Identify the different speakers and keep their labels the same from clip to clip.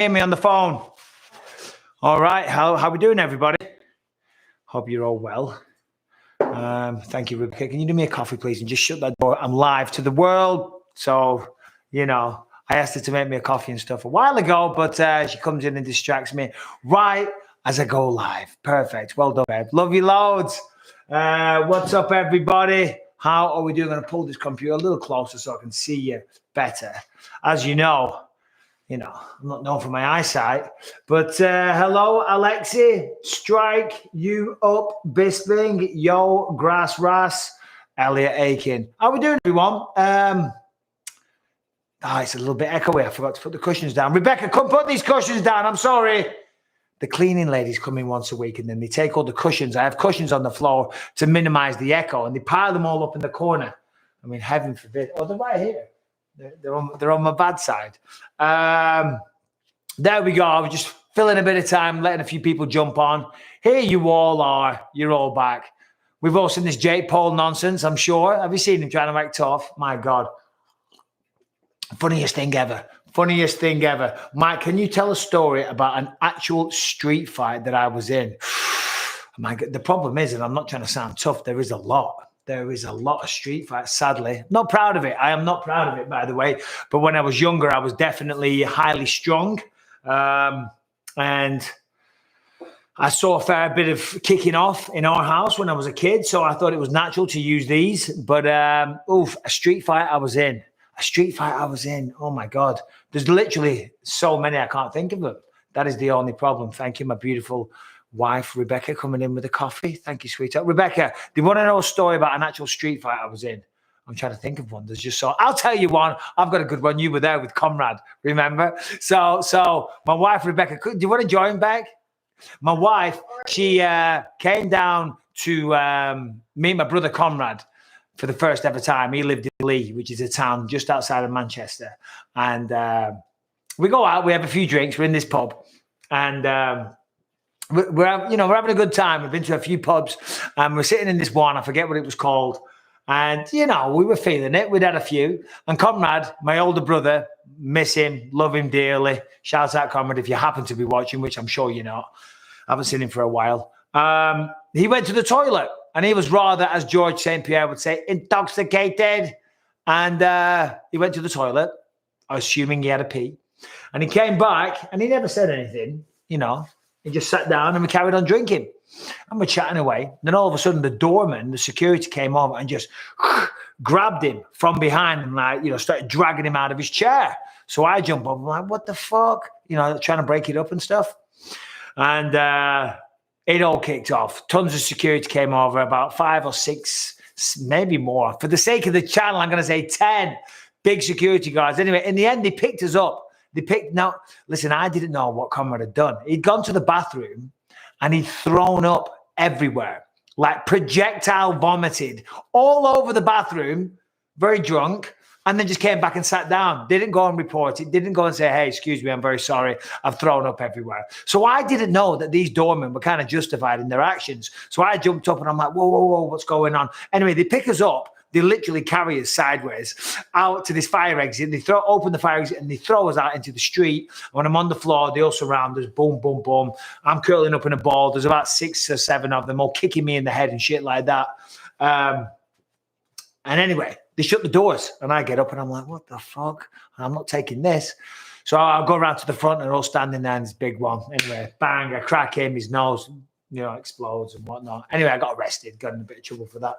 Speaker 1: Hear me on the phone. All right, how we doing, everybody? Hope you're all well. Thank you, Rebecca. Can you do me a coffee, please, and just shut that door? I'm live to the world, so you know I asked her to make me a coffee and stuff a while ago, but she comes in and distracts me right as I go live. Perfect. Well done, babe. Love you loads. What's up, everybody? How are we doing? I'm going to pull this computer a little closer so I can see you better. As you know, I'm not known for my eyesight, but hello, Alexi, Strike, you up, Bisping, yo, Grass Ras, Elliot Aiken. How we doing, everyone? It's a little bit echoey. I forgot to put the cushions down. Rebecca, come put these cushions down. I'm sorry. The cleaning ladies come in once a week and then they take all the cushions. I have cushions on the floor to minimize the echo and they pile them all up in the corner. I mean, heaven forbid. Oh, they're right here. They're on my bad side. There we go. I was just filling a bit of time, letting a few people jump on. Here you all are. You're all back. We've all seen this Jake Paul nonsense, I'm sure. Have you seen him trying to act tough? My God. Funniest thing ever. Funniest thing ever. Mike, can you tell a story about an actual street fight that I was in? My God, the problem is, and I'm not trying to sound tough, there is a lot. There is a lot of street fights, sadly. Not proud of it. I am not proud of it, by the way. But when I was younger, I was definitely highly strong. And I saw a fair bit of kicking off in our house when I was a kid. So I thought it was natural to use these. But, a street fight I was in. A street fight I was in. Oh, my God. There's literally so many I can't think of them. That is the only problem. Thank you, my beautiful wife, Rebecca, coming in with a coffee. Thank you, sweetheart. Rebecca, do you want to know a story about an actual street fight I was in? I'm trying to think of one. There's just so. I'll tell you one. I've got a good one. You were there with Comrade, remember? So my wife, Rebecca, do you want to join back? My wife, she came down to meet my brother Comrade for the first ever time. He lived in Lee, which is a town just outside of Manchester. And we go out, we have a few drinks, we're in this pub, and we're having a good time. We've been to a few pubs and we're sitting in this one. I forget what it was called. And, we were feeling it. We'd had a few. And Comrade, my older brother, miss him, love him dearly. Shout out, Comrade, if you happen to be watching, which I'm sure you're not. I haven't seen him for a while. He went to the toilet and he was rather, as George St. Pierre would say, intoxicated. And he went to the toilet, assuming he had a pee. And he came back and he never said anything, He just sat down and we carried on drinking. And we're chatting away. Then all of a sudden, the doorman, the security came over and just grabbed him from behind and started dragging him out of his chair. So I jump up. I'm like, what the fuck? Trying to break it up and stuff. And it all kicked off. Tons of security came over, about 5 or 6, maybe more. For the sake of the channel, I'm going to say 10 big security guards. Anyway, in the end, they picked us up. Listen, I didn't know what Comrade had done. He'd gone to the bathroom and he'd thrown up everywhere, like projectile vomited all over the bathroom, very drunk, and then just came back and sat down. Didn't go and report it. Didn't go and say, hey, excuse me, I'm very sorry. I've thrown up everywhere. So I didn't know that these doormen were kind of justified in their actions. So I jumped up and I'm like, whoa, what's going on? Anyway, they pick us up. They literally carry us sideways out to this fire exit. They open the fire exit and they throw us out into the street. When I'm on the floor, they all surround us. Boom, boom, boom. I'm curling up in a ball. There's about 6 or 7 of them all kicking me in the head and shit like that. And anyway, they shut the doors and I get up and I'm like, what the fuck? I'm not taking this. So I'll go around to the front and they're all standing there in this big one. Anyway, bang, I crack him, his nose explodes and whatnot. Anyway, I got arrested, got in a bit of trouble for that.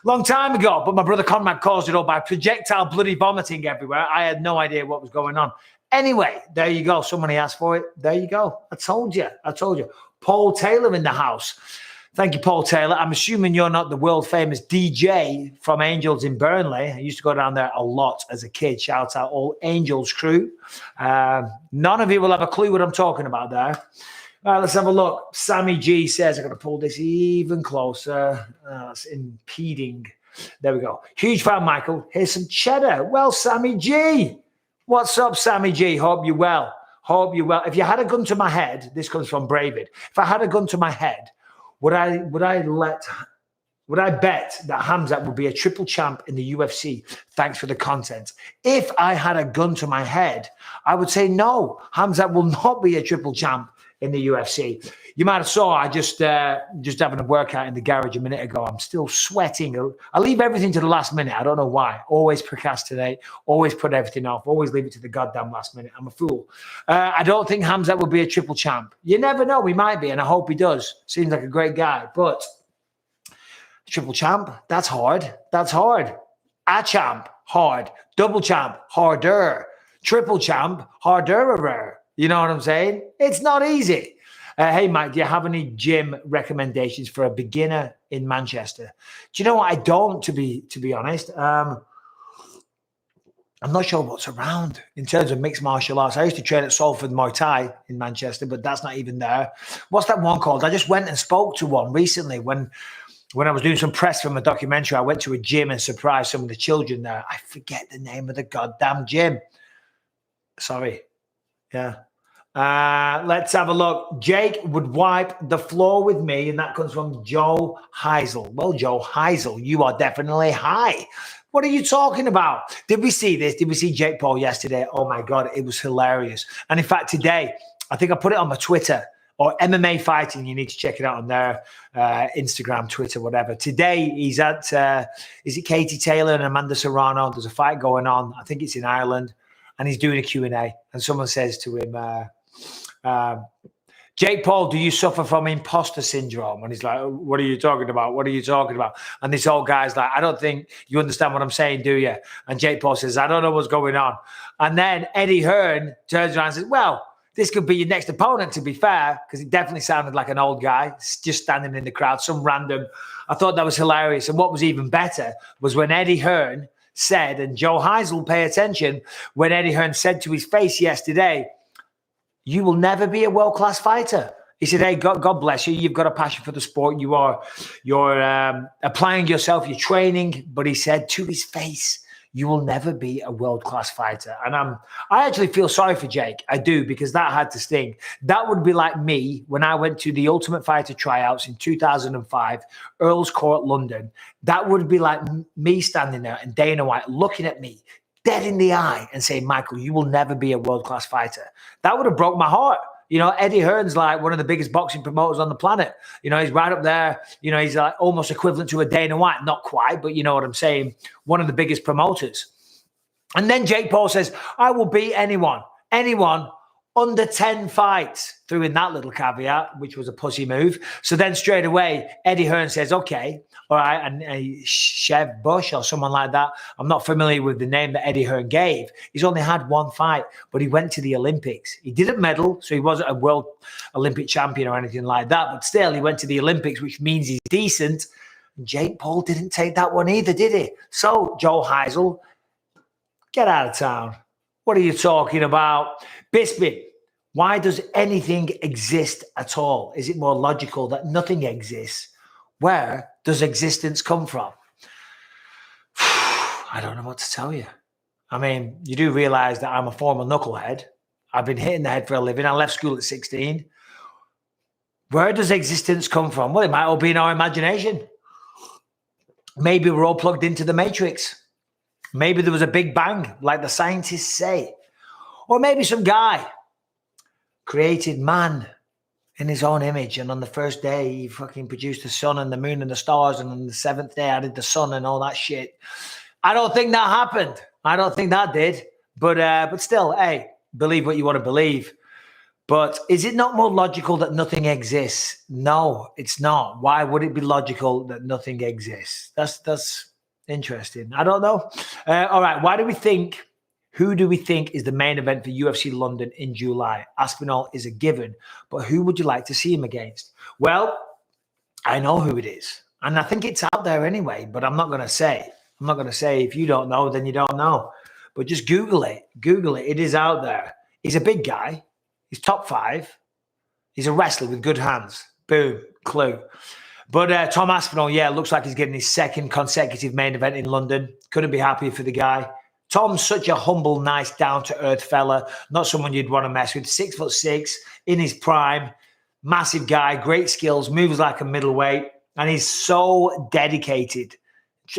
Speaker 1: Long time ago, but my brother Conrad caused it all by projectile bloody vomiting everywhere. I had no idea what was going on. Anyway, there you go. Somebody asked for it. There you go. I told you. Paul Taylor in the house. Thank you, Paul Taylor. I'm assuming you're not the world famous DJ from Angels in Burnley. I used to go down there a lot as a kid. Shout out all Angels crew. None of you will have a clue what I'm talking about there. All right, let's have a look. Sammy G says, I'm going to pull this even closer. It's impeding. There we go. Huge fan, Michael. Here's some cheddar. Well, Sammy G. What's up, Sammy G? Hope you're well. If you had a gun to my head, this comes from Bravid. If I had a gun to my head, would I let would I bet that Hamzat would be a triple champ in the UFC? Thanks for the content. If I had a gun to my head, I would say no, Hamzat will not be a triple champ in the UFC. You might have saw I just having a workout in the garage a minute ago. I'm still sweating. I leave everything to the last minute. I don't know why. Always procrastinate. Always put everything off. Always leave it to the goddamn last minute. I'm a fool. I don't think Hamzat will be a triple champ. You never know. He might be, and I hope he does. Seems like a great guy, but triple champ, that's hard. That's hard. A champ, hard. Double champ, harder. Triple champ, harder. You know what I'm saying? It's not easy. Hey, Mike, do you have any gym recommendations for a beginner in Manchester? Do you know what? I don't, to be honest. I'm not sure what's around in terms of mixed martial arts. I used to train at Salford Muay Thai in Manchester, but that's not even there. What's that one called? I just went and spoke to one recently when I was doing some press from a documentary. I went to a gym and surprised some of the children there. I forget the name of the goddamn gym. Sorry. Yeah. Let's have a look. Jake would wipe the floor with me, and that comes from Joe Heisel. Well, Joe Heisel, you are definitely high. What are you talking about? Did we see this? Did we see Jake Paul yesterday? Oh my God, it was hilarious. And in fact, today, I think I put it on my Twitter, or MMA Fighting. You need to check it out on their Instagram, Twitter, whatever. Today, he's at, is it Katie Taylor and Amanda Serrano? There's a fight going on. I think it's in Ireland. And he's doing a Q&A. And someone says to him, Jake Paul, do you suffer from imposter syndrome? And he's like, what are you talking about? What are you talking about? And this old guy's like, I don't think you understand what I'm saying, do you? And Jake Paul says, I don't know what's going on. And then Eddie Hearn turns around and says, well, this could be your next opponent, to be fair, because it definitely sounded like an old guy just standing in the crowd, some random. I thought that was hilarious. And what was even better was when Eddie Hearn said, and Joe Heisel, pay attention, when Eddie Hearn said to his face yesterday, you will never be a world-class fighter. He said, hey, God bless you. You've got a passion for the sport. You're applying yourself, you're training. But he said to his face, you will never be a world-class fighter. And I actually feel sorry for Jake. I do, because that had to sting. That would be like me when I went to the Ultimate Fighter tryouts in 2005, Earl's Court, London. That would be like me standing there and Dana White looking at me dead in the eye and saying, Michael, you will never be a world-class fighter. That would have broke my heart. You know, Eddie Hearn's like one of the biggest boxing promoters on the planet. You know, he's right up there. You know, he's like almost equivalent to a Dana White. Not quite, but you know what I'm saying. One of the biggest promoters. And then Jake Paul says, I will beat anyone under 10 fights, threw in that little caveat, which was a pussy move. So then straight away, Eddie Hearn says, okay, all right, and Chev Bush or someone like that. I'm not familiar with the name that Eddie Hearn gave. He's only had one fight, but he went to the Olympics. He didn't medal, so he wasn't a world Olympic champion or anything like that, but still he went to the Olympics, which means he's decent. Jake Paul didn't take that one either, did he? So, Joe Heisel, get out of town. What are you talking about? Bisping, why does anything exist at all? Is it more logical that nothing exists? Where does existence come from? I don't know what to tell you. I mean, you do realize that I'm a former knucklehead. I've been hitting the head for a living. I left school at 16. Where does existence come from? Well, it might all be in our imagination. Maybe we're all plugged into the Matrix. Maybe there was a big bang, like the scientists say. Or maybe some guy created man in his own image, and on the first day he fucking produced the sun and the moon and the stars, and on the seventh day added the sun and all that shit. I don't think that happened. I don't think that did. But still, hey, believe what you want to believe. But is it not more logical that nothing exists? No, it's not. Why would it be logical that nothing exists? That's interesting. I don't know. All right, who do we think is the main event for UFC London in July? Aspinall is a given, but who would you like to see him against? Well, I know who it is, and I think it's out there anyway, but I'm not going to say. I'm not going to say. If you don't know, then you don't know. But just Google it. Google it. It is out there. He's a big guy. He's top 5. He's a wrestler with good hands. Boom. Clue. But Tom Aspinall, yeah, looks like he's getting his second consecutive main event in London. Couldn't be happier for the guy. Tom's such a humble, nice, down-to-earth fella. Not someone you'd want to mess with. 6'6", in his prime. Massive guy, great skills, moves like a middleweight. And he's so dedicated.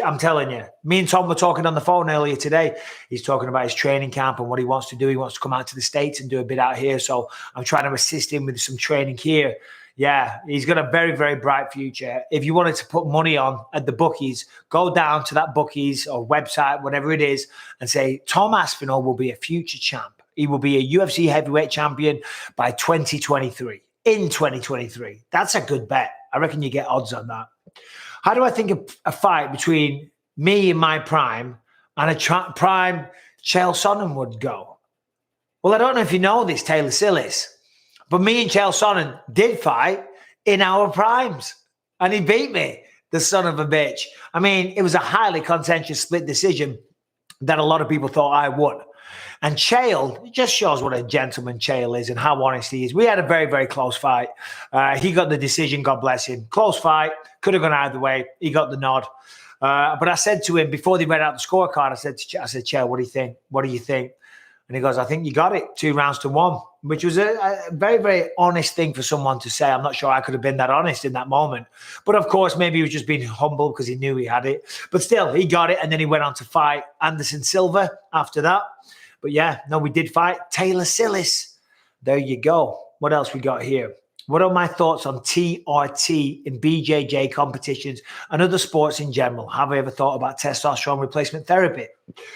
Speaker 1: I'm telling you, me and Tom were talking on the phone earlier today. He's talking about his training camp and what he wants to do. He wants to come out to the States and do a bit out here. So I'm trying to assist him with some training here. Yeah, he's got a very, very bright future. If you wanted to put money on at the bookies, go down to that bookies or website, whatever it is, and say, Tom Aspinall will be a future champ. He will be a UFC heavyweight champion by 2023, in 2023. That's a good bet. I reckon you get odds on that. How do I think a fight between me in my prime and a prime Chael Sonnen would go? Well, I don't know if you know this, Taylor Sillis, but me and Chael Sonnen did fight in our primes, and he beat me, the son of a bitch. I mean, it was a highly contentious split decision that a lot of people thought I won. And Chael just shows what a gentleman Chael is and how honest he is. We had a very, very close fight. He got the decision, God bless him. Close fight, could have gone either way. He got the nod. But I said to him, before they read out the scorecard, I said, Chael, what do you think? What do you think? And he goes, I think you got it, 2 rounds to 1, which was a very, very honest thing for someone to say. I'm not sure I could have been that honest in that moment. But of course, maybe he was just being humble because he knew he had it. But still, he got it. And then he went on to fight Anderson Silva after that. But yeah, no, we did fight Taylor Sillis. There you go. What else we got here? What are my thoughts on TRT in BJJ competitions and other sports in general? Have I ever thought about testosterone replacement therapy?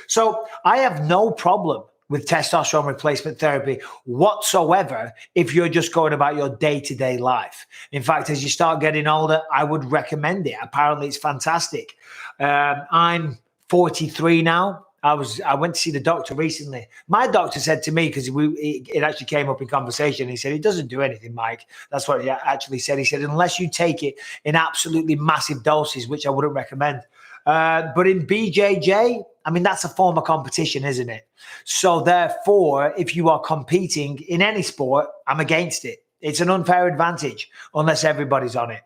Speaker 1: So I have no problem with testosterone replacement therapy whatsoever if you're just going about your day-to-day life. In fact, as you start getting older, I would recommend it. Apparently, it's fantastic. I'm 43 now. I went to see the doctor recently. My doctor said to me, because it actually came up in conversation, he said, it doesn't do anything, Mike. That's what he actually said. He said, unless you take it in absolutely massive doses, which I wouldn't recommend. But in BJJ, I mean, that's a form of competition, isn't it? So therefore, if you are competing in any sport, I'm against it. It's an unfair advantage unless everybody's on it.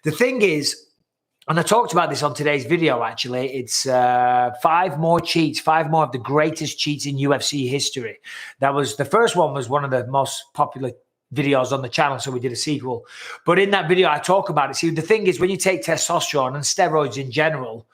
Speaker 1: The thing is, and I talked about this on today's video, actually. It's 5 more cheats, 5 more of the greatest cheats in UFC history. The first one was one of the most popular videos on the channel, so we did a sequel. But in that video, I talk about it. See, the thing is, when you take testosterone and steroids in general,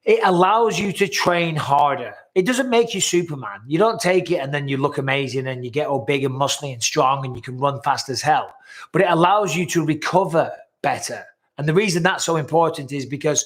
Speaker 1: it allows you to train harder. It doesn't make you Superman. You don't take it and then you look amazing and you get all big and muscly and strong and you can run fast as hell. But it allows you to recover better. And the reason that's so important is because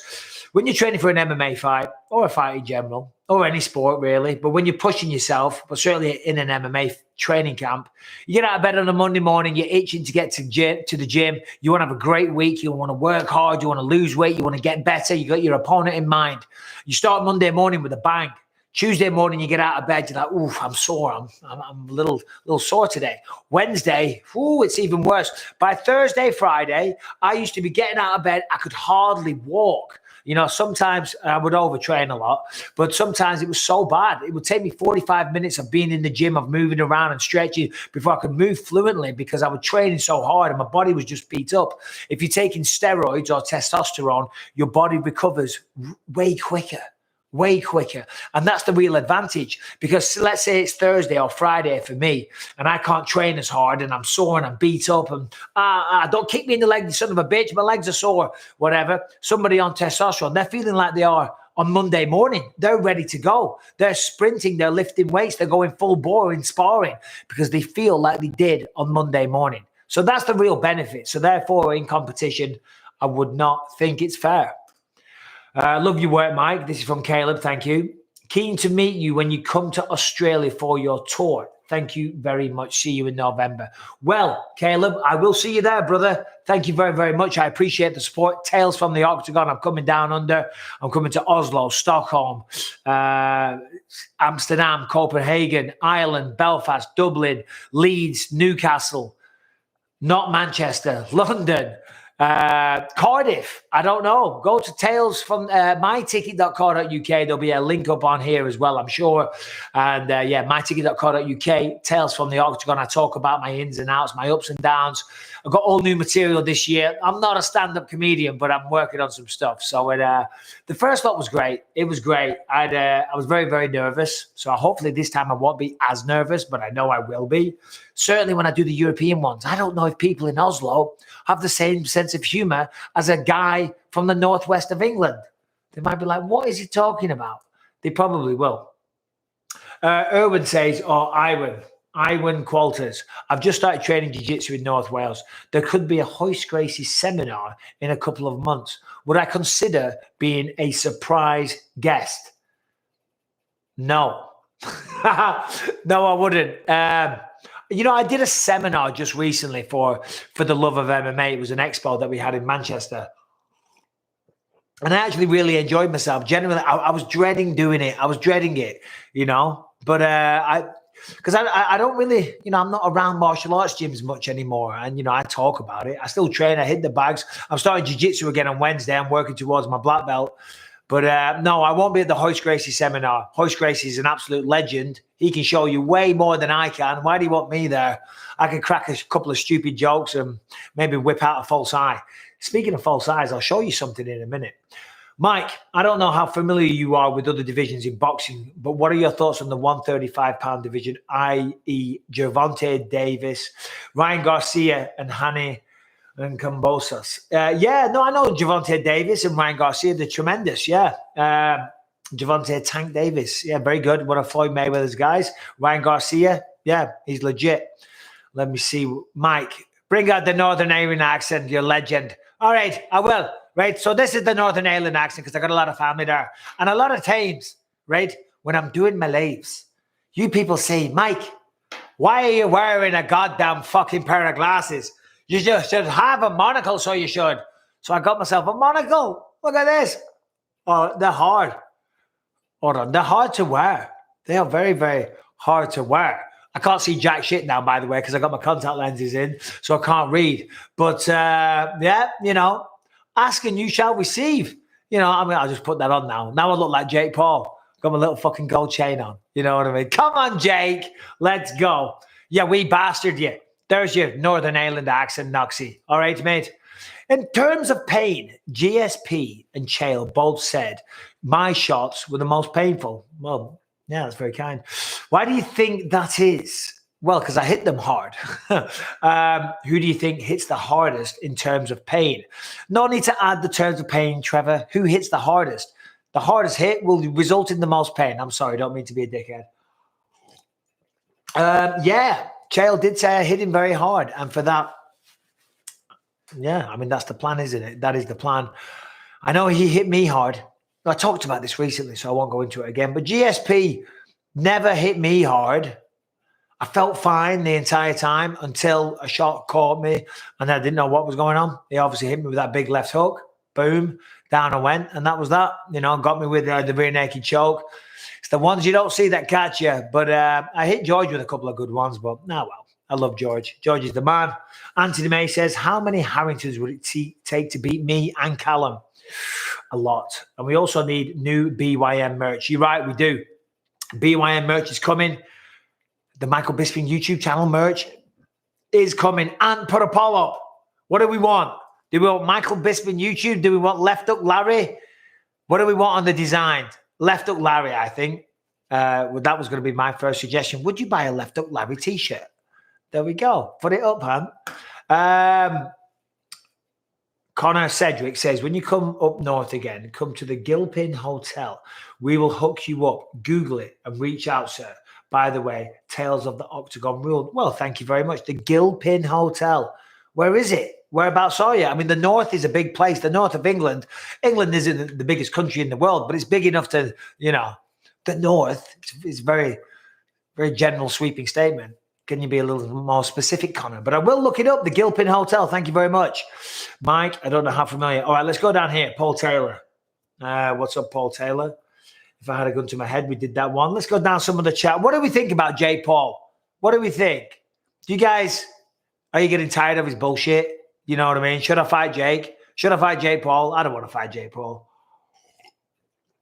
Speaker 1: when you're training for an MMA fight or a fight in general, or any sport really, but when you're pushing yourself, but certainly in an MMA training camp, you get out of bed on a Monday morning, you're itching to get to the gym, you want to have a great week, you want to work hard, you want to lose weight, you want to get better, you got your opponent in mind. You start Monday morning with a bang. Tuesday morning, you get out of bed, you're like, oof, I'm sore. I'm a little sore today. Wednesday, ooh, it's even worse. By Thursday, Friday, I used to be getting out of bed. I could hardly walk. You know, sometimes I would overtrain a lot, but sometimes it was so bad. It would take me 45 minutes of being in the gym, of moving around and stretching before I could move fluently because I was training so hard and my body was just beat up. If you're taking steroids or testosterone, your body recovers way quicker. And that's the real advantage, because let's say it's Thursday or Friday for me and I can't train as hard and I'm sore and I'm beat up and don't kick me in the leg, you son of a bitch, my legs are sore, whatever. Somebody on testosterone, they're feeling like they are on Monday morning. They're ready to go. They're sprinting, they're lifting weights, they're going full bore in sparring because they feel like they did on Monday morning. So that's the real benefit. So therefore, in competition, I would not think it's fair. Love your work, Mike. This is from Caleb. Thank you. Keen to meet you when you come to Australia for your tour. Thank you very much. See you in November. Well, Caleb, I will see you there, brother. Thank you very, very much. I appreciate the support. Tales from the Octagon. I'm coming down under. I'm coming to Oslo, Stockholm, Amsterdam, Copenhagen, Ireland, Belfast, Dublin, Leeds, Newcastle, not Manchester, London, Cardiff. I don't know. Go to Tales from myticket.co.uk. There'll be a link up on here as well, I'm sure. And yeah, myticket.co.uk, Tales from the Octagon. I talk about my ins and outs, my ups and downs. I've got all new material this year. I'm not a stand-up comedian, but I'm working on some stuff. So the first lot was great. It was great. I was very, very nervous. So hopefully this time I won't be as nervous, but I know I will be. Certainly when I do the European ones, I don't know if people in Oslo have the same sense of humor as a guy from the northwest of England. They might be like, what is he talking about? They probably will. Erwin says, or Iwan Qualters, I've just started training jiu-jitsu in North Wales. There could be a Hoist Gracie seminar in a couple of months. Would I consider being a surprise guest? No. No, I wouldn't. I did a seminar just recently for the love of MMA. It was an expo that we had in Manchester. And I actually really enjoyed myself. Generally, I was dreading doing it. I was dreading it, But because I don't really, I'm not around martial arts gyms much anymore. And, I talk about it. I still train. I hit the bags. I'm starting jiu-jitsu again on Wednesday. I'm working towards my black belt. But no, I won't be at the Hoist Gracie seminar. Hoist Gracie is an absolute legend. He can show you way more than I can. Why do you want me there? I can crack a couple of stupid jokes and maybe whip out a false eye. Speaking of false eyes, I'll show you something in a minute. Mike, I don't know how familiar you are with other divisions in boxing, but what are your thoughts on the 135-pound division, i.e. Gervonta Davis, Ryan Garcia, and Hani and Cambosas? I know Gervonta Davis and Ryan Garcia. They're tremendous, Gervonta Tank Davis, very good. One of Floyd Mayweather's guys. Ryan Garcia, he's legit. Let me see. Mike, bring out the Northern Ireland accent, you're legend. All right, I will. Right, so this is the Northern Ireland accent because I got a lot of family there. And a lot of times, right, when I'm doing my lives, you people say, Mike, why are you wearing a goddamn fucking pair of glasses? You just should have a monocle, so you should. So I got myself a monocle. Look at this. Oh, they're hard. Hold on, they're hard to wear. They are very, very hard to wear. I can't see jack shit now, by the way, because I got my contact lenses in, so I can't read. But, ask and you shall receive. I'll just put that on now. Now I look like Jake Paul. Got my little fucking gold chain on. You know what I mean? Come on, Jake. Let's go. Yeah, we bastard you. There's your Northern Ireland accent, Noxie. All right, mate? In terms of pain, GSP and Chael both said my shots were the most painful. Well, yeah, that's very kind. Why do you think that is? Well, because I hit them hard. Who do you think hits the hardest in terms of pain? No need to add the terms of pain, Trevor. Who hits the hardest? The hardest hit will result in the most pain. I'm sorry, don't mean to be a dickhead. Chael did say I hit him very hard. And for that, that's the plan, isn't it? That is the plan. I know he hit me hard. I talked about this recently, so I won't go into it again. But GSP never hit me hard. I felt fine the entire time until a shot caught me and I didn't know what was going on. He obviously hit me with that big left hook. Boom. Down I went. And that was that. Got me with the rear naked choke. It's the ones you don't see that catch you. But I hit George with a couple of good ones. But I love George. George is the man. Anthony May says, how many Harringtons would it take to beat me and Callum? A lot. And we also need new BYM merch. You're right, we do. BYM merch is coming. The Michael Bisping YouTube channel merch is coming. And put a poll up. What do we want? Do we want Michael Bisping YouTube? Do we want Left Hook Larry? What do we want on the design? Left Hook Larry, I think. That was going to be my first suggestion. Would you buy a Left Hook Larry t-shirt? There we go. Put it up, man. Connor Cedric says, when you come up north again, come to the Gilpin Hotel. We will hook you up. Google it and reach out, sir. By the way, Tales of the Octagon ruled. Well, thank you very much. The Gilpin Hotel. Where is it? Whereabouts are you? I mean, the north is a big place. The north of England. England isn't the biggest country in the world, but it's big enough to, the north is very, very general sweeping statement. Can you be a little more specific, Connor? But I will look it up. The Gilpin Hotel. Thank you very much. Mike, I don't know how familiar. All right, let's go down here. Paul Taylor. What's up, Paul Taylor? If I had a gun to my head, we did that one. Let's go down some of the chat. What do we think about Jake Paul? What do we think? Do you guys, are you getting tired of his bullshit? You know what I mean? Should I fight Jake? Should I fight Jake Paul? I don't want to fight Jake Paul.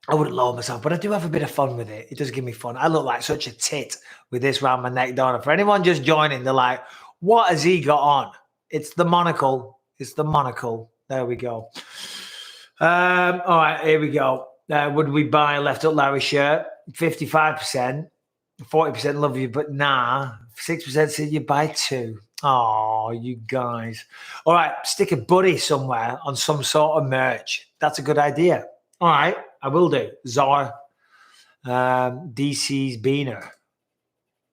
Speaker 1: I wouldn't lower myself, but I do have a bit of fun with it. It does give me fun. I look like such a tit with this round my neck, don't I? For anyone just joining, they're like, what has he got on? It's the monocle. It's the monocle. There we go. All right, here we go. Would we buy a Left Hook Larry shirt? 55%. 40% love you, but nah. 6% said you buy 2. Oh, you guys. All right, stick a buddy somewhere on some sort of merch. That's a good idea. All right, I will do. Zara, DC's Beaner.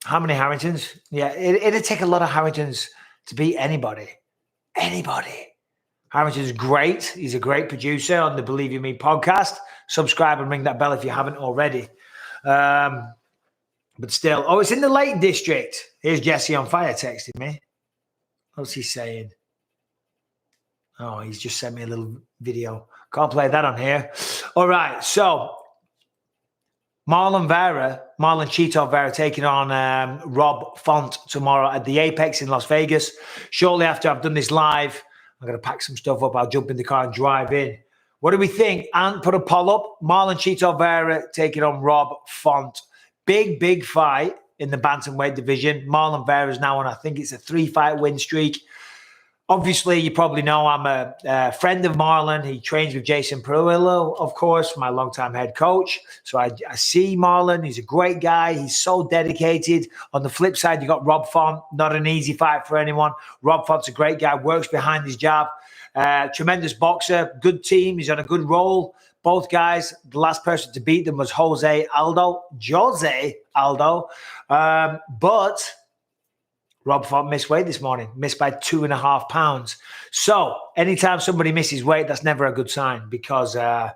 Speaker 1: How many Harringtons? Yeah, it'd take a lot of Harringtons to beat anybody. Anybody. Harrington's great. He's a great producer on the Believe You Me podcast. Subscribe and ring that bell if you haven't already. But still, oh, it's in the Lake District. Here's Jesse on fire texting me. What's he saying? Oh, he's just sent me a little video. Can't play that on here. All right, so Marlon Chito Vera taking on Rob Font tomorrow at the Apex in Las Vegas. Shortly after I've done this live, I'm going to pack some stuff up. I'll jump in the car and drive in. What do we think? Ant put a poll up. Marlon Chito Vera taking on Rob Font. Big fight in the bantamweight division. Marlon Vera is now on, I think it's a 3-fight win streak. Obviously, you probably know I'm a friend of Marlon. He trains with Jason Perillo, of course, my longtime head coach. So I see Marlon. He's a great guy. He's so dedicated. On the flip side, you got Rob Font. Not an easy fight for anyone. Rob Font's a great guy. Works behind his jab. Tremendous boxer. Good team. He's on a good roll. Both guys, the last person to beat them was Jose Aldo. But Rob Font missed weight this morning, missed by 2.5 pounds. So anytime somebody misses weight, that's never a good sign because, they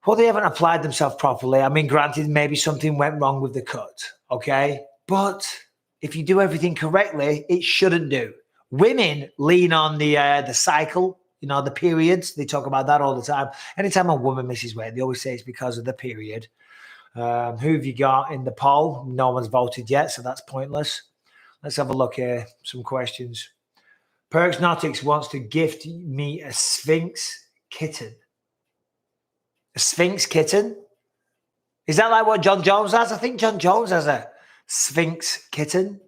Speaker 1: haven't applied themselves properly. I mean, granted, maybe something went wrong with the cut, okay? But if you do everything correctly, it shouldn't do. Women lean on the cycle, the periods. They talk about that all the time. Anytime a woman misses weight, they always say it's because of the period. Who have you got in the poll? No one's voted yet, so that's pointless. Let's have a look here. Some questions. Perks Nautics wants to gift me a Sphinx kitten. A Sphinx kitten? Is that like what John Jones has? I think John Jones has a Sphinx kitten.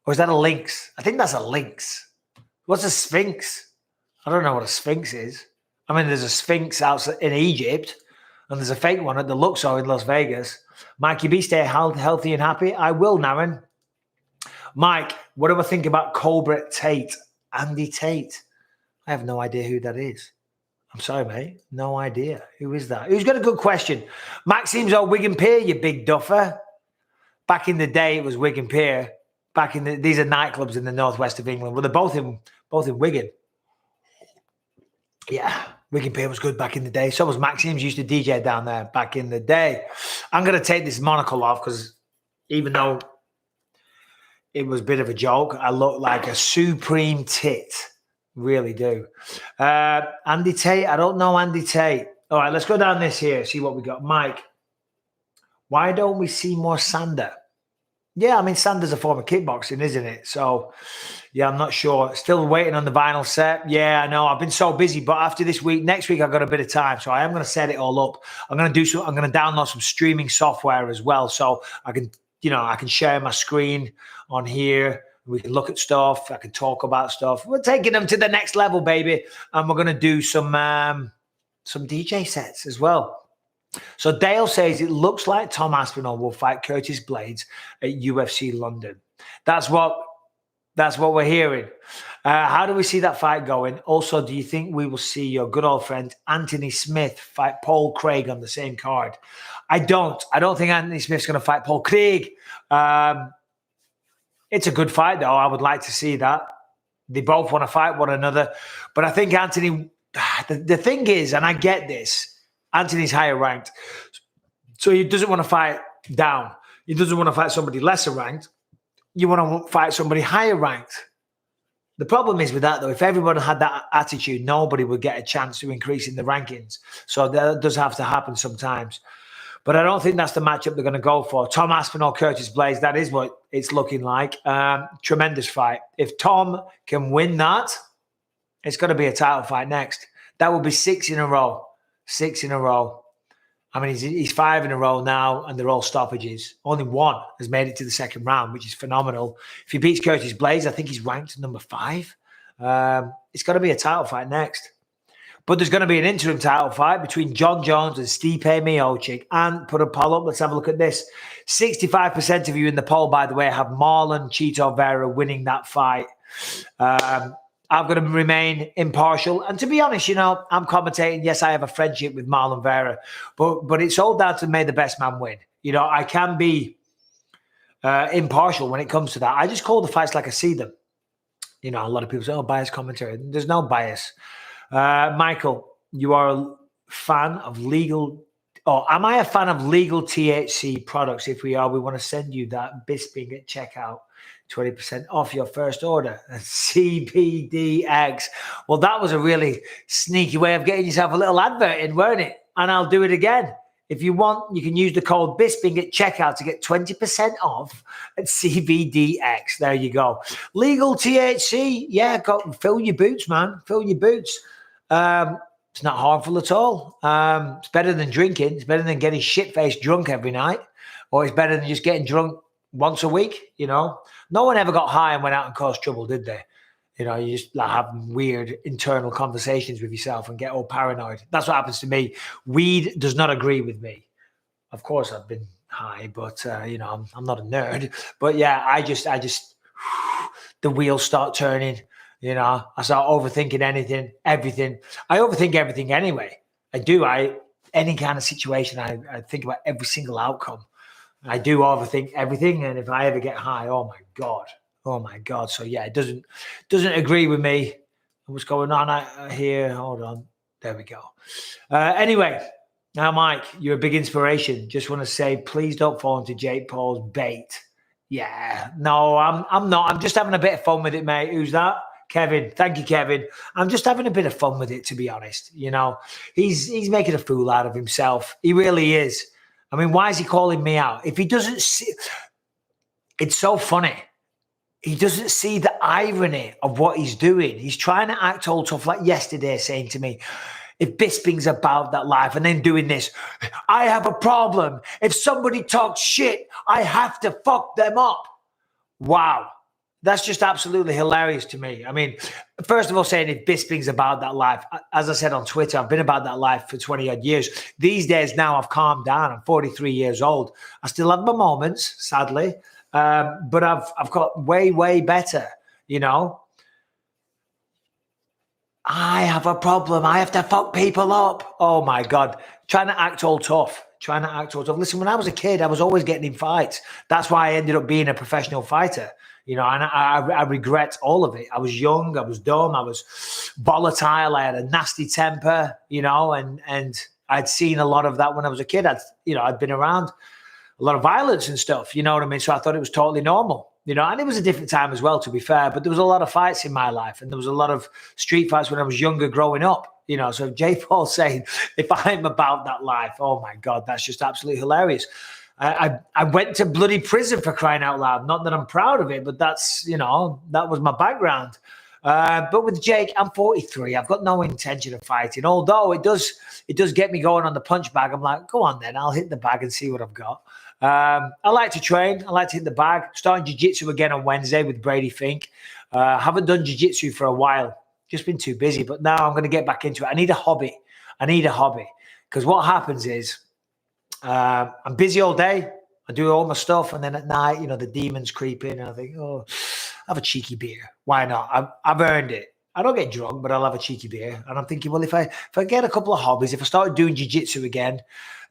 Speaker 1: Or is that a lynx? I think that's a lynx. What's a Sphinx? I don't know what a Sphinx is. I mean, there's a Sphinx out in Egypt, and there's a fake one at the Luxor in Las Vegas. Mikey B, stay healthy and happy. I will, Naren. Mike, what do I think about Cobra Tate? Andy Tate. I have no idea who that is. I'm sorry, mate. No idea. Who is that? Who's got a good question? Maxime's old Wigan Pier, you big duffer. Back in the day, it was Wigan Pier. These are nightclubs in the northwest of England. Well, they're both in Wigan. Yeah, Wigan Pier was good back in the day. So was Maxime's, used to DJ down there back in the day. I'm going to take this monocle off because even though it was a bit of a joke, I look like a supreme tit. Really do. Andy Tate, I don't know Andy Tate. All right, let's go down this here, see what we got. Mike, why don't we see more Sander? Yeah, I mean, Sander's a form of kickboxing, isn't it? So, yeah, I'm not sure. Still waiting on the vinyl set. Yeah, I know. I've been so busy, but after this week, next week, I've got a bit of time. So I am going to set it all up. I'm going to download some streaming software as well. So I can share my screen on here. We can look at stuff. I can talk about stuff. We're taking them to the next level, baby. And we're going to do some DJ sets as well. So Dale says it looks like Tom Aspinall will fight Curtis Blades at UFC London. That's what we're hearing. How do we see that fight going? Also, do you think we will see your good old friend Anthony Smith fight Paul Craig on the same card? I don't think Anthony Smith's going to fight Paul Craig. It's a good fight, though. I would like to see that. They both want to fight one another. But I think Anthony, the thing is, and I get this, Anthony's higher ranked. So he doesn't want to fight down. He doesn't want to fight somebody lesser ranked. You want to fight somebody higher ranked. The problem is with that, though, if everyone had that attitude, nobody would get a chance to increase in the rankings. So that does have to happen sometimes. But I don't think that's the matchup they're going to go for. Tom Aspinall, Curtis Blades, that is what it's looking like. Tremendous fight. If Tom can win that, it's going to be a title fight next. That will be 6 in a row. 6 in a row. I mean, he's 5 in a row now, and they're all stoppages. Only one has made it to the second round, which is phenomenal. If he beats Curtis Blades, I think he's ranked number 5. It's got to be a title fight next. But there's going to be an interim title fight between John Jones and Stipe Miocic. And put a poll up. Let's have a look at this. 65% of you in the poll, by the way, have Marlon Chito Vera winning that fight. I'm going to remain impartial. And to be honest, you know, I'm commentating. Yes, I have a friendship with Marlon Vera. But it's all down to may the best man win. You know, I can be impartial when it comes to that. I just call the fights like I see them. You know, a lot of people say, oh, biased commentary. There's no bias. Michael, you are a fan of legal, or am I a fan of legal THC products? If we are, we want to send you that Bisping at checkout, 20% off your first order. CBDX. Well, that was a really sneaky way of getting yourself a little advert in, weren't it? And I'll do it again. If you want, you can use the code Bisping at checkout to get 20% off at CBDX. There you go. Legal THC. Yeah, fill your boots, man. Fill your boots. It's not harmful at all. It's better than drinking. It's better than getting shit-faced drunk every night. Or it's better than just getting drunk once a week, you know. No one ever got high and went out and caused trouble, did they? You know, you just like have weird internal conversations with yourself and get all paranoid. That's what happens to me. Weed does not agree with me. Of course, I've been high, but you know, I'm not a nerd. But yeah, I just the wheels start turning. You know, I start overthinking everything. I overthink everything anyway. I do. Any kind of situation, I think about every single outcome. I do overthink everything, and if I ever get high, oh my god. So yeah, it doesn't agree with me. What's going on here? Hold on. There we go. Anyway, now Mike, you're a big inspiration. Just want to say, please don't fall into Jake Paul's bait. Yeah, no, I'm not. I'm just having a bit of fun with it, mate. Who's that? Kevin. Thank you, Kevin. I'm just having a bit of fun with it, to be honest. You know, he's making a fool out of himself. He really is. I mean, why is he calling me out? If he doesn't see, it's so funny. He doesn't see the irony of what he's doing. He's trying to act all tough, like yesterday saying to me, if Bisping's about that life, and then doing this, I have a problem. If somebody talks shit, I have to fuck them up. Wow. That's just absolutely hilarious to me. I mean, first of all, saying if Bisping's about that life, as I said on Twitter, I've been about that life for 20 odd years. These days now I've calmed down. I'm 43 years old. I still have my moments, sadly, but I've got way better, you know. I have a problem. I have to fuck people up. Oh my God. Trying to act all tough. Listen, when I was a kid, I was always getting in fights. That's why I ended up being a professional fighter. You know, and I regret all of it. I was young, I was dumb, I was volatile, I had a nasty temper, you know, and I'd seen a lot of that when I was a kid. I'd been around a lot of violence and stuff, you know what I mean? So I thought it was totally normal, you know, and it was a different time as well, to be fair, but there was a lot of fights in my life, and there was a lot of street fights when I was younger growing up, you know. So Jay Paul saying, if I'm about that life, oh my God, that's just absolutely hilarious. I went to bloody prison, for crying out loud. Not that I'm proud of it, but that's, you know, that was my background. But with Jake, I'm 43. I've got no intention of fighting, although it does get me going on the punch bag. I'm like, go on then, I'll hit the bag and see what I've got. I like to train. I like to hit the bag. Starting jiu-jitsu again on Wednesday with Brady Fink. Haven't done jiu-jitsu for a while. Just been too busy, but now I'm going to get back into it. I need a hobby. Because what happens is, I'm busy all day. I do all my stuff, and then at night, you know, the demons creep in, and I think, oh, have a cheeky beer. Why not? I've earned it. I don't get drunk, but I'll have a cheeky beer. And I'm thinking, well, if I get a couple of hobbies, if I start doing jiu-jitsu again,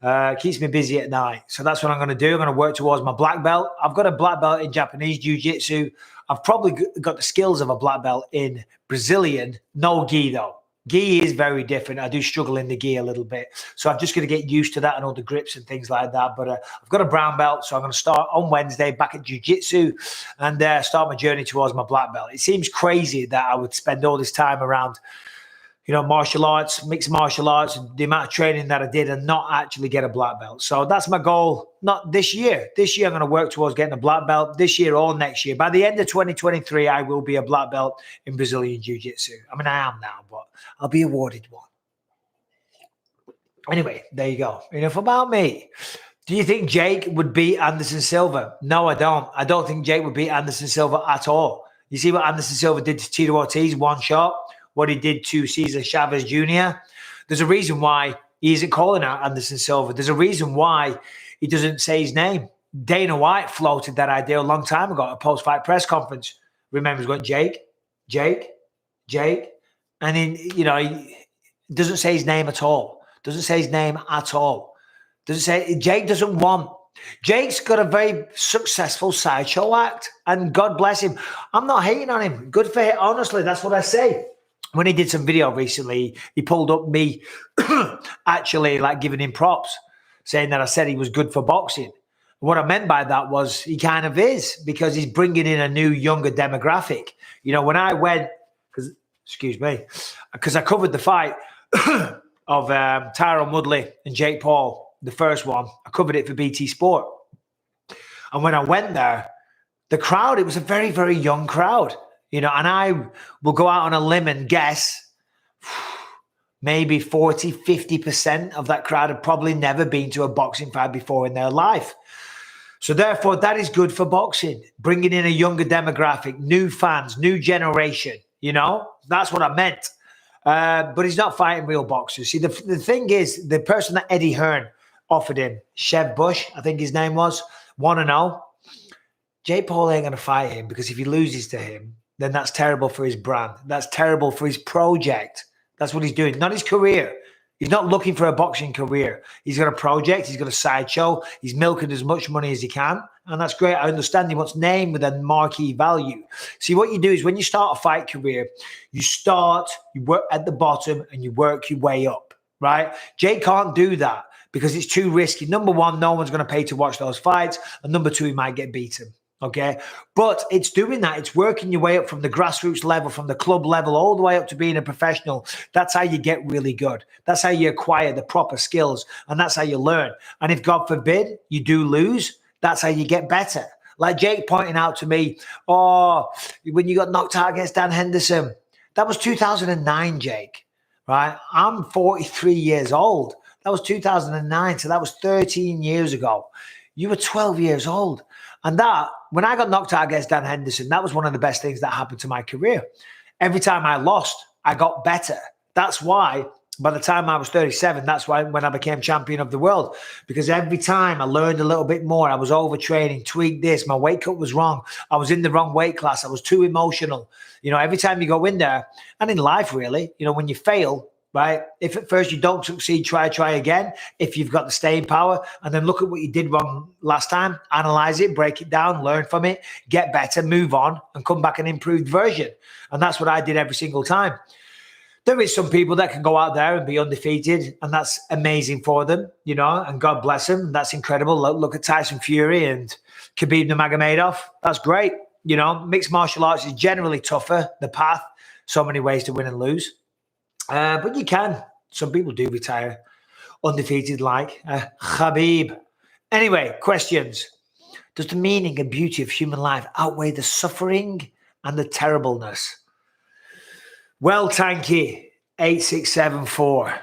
Speaker 1: it keeps me busy at night. So that's what I'm going to do. I'm going to work towards my black belt. I've got a black belt in Japanese jiu-jitsu. I've probably got the skills of a black belt in Brazilian. No gi, though. Gi is very different. I do struggle in the gi a little bit. So I'm just going to get used to that and all the grips and things like that. But I've got a brown belt, so I'm going to start on Wednesday back at jiu-jitsu and start my journey towards my black belt. It seems crazy that I would spend all this time around, you know, martial arts, mixed martial arts, the amount of training that I did and not actually get a black belt. So that's my goal. Not this year. This year I'm going to work towards getting a black belt. This year or next year. By the end of 2023, I will be a black belt in Brazilian Jiu-Jitsu. I mean, I am now, but I'll be awarded one. Anyway, there you go. Enough about me. Do you think Jake would beat Anderson Silva? No, I don't. I don't think Jake would beat Anderson Silva at all. You see what Anderson Silva did to Tito Ortiz? One shot. what he did to Cesar Chavez Jr. There's a reason why he isn't calling out Anderson Silva. There's a reason why he doesn't say his name. Dana White floated that idea a long time ago at a post-fight press conference. Remember, he's going, Jake. And then, he doesn't say his name at all. Doesn't say his name at all. Doesn't say, Jake doesn't want. Jake's got a very successful sideshow act, and God bless him. I'm not hating on him. Good for him. Honestly, that's what I say. When he did some video recently, he pulled up me actually like giving him props, saying that I said he was good for boxing. What I meant by that was he kind of is, because he's bringing in a new, younger demographic. When I went, because I covered the fight of Tyrone Woodley and Jake Paul, the first one. I covered it for BT Sport. And when I went there, the crowd, it was a very, very young crowd. And I will go out on a limb and guess maybe 40, 50% of that crowd had probably never been to a boxing fight before in their life. So therefore, that is good for boxing, bringing in a younger demographic, new fans, new generation. That's what I meant. But he's not fighting real boxers. See, the thing is, the person that Eddie Hearn offered him, Chev Bush, I think his name was, 1-0. Jake Paul ain't going to fight him, because if he loses to him, then that's terrible for his brand. That's terrible for his project. That's what he's doing, not his career. He's not looking for a boxing career. He's got a project. He's got a sideshow. He's milking as much money as he can. And that's great. I understand he wants name with a marquee value. See, what you do is when you start a fight career, you work at the bottom and you work your way up, right? Jake can't do that because it's too risky. Number one, no one's going to pay to watch those fights. And number two, he might get beaten. Okay. But it's doing that. It's working your way up from the grassroots level, from the club level, all the way up to being a professional. That's how you get really good. That's how you acquire the proper skills. And that's how you learn. And if God forbid you do lose, that's how you get better. Like Jake pointing out to me, when you got knocked out against Dan Henderson, that was 2009, Jake, right? I'm 43 years old. That was 2009. So that was 13 years ago. You were 12 years old. And that, when I got knocked out against Dan Henderson, that was one of the best things that happened to my career. Every time I lost, I got better. That's why by the time I was 37, that's why when I became champion of the world, because every time I learned a little bit more. I was overtraining, tweaked this. My weight cut was wrong. I was in the wrong weight class. I was too emotional. Every time you go in there, and in life, really, when you fail, right? If at first you don't succeed, try again. If you've got the staying power, and then look at what you did wrong last time, analyze it, break it down, learn from it, get better, move on, and come back an improved version. And that's what I did every single time. There is some people that can go out there and be undefeated, and that's amazing for them, and God bless them. That's incredible. Look at Tyson Fury and Khabib Nurmagomedov. That's great. Mixed martial arts is generally tougher, the path, so many ways to win and lose. But you can. Some people do retire undefeated like Khabib. Anyway, questions. Does the meaning and beauty of human life outweigh the suffering and the terribleness? Well, Tanky, 8674.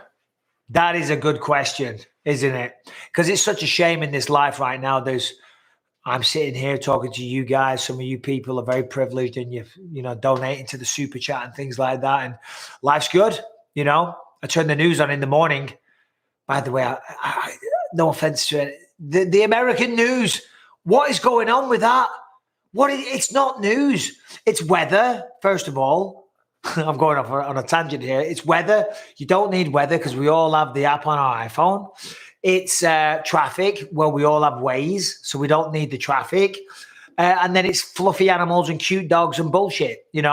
Speaker 1: That is a good question, isn't it? Because it's such a shame in this life right now. I'm sitting here talking to you guys. Some of you people are very privileged, and you're donating to the super chat and things like that. And life's good. I turn the news on in the morning. By the way, I no offense to it, the American news. What is going on with that? It's not news. It's weather, first of all. I'm going off on a tangent here. It's weather. You don't need weather because we all have the app on our iPhone. It's traffic. Well, we all have Waze, so we don't need the traffic. And then it's fluffy animals and cute dogs and bullshit, and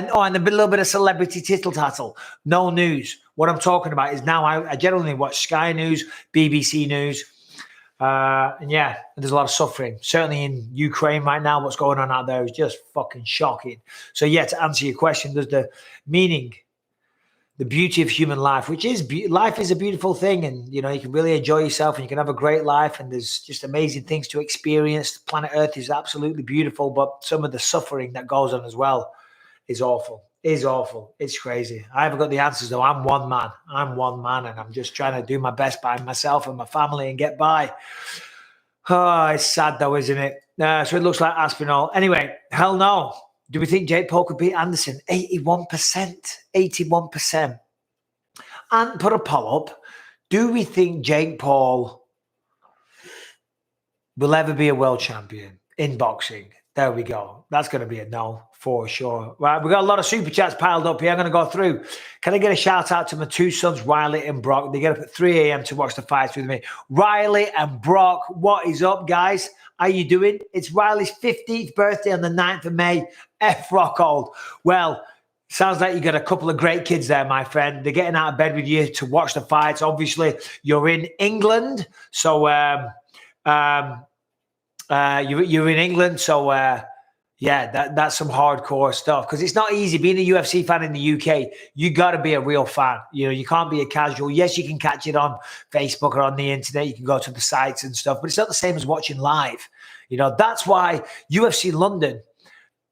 Speaker 1: a little bit of celebrity tittle tattle. No news. What I'm talking about is now I generally watch Sky News, BBC News. And there's a lot of suffering. Certainly in Ukraine right now, what's going on out there is just fucking shocking. So to answer your question, there's the meaning, the beauty of human life, which is life is a beautiful thing. And, you can really enjoy yourself and you can have a great life. And there's just amazing things to experience. Planet Earth is absolutely beautiful, but some of the suffering that goes on as well is awful. It's crazy. I haven't got the answers though. I'm one man and I'm just trying to do my best by myself and my family and get by. Oh, it's sad though, isn't it? So it looks like Aspinall. Anyway, hell no. Do we think Jake Paul could beat Anderson? 81%. 81%. And put a poll up. Do we think Jake Paul will ever be a world champion in boxing? There we go. That's going to be a no for sure. Right, we've got a lot of super chats piled up here. I'm going to go through. Can I get a shout out to my two sons, Riley and Brock? They get up at 3 a.m. to watch the fights with me. Riley and Brock, what is up, guys? How you doing? It's Riley's 15th birthday on the 9th of May. F rock old. Well, sounds like you got a couple of great kids there, my friend. They're getting out of bed with you to watch the fights. Obviously, you're in England, so you're in England, so yeah, that's some hardcore stuff, because it's not easy being a UFC fan in the UK. You got to be a real fan. You know, you can't be a casual. Yes, you can catch it on Facebook or on the internet. You can go to the sites and stuff, but it's not the same as watching live. You know, that's why UFC London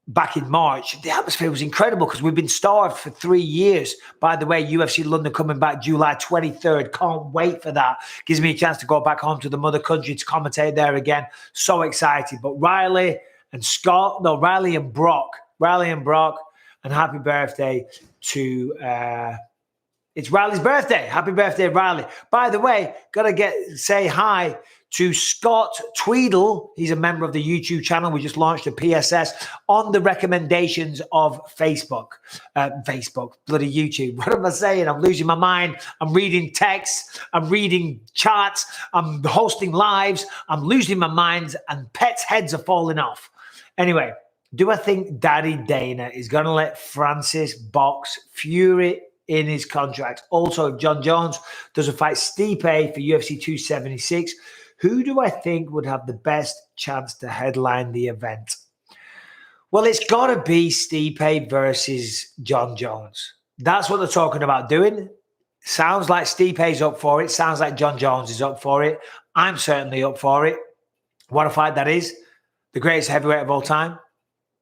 Speaker 1: back in March, the atmosphere was incredible, because we've been starved for 3 years. By the way, UFC London coming back July 23rd. Can't wait for that. Gives me a chance to go back home to the mother country to commentate there again. So excited. But Riley and Brock, and happy birthday to, it's Riley's birthday. Happy birthday, Riley. By the way, say hi to Scott Tweedle. He's a member of the YouTube channel. We just launched a PSS on the recommendations of Facebook. Bloody YouTube. What am I saying? I'm losing my mind. I'm reading texts. I'm reading charts. I'm hosting lives. I'm losing my mind, and pets' heads are falling off. Anyway, do I think Daddy Dana is going to let Francis box Fury in his contract? Also, if John Jones doesn't fight Stipe for UFC 276, who do I think would have the best chance to headline the event? Well, it's got to be Stipe versus John Jones. That's what they're talking about doing. Sounds like Stipe's up for it. Sounds like John Jones is up for it. I'm certainly up for it. What a fight that is. The greatest heavyweight of all time.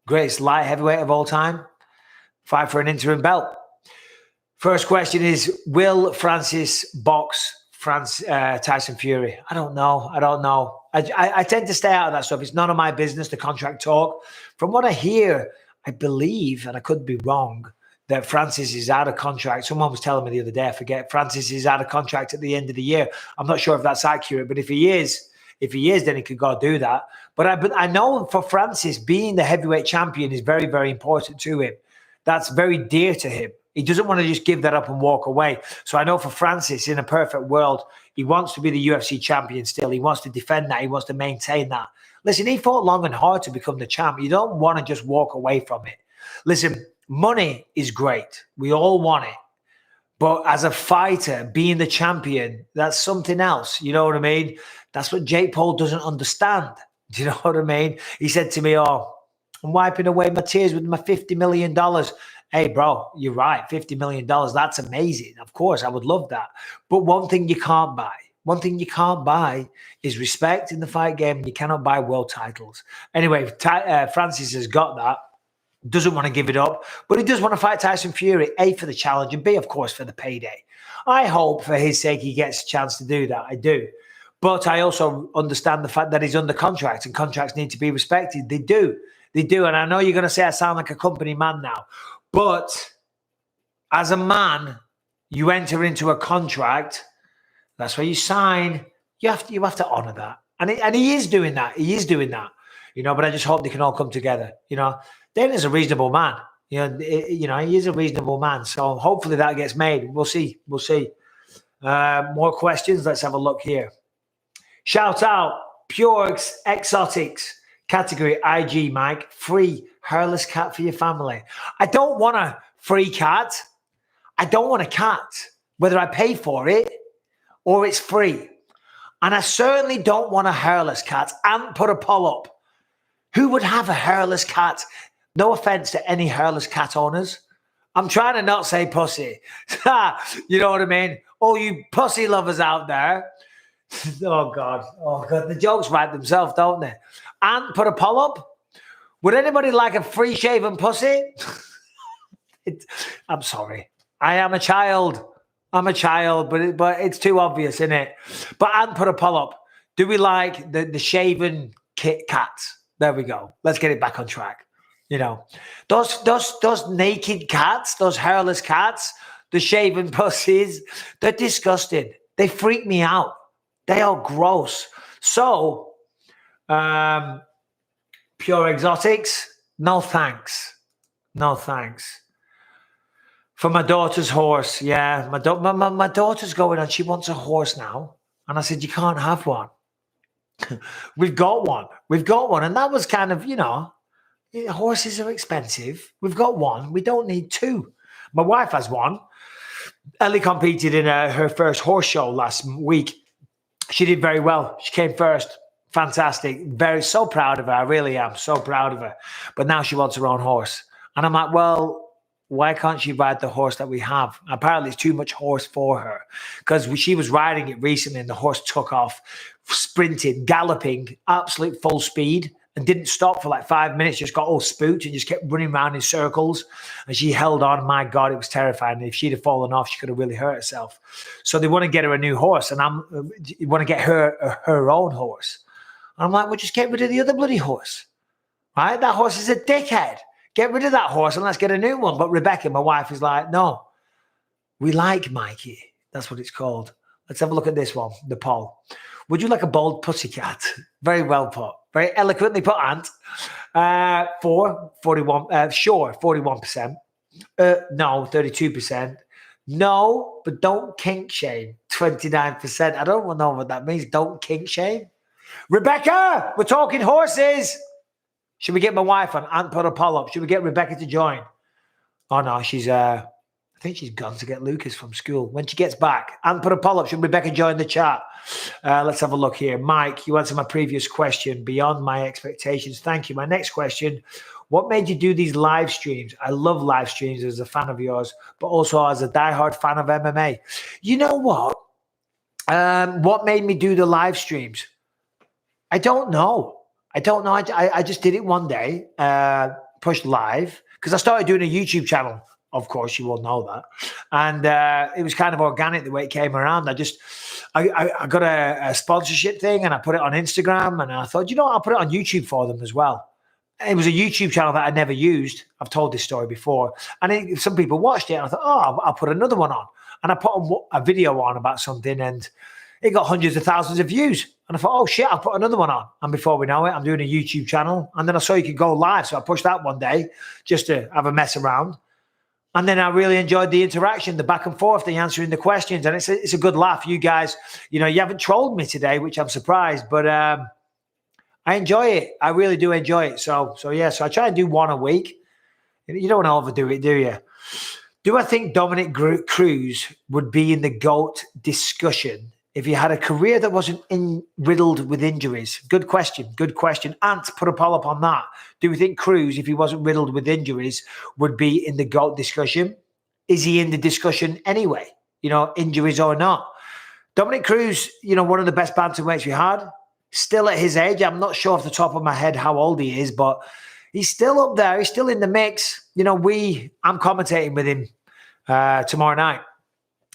Speaker 1: Greatest light heavyweight of all time. Fight for an interim belt. First question is, will Francis box Tyson Fury? I don't know. I tend to stay out of that stuff. It's none of my business, the contract talk. From what I hear, I believe, and I could be wrong, that Francis is out of contract. Someone was telling me the other day, I forget, Francis is out of contract at the end of the year. I'm not sure if that's accurate, but if he is, then he could go do that. But I know for Francis, being the heavyweight champion is very, very important to him. That's very dear to him. He doesn't want to just give that up and walk away. So I know for Francis, in a perfect world, he wants to be the UFC champion still. He wants to defend that. He wants to maintain that. Listen, he fought long and hard to become the champ. You don't want to just walk away from it. Listen, money is great. We all want it. But as a fighter, being the champion, that's something else. You know what I mean? That's what Jake Paul doesn't understand. Do you know what I mean? He said to me, I'm wiping away my tears with my $50 million. Hey, bro, you're right. $50 million, that's amazing. Of course, I would love that. But one thing you can't buy is respect in the fight game. And you cannot buy world titles. Anyway, Francis has got that. Doesn't want to give it up. But he does want to fight Tyson Fury. A, for the challenge, and B, of course, for the payday. I hope for his sake he gets a chance to do that. I do. But I also understand the fact that he's under contract, and contracts need to be respected. They do. And I know you're going to say I sound like a company man now. But as a man, you enter into a contract. That's where you sign. You have to honor that. And he is doing that. You know, but I just hope they can all come together. You know, Dana's a reasonable man. He is a reasonable man. So hopefully that gets made. We'll see. More questions. Let's have a look here. Shout out Pure Exotics. Category IG, Mike. Free hairless cat for your family. I don't want a free cat. I don't want a cat, whether I pay for it or it's free. And I certainly don't want a hairless cat. And put a poll up. Who would have a hairless cat? No offense to any hairless cat owners. I'm trying to not say pussy. You know what I mean? All you pussy lovers out there. Oh, God. The jokes write themselves, don't they? And put a poll up. Would anybody like a free shaven pussy? I'm sorry. I am a child. But it's too obvious, isn't it? And put a poll up. Do we like the shaven cats? There we go. Let's get it back on track. You know, those naked cats, those hairless cats, the shaven pussies, they're disgusting. They freak me out. They are gross. So, pure exotics, no thanks. No thanks. For my daughter's horse, yeah. My daughter's going on. She wants a horse now. And I said, you can't have one. We've got one. We've got one. And that was kind of, horses are expensive. We've got one. We don't need two. My wife has one. Ellie competed in her first horse show last week. She did very well. She came first. Fantastic. So proud of her. I really am. So proud of her. But now she wants her own horse. And I'm like, well, why can't she ride the horse that we have? Apparently it's too much horse for her, because she was riding it recently and the horse took off, sprinted, galloping, absolute full speed, and didn't stop for like 5 minutes, just got all spooked and just kept running around in circles. And she held on. My God, it was terrifying. If she'd have fallen off, she could have really hurt herself. So they want to get her a new horse, and you want to get her own horse. And I'm like, well, just get rid of the other bloody horse, right? That horse is a dickhead. Get rid of that horse and let's get a new one. But Rebecca, my wife, is like, no, we like Mikey. That's what it's called. Let's have a look at this one, the poll. Would you like a bold pussycat? Very well put. Very eloquently put, Ant. 41, sure, 41%. No, 32%. No, but don't kink shame, 29%. I don't know what that means. Don't kink shame. Rebecca, we're talking horses. Should we get my wife on? Ant put a poll up. Should we get Rebecca to join? Oh, no, she's, I think she's gone to get Lucas from school. When she gets back, Ant put a poll up. Should Rebecca join the chat? Let's have a look here. Mike, you answered my previous question. Beyond my expectations. Thank you. My next question. What made you do these live streams? I love live streams as a fan of yours, but also as a diehard fan of MMA. You know what? What made me do the live streams? I don't know. I just did it one day, pushed live, because I started doing a YouTube channel. Of course, you all know that. And it was kind of organic the way it came around. I got a sponsorship thing and I put it on Instagram, and I thought, I'll put it on YouTube for them as well. It was a YouTube channel that I never used. I've told this story before. And some people watched it and I thought, I'll put another one on. And I put a video on about something and it got hundreds of thousands of views. And I thought, oh shit, I'll put another one on. And before we know it, I'm doing a YouTube channel. And then I saw you could go live. So I pushed that one day just to have a mess around. And then I really enjoyed the interaction, the back and forth, the answering the questions. And it's a good laugh. You guys, you haven't trolled me today, which I'm surprised. But I enjoy it. I really do enjoy it. So I try and do one a week. You don't want to overdo it, do you? Do I think Dominic Cruz would be in the GOAT discussion if he had a career that wasn't riddled with injuries? Good question. Good question. Ant, put a poll up on that. Do we think Cruz, if he wasn't riddled with injuries, would be in the GOAT discussion? Is he in the discussion anyway? Injuries or not? Dominic Cruz, one of the best bantamweights we had. Still at his age. I'm not sure off the top of my head how old he is, but he's still up there. He's still in the mix. I'm commentating with him tomorrow night.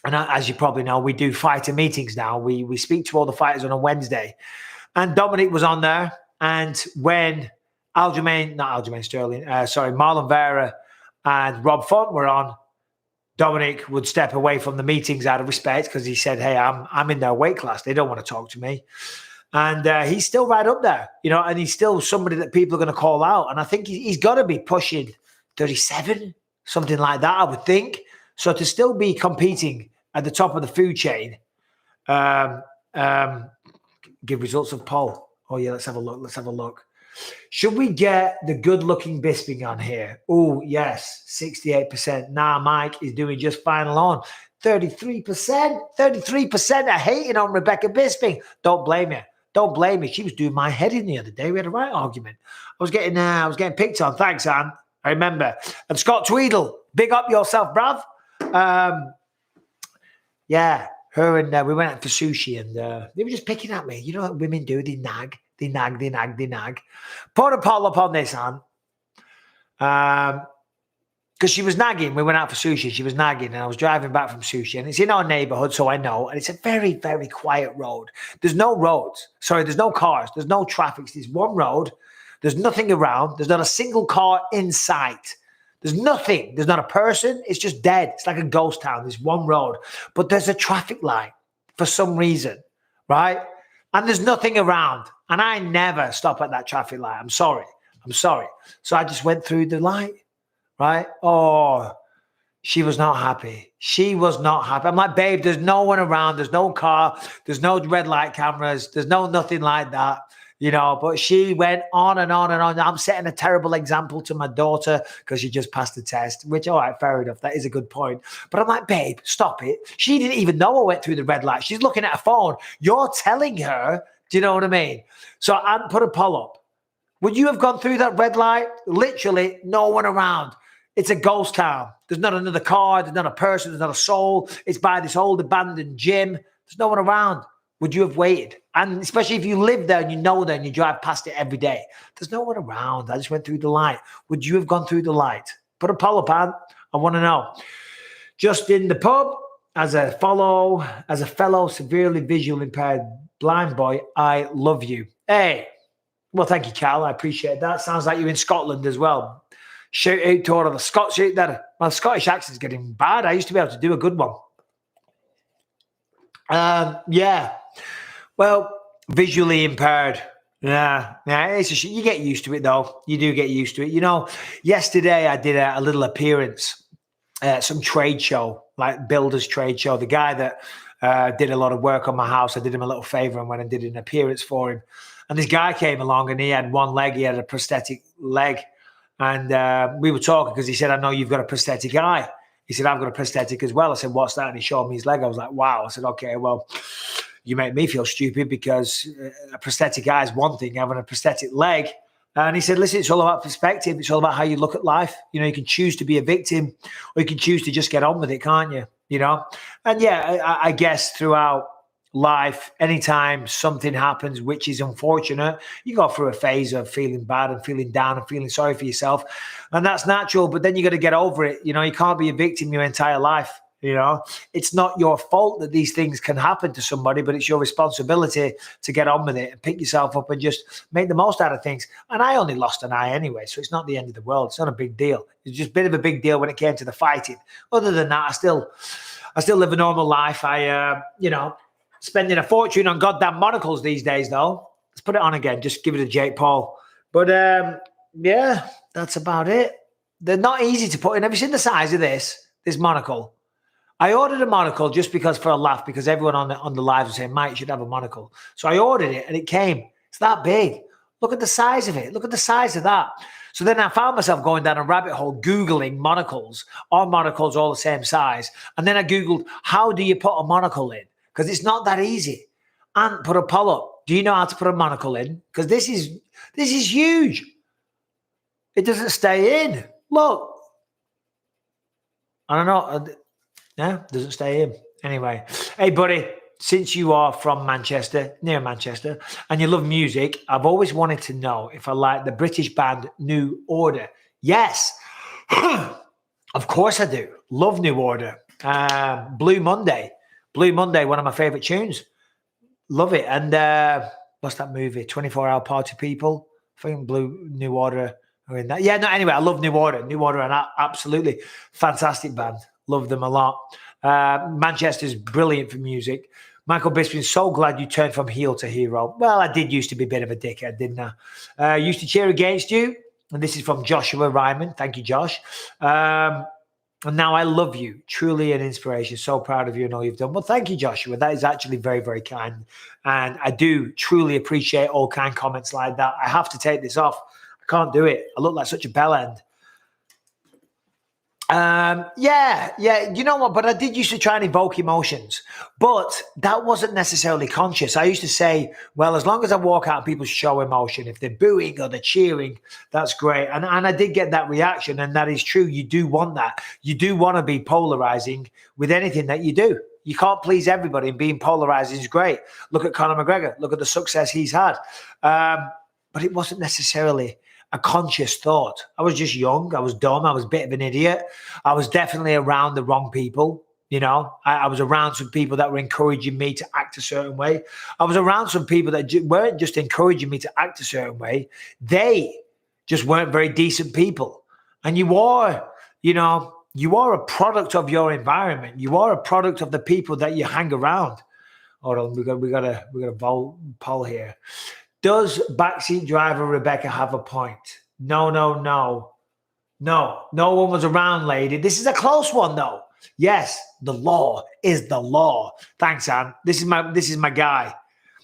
Speaker 1: And as you probably know, we do fighter meetings now. We speak to all the fighters on a Wednesday. And Dominic was on there. And when Marlon Vera and Rob Font were on, Dominic would step away from the meetings out of respect because he said, hey, I'm in their weight class. They don't want to talk to me. And he's still right up there, and he's still somebody that people are going to call out. And I think he's got to be pushing 37, something like that, I would think. So to still be competing at the top of the food chain, give results of poll. Oh, yeah, let's have a look. Should we get the good-looking Bisping on here? Oh, yes, 68%. Nah, Mike is doing just fine alone. 33%. 33% are hating on Rebecca Bisping. Don't blame you. Don't blame me. She was doing my head in the other day. We had a right argument. I was getting picked on. Thanks, Anne. I remember. And Scott Tweedle, big up yourself, bruv. Yeah, her and we went out for sushi and they were just picking at me. You know what women do? They nag. Put a poll up on this, Anne. Because she was nagging. We went out for sushi. She was nagging, and I was driving back from sushi. And it's in our neighborhood, so I know. And it's a very, very quiet road. There's no roads. Sorry, there's no cars. There's no traffic. There's one road. There's nothing around. There's not a single car in sight. There's nothing. There's not a person. It's just dead. It's like a ghost town. There's one road. But there's a traffic light for some reason, right? And there's nothing around. And I never stop at that traffic light. I'm sorry. So I just went through the light, right? Oh, she was not happy. She was not happy. I'm like, babe, there's no one around. There's no car. There's no red light cameras. There's nothing like that. You know, but she went on and on and on. I'm setting a terrible example to my daughter because she just passed the test, which, all right, fair enough. That is a good point. But I'm like, babe, stop it. She didn't even know I went through the red light. She's looking at her phone. You're telling her, do you know what I mean? So I put a poll up. Would you have gone through that red light? Literally no one around. It's a ghost town. There's not another car. There's not a person. There's not a soul. It's by this old abandoned gym. There's no one around. Would you have waited? And especially if you live there and you know there and you drive past it every day. There's no one around. I just went through the light. Would you have gone through the light? Put a poll up, Ann. I want to know. Just in the pub, as a fellow severely visually impaired blind boy, I love you. Hey, well, thank you, Cal. I appreciate that. Sounds like you're in Scotland as well. Shout out to all of the Scots out there. My Scottish accent's getting bad. I used to be able to do a good one. Yeah. Well, visually impaired. Yeah. You get used to it, though. You do get used to it. You know, yesterday I did a little appearance at some trade show, like builder's trade show. The guy that did a lot of work on my house, I did him a little favor and went and did an appearance for him. And this guy came along and he had one leg. He had a prosthetic leg. And we were talking because he said, I know you've got a prosthetic eye. He said, I've got a prosthetic as well. I said, what's that? And he showed me his leg. I was like, wow. I said, okay, well, you make me feel stupid because a prosthetic eye is one thing, having a prosthetic leg. And he said, listen, it's all about perspective. It's all about how you look at life. You know, you can choose to be a victim or you can choose to just get on with it, can't you? You know? And yeah, I guess throughout life, anytime something happens which is unfortunate, you go through a phase of feeling bad and feeling down and feeling sorry for yourself, and that's natural. But then you got to get over it. You know, you can't be a victim your entire life. You know, it's not your fault that these things can happen to somebody, but it's your responsibility to get on with it and pick yourself up and just make the most out of things. And I only lost an eye anyway, so it's not the end of the world. It's not a big deal. It's just a bit of a big deal when it came to the fighting. Other than that, I still live a normal life. Spending a fortune on goddamn monocles these days, though. Let's put it on again. Just give it to Jake Paul. But, yeah, that's about it. They're not easy to put in. Have you seen the size of this monocle? I ordered a monocle just because for a laugh, because everyone on the live was saying, Mike, you should have a monocle. So I ordered it, and it came. It's that big. Look at the size of it. Look at the size of that. So then I found myself going down a rabbit hole, Googling monocles. Are monocles all the same size? And then I Googled, how do you put a monocle in? Because it's not that easy. And put a poll up. Do you know how to put a monocle in? Because this is huge. It doesn't stay in. Look. I don't know. Yeah, doesn't stay in. Anyway. Hey, buddy, since you are from Manchester, near Manchester, and you love music, I've always wanted to know if I like the British band New Order. Yes. Of course I do. Love New Order. Blue Monday. Blue Monday, one of my favorite tunes. Love it. And what's that movie? 24-Hour Party People. I think New Order are in that. Yeah, no, anyway, I love New Order. New Order are absolutely fantastic band. Love them a lot. Manchester's brilliant for music. Michael Bisping, so glad you turned from heel to hero. Well, I did used to be a bit of a dickhead, didn't I? Used to cheer against you. And this is from Joshua Ryman. Thank you, Josh. And now I love you. Truly an inspiration. So proud of you and all you've done. Well, thank you, Joshua. That is actually very, very kind. And I do truly appreciate all kind comments like that. I have to take this off. I can't do it. I look like such a bell end. Yeah. You know what? But I did used to try and evoke emotions, but that wasn't necessarily conscious. I used to say, well, as long as I walk out and people show emotion, if they're booing or they're cheering, that's great. And I did get that reaction, and that is true. You do want that. You do want to be polarizing with anything that you do. You can't please everybody, and being polarizing is great. Look at Conor McGregor. Look at the success he's had. But it wasn't necessarily a conscious thought. I was just young. I was dumb. I was a bit of an idiot. I was definitely around the wrong people. You know, I was around some people that were encouraging me to act a certain way. I was around some people that weren't just encouraging me to act a certain way. They just weren't very decent people. And you are a product of your environment. You are a product of the people that you hang around. Hold on, we got a poll here. Does backseat driver Rebecca have a point? No. No one was around, lady. This is a close one, though. Yes, the law is the law. Thanks, Anne. This is my guy.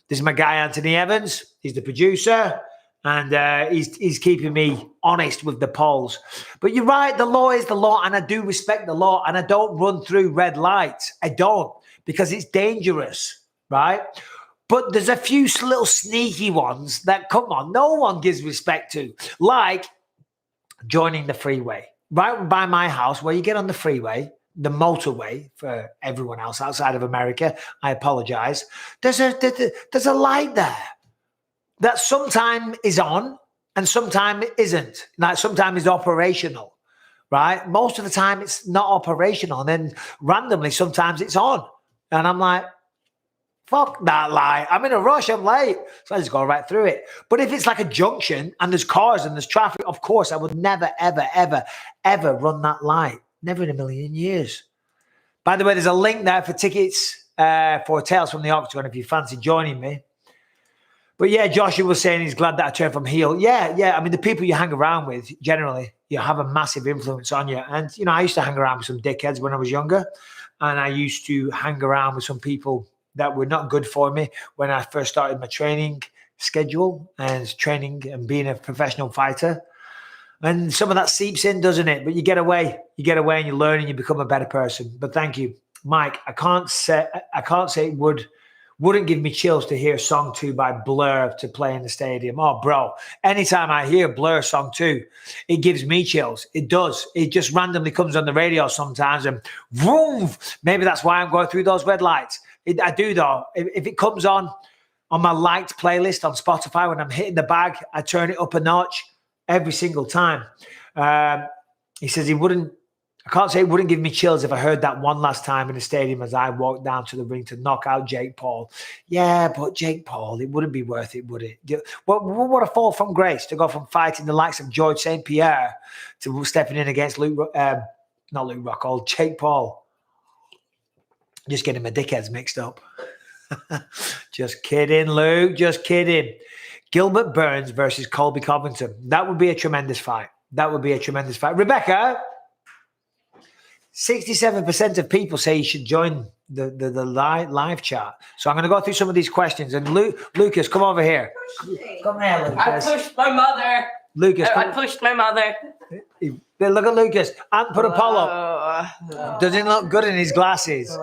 Speaker 1: This is my guy, Anthony Evans. He's the producer, and he's keeping me honest with the polls. But you're right, the law is the law, and I do respect the law, and I don't run through red lights. I don't, because it's dangerous, right? But there's a few little sneaky ones that, come on, no one gives respect to, like joining the freeway. Right by my house, where you get on the freeway, the motorway for everyone else outside of America, I apologize. There's a light there that sometimes is on and sometimes isn't. Like sometimes is operational, right? Most of the time it's not operational. And then randomly, sometimes it's on. And I'm like, fuck that light. I'm in a rush. I'm late. So I just go right through it. But if it's like a junction and there's cars and there's traffic, of course, I would never, ever, ever, ever run that light. Never in a million years. By the way, there's a link there for tickets for Tales from the Octagon if you fancy joining me. But yeah, Joshua was saying he's glad that I turned from heel. Yeah. I mean, the people you hang around with, generally, you have a massive influence on you. And, I used to hang around with some dickheads when I was younger. And I used to hang around with some people that were not good for me when I first started my training schedule and training and being a professional fighter. And some of that seeps in, doesn't it? But you get away and you learn and you become a better person. But thank you, Mike. I can't say it wouldn't give me chills to hear Song 2 by Blur to play in the stadium. Oh, bro, anytime I hear Blur Song 2, it gives me chills. It does. It just randomly comes on the radio sometimes and vroom. Maybe that's why I'm going through those red lights. I do, though. If it comes on my liked playlist on Spotify when I'm hitting the bag, I turn it up a notch. Every single time. He says I can't say it wouldn't give me chills if I heard that one last time in the stadium as I walked down to the ring to knock out Jake Paul. Yeah, but Jake Paul, it wouldn't be worth it, would it? What a fall from grace to go from fighting the likes of George St. Pierre to stepping in against Jake Paul. Just getting my dickheads mixed up. Just kidding, Luke. Just kidding. Gilbert Burns versus Colby Covington. That would be a tremendous fight. Rebecca, 67% of people say you should join the live chat. So I'm going to go through some of these questions. And Lucas, come over here. Come here, Lucas.
Speaker 2: I pushed my mother.
Speaker 1: Lucas,
Speaker 2: I pushed my mother.
Speaker 1: Look at Lucas. And put a poll up. Doesn't look good in his glasses.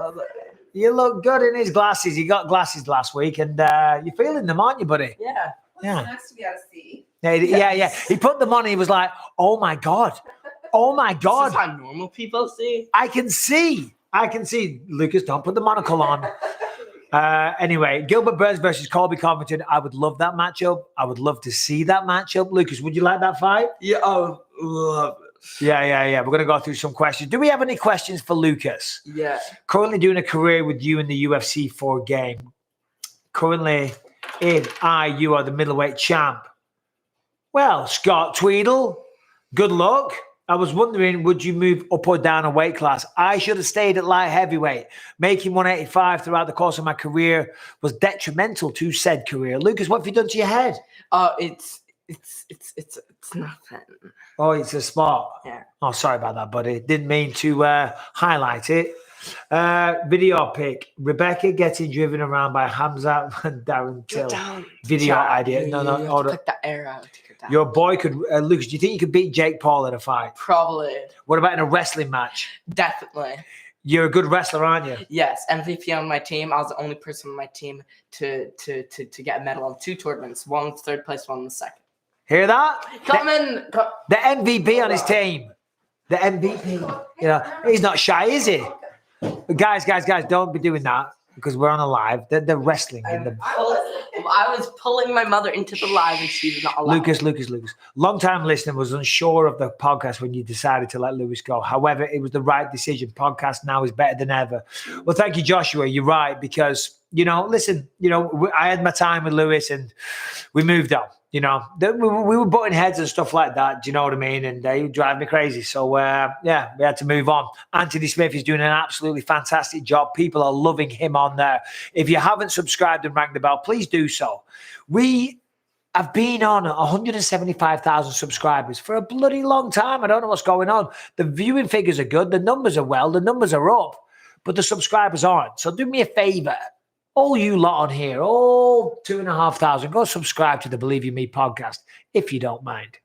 Speaker 1: You look good in his glasses. He got glasses last week, and you're feeling them, aren't you, buddy?
Speaker 2: Yeah.
Speaker 1: Yeah.
Speaker 3: Nice to be able to see.
Speaker 1: Yeah. He put them on. He was like, "Oh my god,
Speaker 2: This is how normal people see.
Speaker 1: I can see." Lucas, don't put the monocle on. Anyway, Gilbert Burns versus Colby Covington. I would love that matchup. I would love to see that matchup. Lucas, would you like that fight?
Speaker 2: Yeah, I would love it.
Speaker 1: Yeah. We're going to go through some questions. Do we have any questions for Lucas?
Speaker 2: Yeah.
Speaker 1: Currently doing a career with you in the UFC 4 game. Currently, you are the middleweight champ. Well, Scott Tweedle, good luck. I was wondering, would you move up or down a weight class? I should have stayed at light heavyweight. Making 185 throughout the course of my career was detrimental to said career. Lucas, what have you done to your head?
Speaker 2: It's nothing.
Speaker 1: Oh, it's a spot.
Speaker 2: Yeah.
Speaker 1: Oh, sorry about that, buddy. Didn't mean to highlight it. Video pic. Rebecca getting driven around by Hamza and Darren Till. Video idea. No.
Speaker 2: Click the arrow.
Speaker 1: Your boy could, Lucas, do you think you could beat Jake Paul in a fight?
Speaker 2: Probably.
Speaker 1: What about in a wrestling match?
Speaker 2: Definitely.
Speaker 1: You're a good wrestler, aren't you?
Speaker 2: Yes, MVP on my team. I was the only person on my team to get a medal in 2 tournaments. One third place, one was second.
Speaker 1: Hear that?
Speaker 2: The
Speaker 1: MVP on his team. The MVP. He's not shy, is he? But guys, don't be doing that. because we're on a live. They're wrestling in the.
Speaker 2: I was pulling my mother into the live and she was not allowed.
Speaker 1: Lucas. Long-time listener was unsure of the podcast when you decided to let Lewis go. However, it was the right decision. Podcast now is better than ever. Well, thank you, Joshua. You're right because, listen, I had my time with Lewis and we moved on. We were butting heads and stuff like that. Do you know what I mean? And they would drive me crazy. So, we had to move on. Anthony Smith is doing an absolutely fantastic job. People are loving him on there. If you haven't subscribed and rang the bell, please do so. We have been on 175,000 subscribers for a bloody long time. I don't know what's going on. The viewing figures are good. The numbers are the numbers are up, but the subscribers aren't. So do me a favor. All you lot on here, all 2,500, go subscribe to the Believe You Me podcast if you don't mind.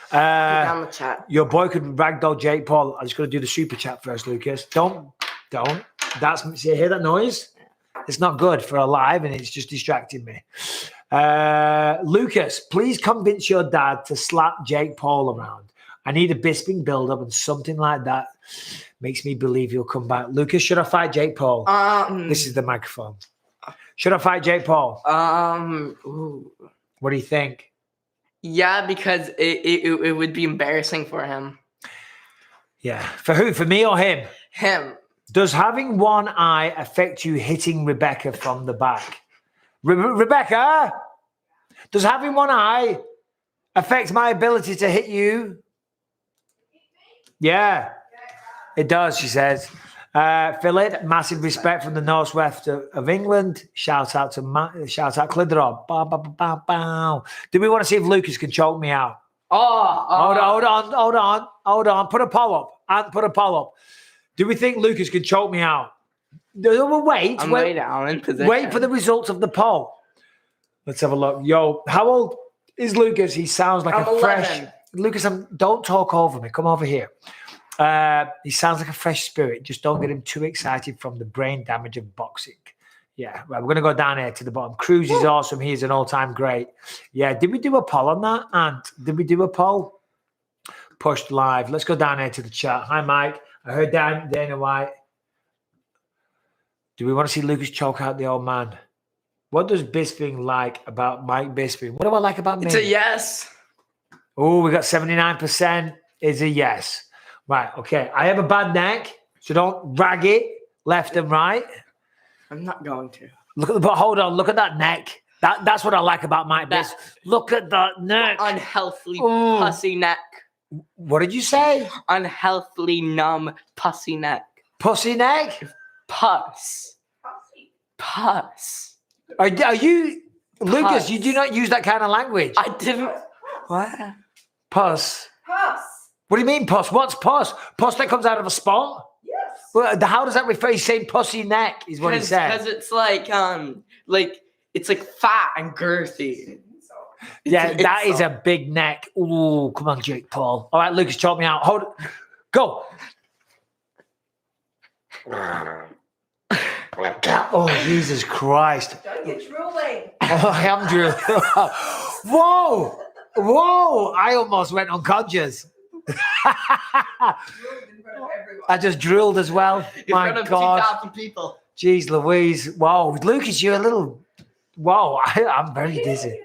Speaker 2: Down the chat.
Speaker 1: Your boy could ragdoll Jake Paul. I'm just going to do the super chat first, Lucas. Don't. See, hear that noise? It's not good for a live and it's just distracting me. Lucas, please convince your dad to slap Jake Paul around. I need a Bisping build-up and something like that makes me believe he'll come back. Lucas, should I fight Jake Paul? This is the microphone. Should I fight Jake Paul?
Speaker 2: Ooh.
Speaker 1: What do you think?
Speaker 2: Yeah, because it would be embarrassing for him.
Speaker 1: Yeah. For who? For me or him?
Speaker 2: Him.
Speaker 1: Does having one eye affect you hitting Rebecca from the back? Rebecca? Does having one eye affect my ability to hit you? Yeah. It does, she says. Philip, massive respect from the northwest of England. Shout out Clitheroe. Bow, bow, bow, bow, bow. Do we want to see if Lucas can choke me out? Hold on. Put a poll up. Do we think Lucas can choke me out? Wait.
Speaker 2: I'm way down in position.
Speaker 1: Wait for the results of the poll. Let's have a look. Yo, how old is Lucas? He sounds like
Speaker 2: I'm
Speaker 1: a fresh.
Speaker 2: 11.
Speaker 1: Lucas, don't talk over me. Come over here. He sounds like a fresh spirit. Just don't get him too excited from the brain damage of boxing. Yeah, right, we're going to go down here to the bottom. Cruz is awesome. He's an all-time great. Yeah, did we do a poll on that, Ant? Did we do a poll? Pushed live. Let's go down here to the chat. Hi, Mike. I heard Dana White. Do we want to see Lucas choke out the old man? What does Bisping like about Mike Bisping? What do I like about me?
Speaker 2: It's a yes.
Speaker 1: Oh, we got 79%. Is a yes. Right, okay. I have a bad neck, so don't rag it left and right.
Speaker 2: I'm not going to.
Speaker 1: But hold on, look at that neck. That's what I like about Mike Bisping. Look at that neck.
Speaker 2: Unhealthily pussy neck.
Speaker 1: What did you say?
Speaker 2: Unhealthily numb pussy neck.
Speaker 1: Pussy neck?
Speaker 2: Puss.
Speaker 1: Are you, Lucas, you do not use that kind of language.
Speaker 2: I didn't.
Speaker 1: What? Puss. What do you mean puss? What's puss? Puss that comes out of a spot?
Speaker 2: Yes.
Speaker 1: Well, how does that refer? He's saying pussy neck is what he said.
Speaker 2: Because it's like it's like fat and girthy.
Speaker 1: That is a big neck. Ooh, come on, Jake Paul. All right, Lucas, choke me out. Hold it. Go. Oh, Jesus Christ.
Speaker 2: You're drooling.
Speaker 1: Oh, I am drooling. Whoa. I almost went unconscious. I just drilled as well. My God.
Speaker 2: 2,000 people.
Speaker 1: Jeez Louise. Wow. Lucas, you're a little... Wow, I'm very dizzy.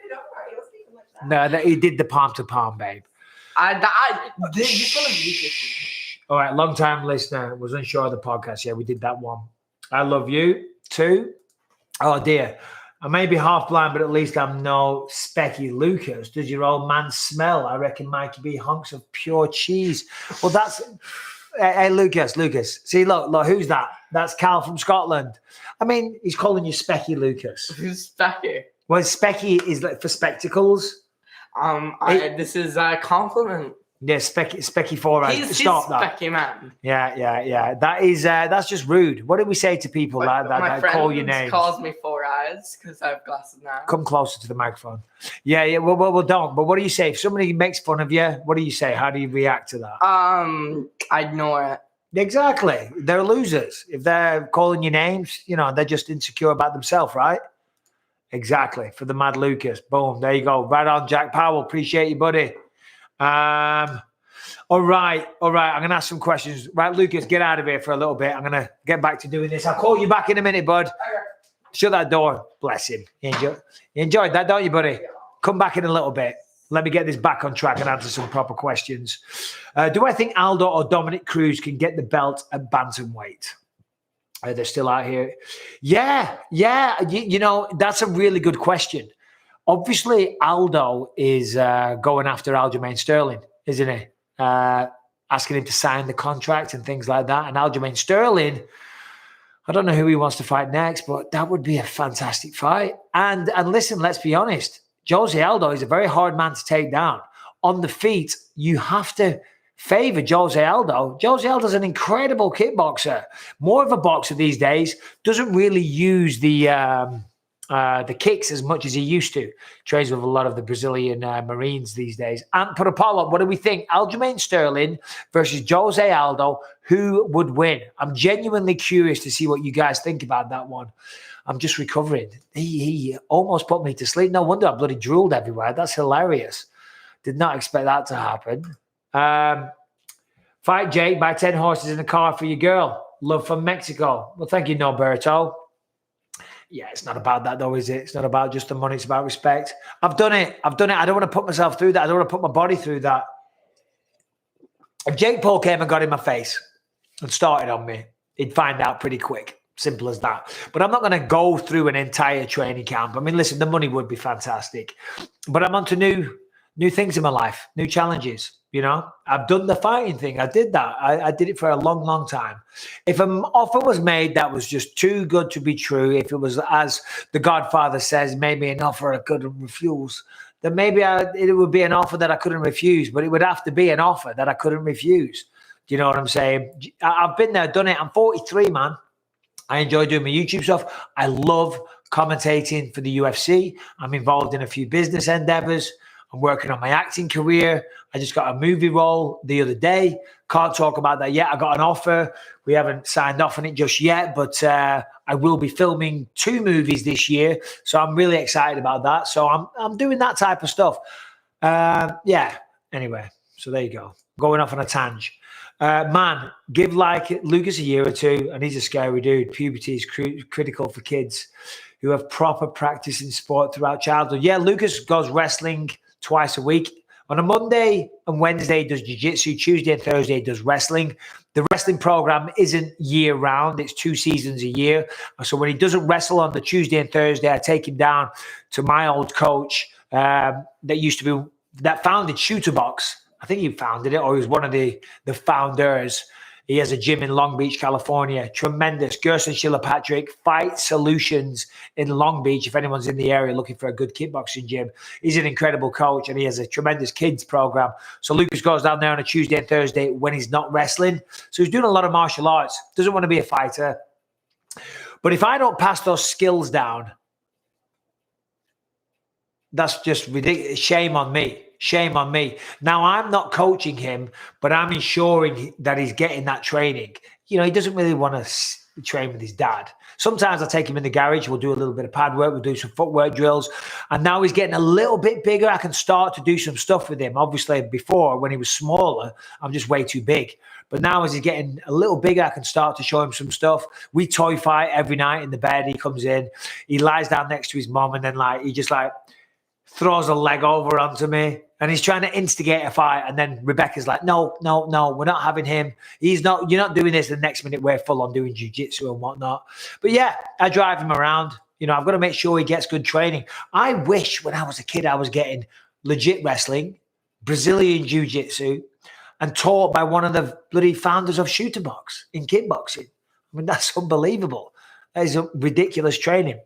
Speaker 1: No, he did the palm to palm, babe.
Speaker 2: All
Speaker 1: right, long time listener, was unsure of the podcast. Yeah, we did that one. I love you too. Oh dear. I may be half blind, but at least I'm no specky Lucas. Does your old man smell? I reckon Mikey be hunks of pure cheese. Well, that's... Hey, Lucas. See, look, who's that? That's Cal from Scotland. I mean, he's calling you specky Lucas.
Speaker 2: Who's specky?
Speaker 1: Well, specky is like for spectacles.
Speaker 2: This is a compliment.
Speaker 1: Yeah, specky for us.
Speaker 2: He's
Speaker 1: Stop that.
Speaker 2: Specky man.
Speaker 1: Yeah. That's just rude. What do we say to people that call your name?
Speaker 2: Calls me four eyes because I have glasses now.
Speaker 1: Come closer to the microphone. Yeah. Well, don't. But what do you say if somebody makes fun of you? What do you say? How do you react to that?
Speaker 2: I ignore it.
Speaker 1: Exactly. They're losers. If they're calling you names, they're just insecure about themselves, right? Exactly. For the Mad Lucas. Boom. There you go. Right on, Jack Powell. Appreciate you, buddy. All right. I'm going to ask some questions. Right, Lucas, get out of here for a little bit. I'm going to get back to doing this. I'll call you back in a minute, bud. Shut that door. Bless him. You enjoyed that, don't you, buddy? Come back in a little bit. Let me get this back on track and answer some proper questions. Do I think Aldo or Dominic Cruz can get the belt at bantamweight? They're still out here. Yeah. You know, that's a really good question. Obviously, Aldo is going after Aljamain Sterling, isn't he? Asking him to sign the contract and things like that. And Aljamain Sterling, I don't know who he wants to fight next, but that would be a fantastic fight. And listen, let's be honest. Jose Aldo is a very hard man to take down. On the feet, you have to favor Jose Aldo. Jose Aldo's an incredible kickboxer. More of a boxer these days. Doesn't really use the kicks as much as he used to. Trains with a lot of the Brazilian Marines these days. And put a poll up. What do we think? Aljamain Sterling versus Jose Aldo. Who would win? I'm genuinely curious to see what you guys think about that one. I'm just recovering. He almost put me to sleep. No wonder I bloody drooled everywhere. That's hilarious. Did not expect that to happen. Fight Jake, buy 10 horses in a car for your girl. Love from Mexico. Well, thank you, Norberto. Yeah, it's not about that though, is it? It's not about just the money. It's about respect. I've done it. I don't want to put myself through that. I don't want to put my body through that. If Jake Paul came and got in my face and started on me, he'd find out pretty quick. Simple as that. But I'm not going to go through an entire training camp. I mean, listen, the money would be fantastic. But I'm on to new things in my life, new challenges. You know, I've done the fighting thing. I did that. I did it for a long, long time. If an offer was made that was just too good to be true, if it was, as the Godfather says, maybe an offer I couldn't refuse, then maybe it would be an offer that I couldn't refuse. But it would have to be an offer that I couldn't refuse. Do you know what I'm saying? I've been there, done it. I'm 43, man. I enjoy doing my YouTube stuff. I love commentating for the UFC. I'm involved in a few business endeavors. I'm working on my acting career. I just got a movie role the other day. Can't talk about that yet. I got an offer. We haven't signed off on it just yet, but I will be filming 2 movies this year. So I'm really excited about that. So I'm doing that type of stuff. Yeah. Anyway, so there you go. Going off on a tangent. Man, give like Lucas a year or 2, and he's a scary dude. Puberty is critical for kids who have proper practice in sport throughout childhood. Yeah, Lucas goes wrestling twice a week. On a Monday and Wednesday, he does jiu-jitsu. Tuesday and Thursday, he does wrestling. The wrestling program isn't year-round. It's 2 seasons a year. So when he doesn't wrestle on the Tuesday and Thursday, I take him down to my old coach that founded Shooter Box. I think he founded it, or he was one of the founders. He has a gym in Long Beach, California. Tremendous. Gerson Schiller-Patrick, Fight Solutions in Long Beach. If anyone's in the area looking for a good kickboxing gym, he's an incredible coach, and he has a tremendous kids program. So Lucas goes down there on a Tuesday and Thursday when he's not wrestling. So he's doing a lot of martial arts. Doesn't want to be a fighter. But if I don't pass those skills down, that's just ridiculous. Shame on me. Shame on me. Now, I'm not coaching him, but I'm ensuring that he's getting that training. You know, he doesn't really want to train with his dad. Sometimes I take him in the garage. We'll do a little bit of pad work. We'll do some footwork drills. And now he's getting a little bit bigger. I can start to do some stuff with him. Obviously, before, when he was smaller, I'm just way too big. But now as he's getting a little bigger, I can start to show him some stuff. We toy fight every night in the bed. He comes in. He lies down next to his mom, and then he just throws a leg over onto me, and he's trying to instigate a fight. And then Rebecca's like, no, we're not having him. You're not doing this. The next minute we're full on doing jiu-jitsu and whatnot. But yeah, I drive him around. You know, I've got to make sure he gets good training. I wish when I was a kid, I was getting legit wrestling, Brazilian jiu-jitsu, and taught by one of the bloody founders of Shooter Box in kickboxing. I mean, that's unbelievable. That is a ridiculous training.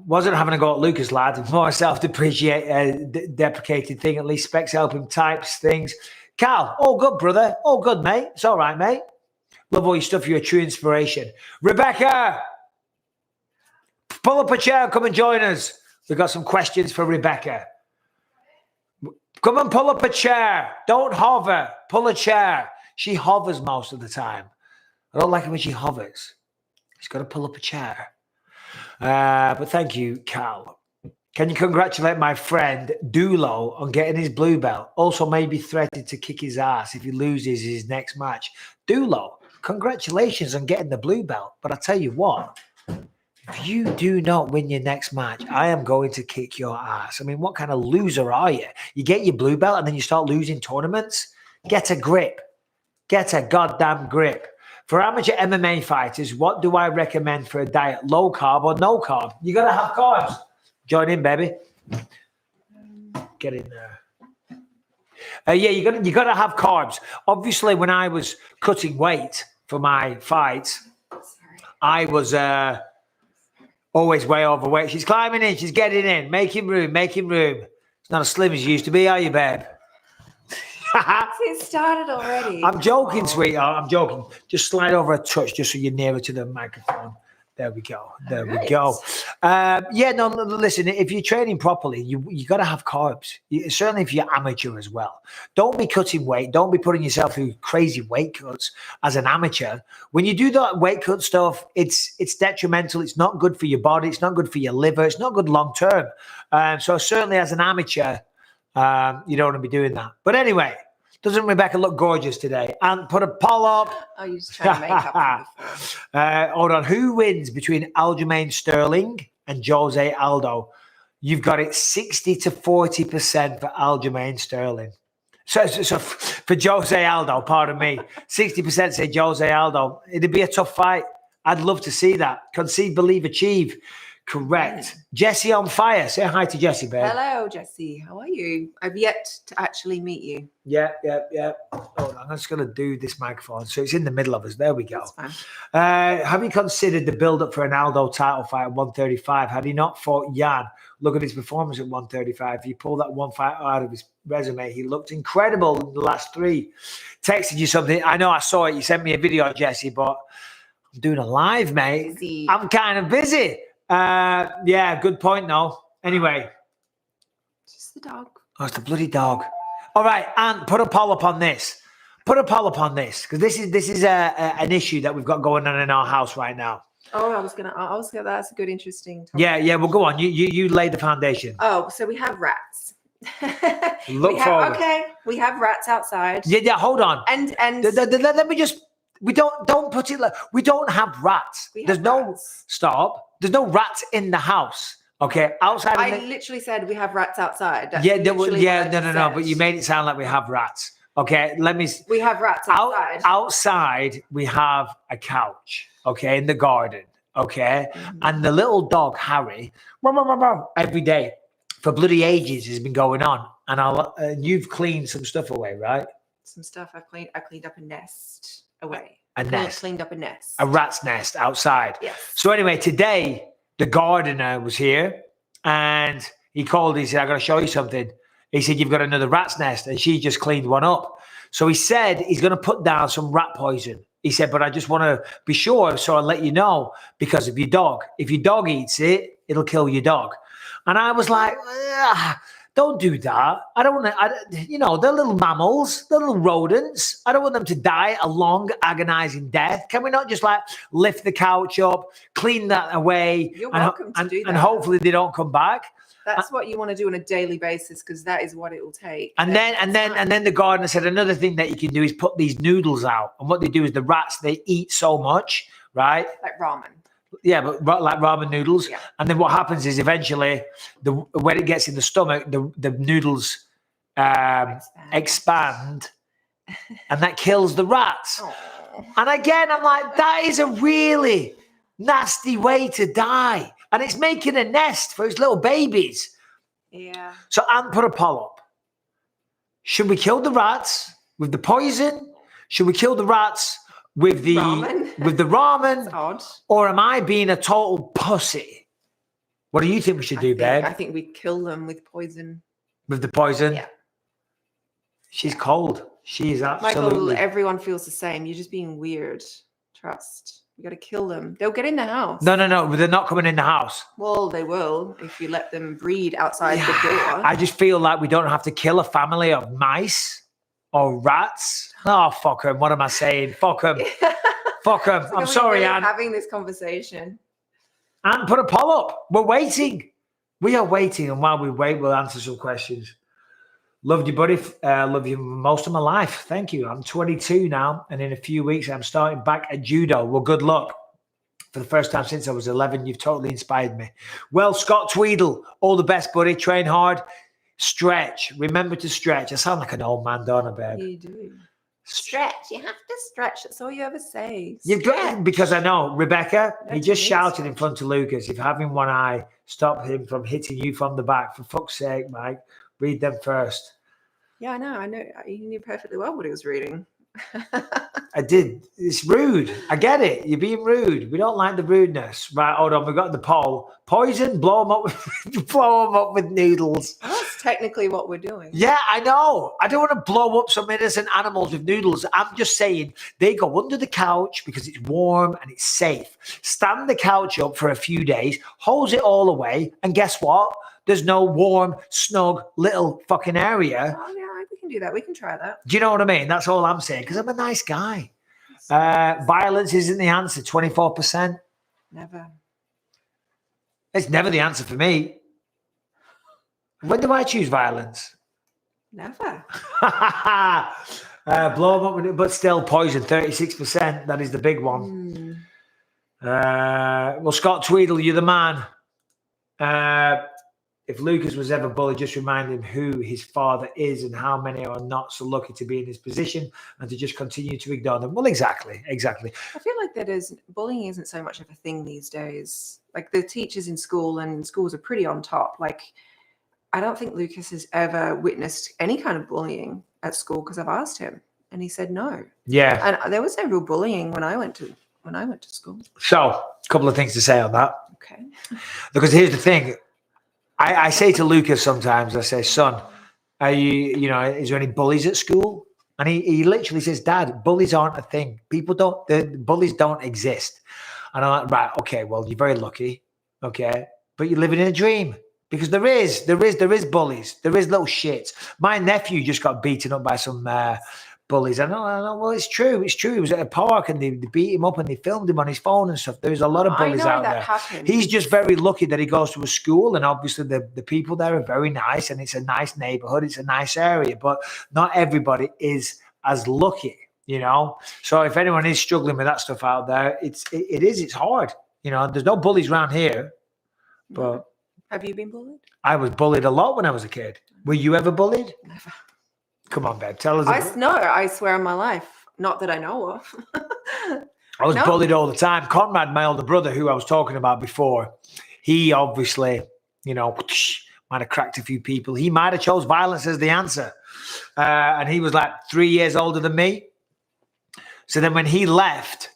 Speaker 1: Wasn't having a go at Lucas, lad. More self-deprecating thing. At least Specs help him types things. Cal, all good, brother. All good, mate. It's all right, mate. Love all your stuff. You're a true inspiration. Rebecca, pull up a chair and come and join us. We've got some questions for Rebecca. Come and pull up a chair. Don't hover. Pull a chair. She hovers most of the time. I don't like it when she hovers. She's got to pull up a chair. But thank you, Cal. Can you congratulate my friend Dulo on getting his blue belt? Also, maybe threatened to kick his ass if he loses his next match. Dulo, congratulations on getting the blue belt. But I tell you what, if you do not win your next match, I am going to kick your ass. I mean, what kind of loser are you? You get your blue belt and then you start losing tournaments? Get a grip. Get a goddamn grip. For amateur MMA fighters, what do I recommend for a diet? Low carb or no carb? You got to have carbs. Join in, baby. Get in there. Yeah, you got to have carbs. Obviously, when I was cutting weight for my fights, I was always way overweight. She's climbing in. She's getting in. Making room. Making room. It's not as slim as you used to be, are you, babe?
Speaker 3: It started already.
Speaker 1: I'm joking, sweetheart. I'm joking. Just slide over a touch just so you're nearer to the microphone. There we go. There we go. Yeah, no, listen, if you're training properly, you got to have carbs. Certainly if you're amateur as well. Don't be cutting weight. Don't be putting yourself through crazy weight cuts as an amateur. When you do that weight cut stuff, it's detrimental. It's not good for your body. It's not good for your liver. It's not good long term. So certainly as an amateur, you don't want to be doing that. But anyway, doesn't Rebecca look gorgeous today? And put a poll up.
Speaker 3: Oh, you're just trying to make up for
Speaker 1: hold on. Who wins between Aljamain Sterling and Jose Aldo? You've got it 60 to 40% for Aljamain Sterling. So for Jose Aldo, pardon me, 60% say Jose Aldo. It'd be a tough fight. I'd love to see that. Concede, believe, achieve. Correct. Jesse on fire. Say hi to Jesse, babe.
Speaker 3: Hello, Jesse. How are you? I've yet to actually meet you.
Speaker 1: Yeah. Hold on. I'm just going to do this microphone. So it's in the middle of us. There we go.
Speaker 3: That's fine.
Speaker 1: Have you considered the build-up for an Aldo title fight at 135? Had he not fought Jan? Look at his performance at 135. If you pull that one fight out of his resume, he looked incredible in the last three. Texted you something. I know I saw it. You sent me a video, Jesse, but I'm doing a live, mate.
Speaker 3: Busy.
Speaker 1: I'm kind of busy. Yeah, good point, though. Anyway.
Speaker 3: Just the dog.
Speaker 1: Oh, it's the bloody dog. All right, and put a poll up on this. Put a poll up on this, because this is an issue that we've got going on in our house right now.
Speaker 3: Oh, I was gonna. That's a good, interesting topic.
Speaker 1: Yeah. Well, go on. You laid the foundation.
Speaker 3: Oh, so we have rats.
Speaker 1: Look forward.
Speaker 3: Okay, we have rats outside.
Speaker 1: Yeah. Hold on.
Speaker 3: And
Speaker 1: let me just. We don't put it like we don't have rats. There's no stop. There's no rats in the house. Okay, outside.
Speaker 3: I literally said we have rats outside. That's
Speaker 1: no.
Speaker 3: said.
Speaker 1: But you made it sound like we have rats. Okay,
Speaker 3: We have rats outside.
Speaker 1: Outside, we have a couch. Okay, in the garden. Okay, and the little dog Harry, every day for bloody ages has been going on, and you've cleaned some stuff away, right?
Speaker 3: Some stuff I cleaned up a nest away.
Speaker 1: Cleaned
Speaker 3: up a nest.
Speaker 1: A rat's nest outside.
Speaker 3: Yes.
Speaker 1: So anyway, today the gardener was here and he called. He said, "I got to show you something." He said, "You've got another rat's nest," and she just cleaned one up. So he said he's going to put down some rat poison. He said, "But I just want to be sure, so I'll let you know because if your dog eats it, it'll kill your dog." And I was like, don't do that. I don't want to, they're little mammals, they're little rodents. I don't want them to die a long, agonizing death. Can we not just lift the couch up, clean that away?
Speaker 3: You're welcome to do that.
Speaker 1: And hopefully they don't come back.
Speaker 3: That's what you want to do on a daily basis because that is what it will take.
Speaker 1: And then the gardener said another thing that you can do is put these noodles out. And what they do is the rats, they eat so much, right?
Speaker 3: Like ramen.
Speaker 1: Yeah, but like ramen noodles.
Speaker 3: Yeah.
Speaker 1: And then what happens is eventually, when it gets in the stomach, the noodles expand, and that kills the rats.
Speaker 3: Aww.
Speaker 1: And again, I'm like, that is a really nasty way to die. And it's making a nest for its little babies.
Speaker 3: Yeah.
Speaker 1: So Ant put a poll up. Should we kill the rats with the poison? Should we kill the rats with the ramen?
Speaker 3: That's odd.
Speaker 1: Or am I being a total pussy? What do you think we should do, babe?
Speaker 3: I think we kill them with poison.
Speaker 1: With the poison?
Speaker 3: Yeah.
Speaker 1: She's cold. She is absolutely.
Speaker 3: Michael, everyone feels the same. You're just being weird. Trust. You got to kill them. They'll get in the house.
Speaker 1: No. They're not coming in the house.
Speaker 3: Well, they will if you let them breed outside the door.
Speaker 1: I just feel like we don't have to kill a family of mice or rats. Oh, fuck them. What am I saying? Fuck them. Fuck them. I'm sorry, Anne.
Speaker 3: Having this conversation.
Speaker 1: Anne, put a poll up. We're waiting. We are waiting, and while we wait, we'll answer some questions. Loved you, buddy. Love you most of my life. Thank you. I'm 22 now, and in a few weeks, I'm starting back at judo. Well, good luck. For the first time since I was 11, you've totally inspired me. Well, Scott Tweedle, all the best, buddy. Train hard. Stretch. Remember to stretch. I sound like an old man, don't I, babe?
Speaker 3: You do. Stretch. You have to stretch. That's all you ever say.
Speaker 1: You've got, because I know, Rebecca, he
Speaker 3: That's
Speaker 1: just
Speaker 3: me,
Speaker 1: shouted in
Speaker 3: stretch.
Speaker 1: front of Lucas, if having one eye stop him from hitting you from the back. For fuck's sake, Mike, read them first.
Speaker 3: Yeah, I know. You knew perfectly well what he was reading.
Speaker 1: I did. It's rude. I get it. You're being rude. We don't like the rudeness. Right, hold on. We've got the poll. Poison, blow them up, blow them up with noodles.
Speaker 3: That's technically what we're doing.
Speaker 1: Yeah, I know. I don't want to blow up some innocent animals with noodles. I'm just saying they go under the couch because it's warm and it's safe. Stand the couch up for a few days, hose it all away, and guess what? There's no warm, snug, little fucking area.
Speaker 3: Oh, yeah, we can do that. We can try that.
Speaker 1: Do you know what I mean? That's all I'm saying, because I'm a nice guy. Violence isn't the answer, 24%.
Speaker 3: Never.
Speaker 1: It's never the answer for me. When do I choose violence?
Speaker 3: Never.
Speaker 1: Blow them up with it, but still poison, 36%. That is the big one. Well, Scott Tweedle, you're the man. If Lucas was ever bullied, just remind him who his father is and how many are not so lucky to be in his position and to just continue to ignore them. Well, exactly.
Speaker 3: I feel like bullying isn't so much of a thing these days. Like the teachers in school and schools are pretty on top. Like I don't think Lucas has ever witnessed any kind of bullying at school because I've asked him and he said no.
Speaker 1: Yeah.
Speaker 3: And there was no real bullying when I went to school.
Speaker 1: So, a couple of things to say on that.
Speaker 3: Okay.
Speaker 1: Because here's the thing. I say to Lucas sometimes, I say, son, are is there any bullies at school? And he literally says, Dad, bullies aren't a thing. Bullies don't exist. And I'm like, right, okay, well, you're very lucky. Okay. But you're living in a dream. Because there is bullies. There is little shits. My nephew just got beaten up by some bullies. I know. Well, it's true. He was at a park and they beat him up and they filmed him on his phone and stuff. There's a lot of bullies out there.
Speaker 3: Happens.
Speaker 1: He's just very lucky that he goes to a school and obviously the people there are very nice and it's a nice neighborhood. It's a nice area, but not everybody is as lucky, So if anyone is struggling with that stuff out there, it's hard. There's no bullies around here, but.
Speaker 3: Have you been bullied?
Speaker 1: I was bullied a lot when I was a kid. Were you ever bullied?
Speaker 3: Never.
Speaker 1: Come on, babe. Tell us.
Speaker 3: I swear on my life. Not that I know of.
Speaker 1: I was bullied all the time. Conrad, my older brother, who I was talking about before, he obviously, might have cracked a few people. He might have chose violence as the answer. And he was like 3 years older than me. So then when he left,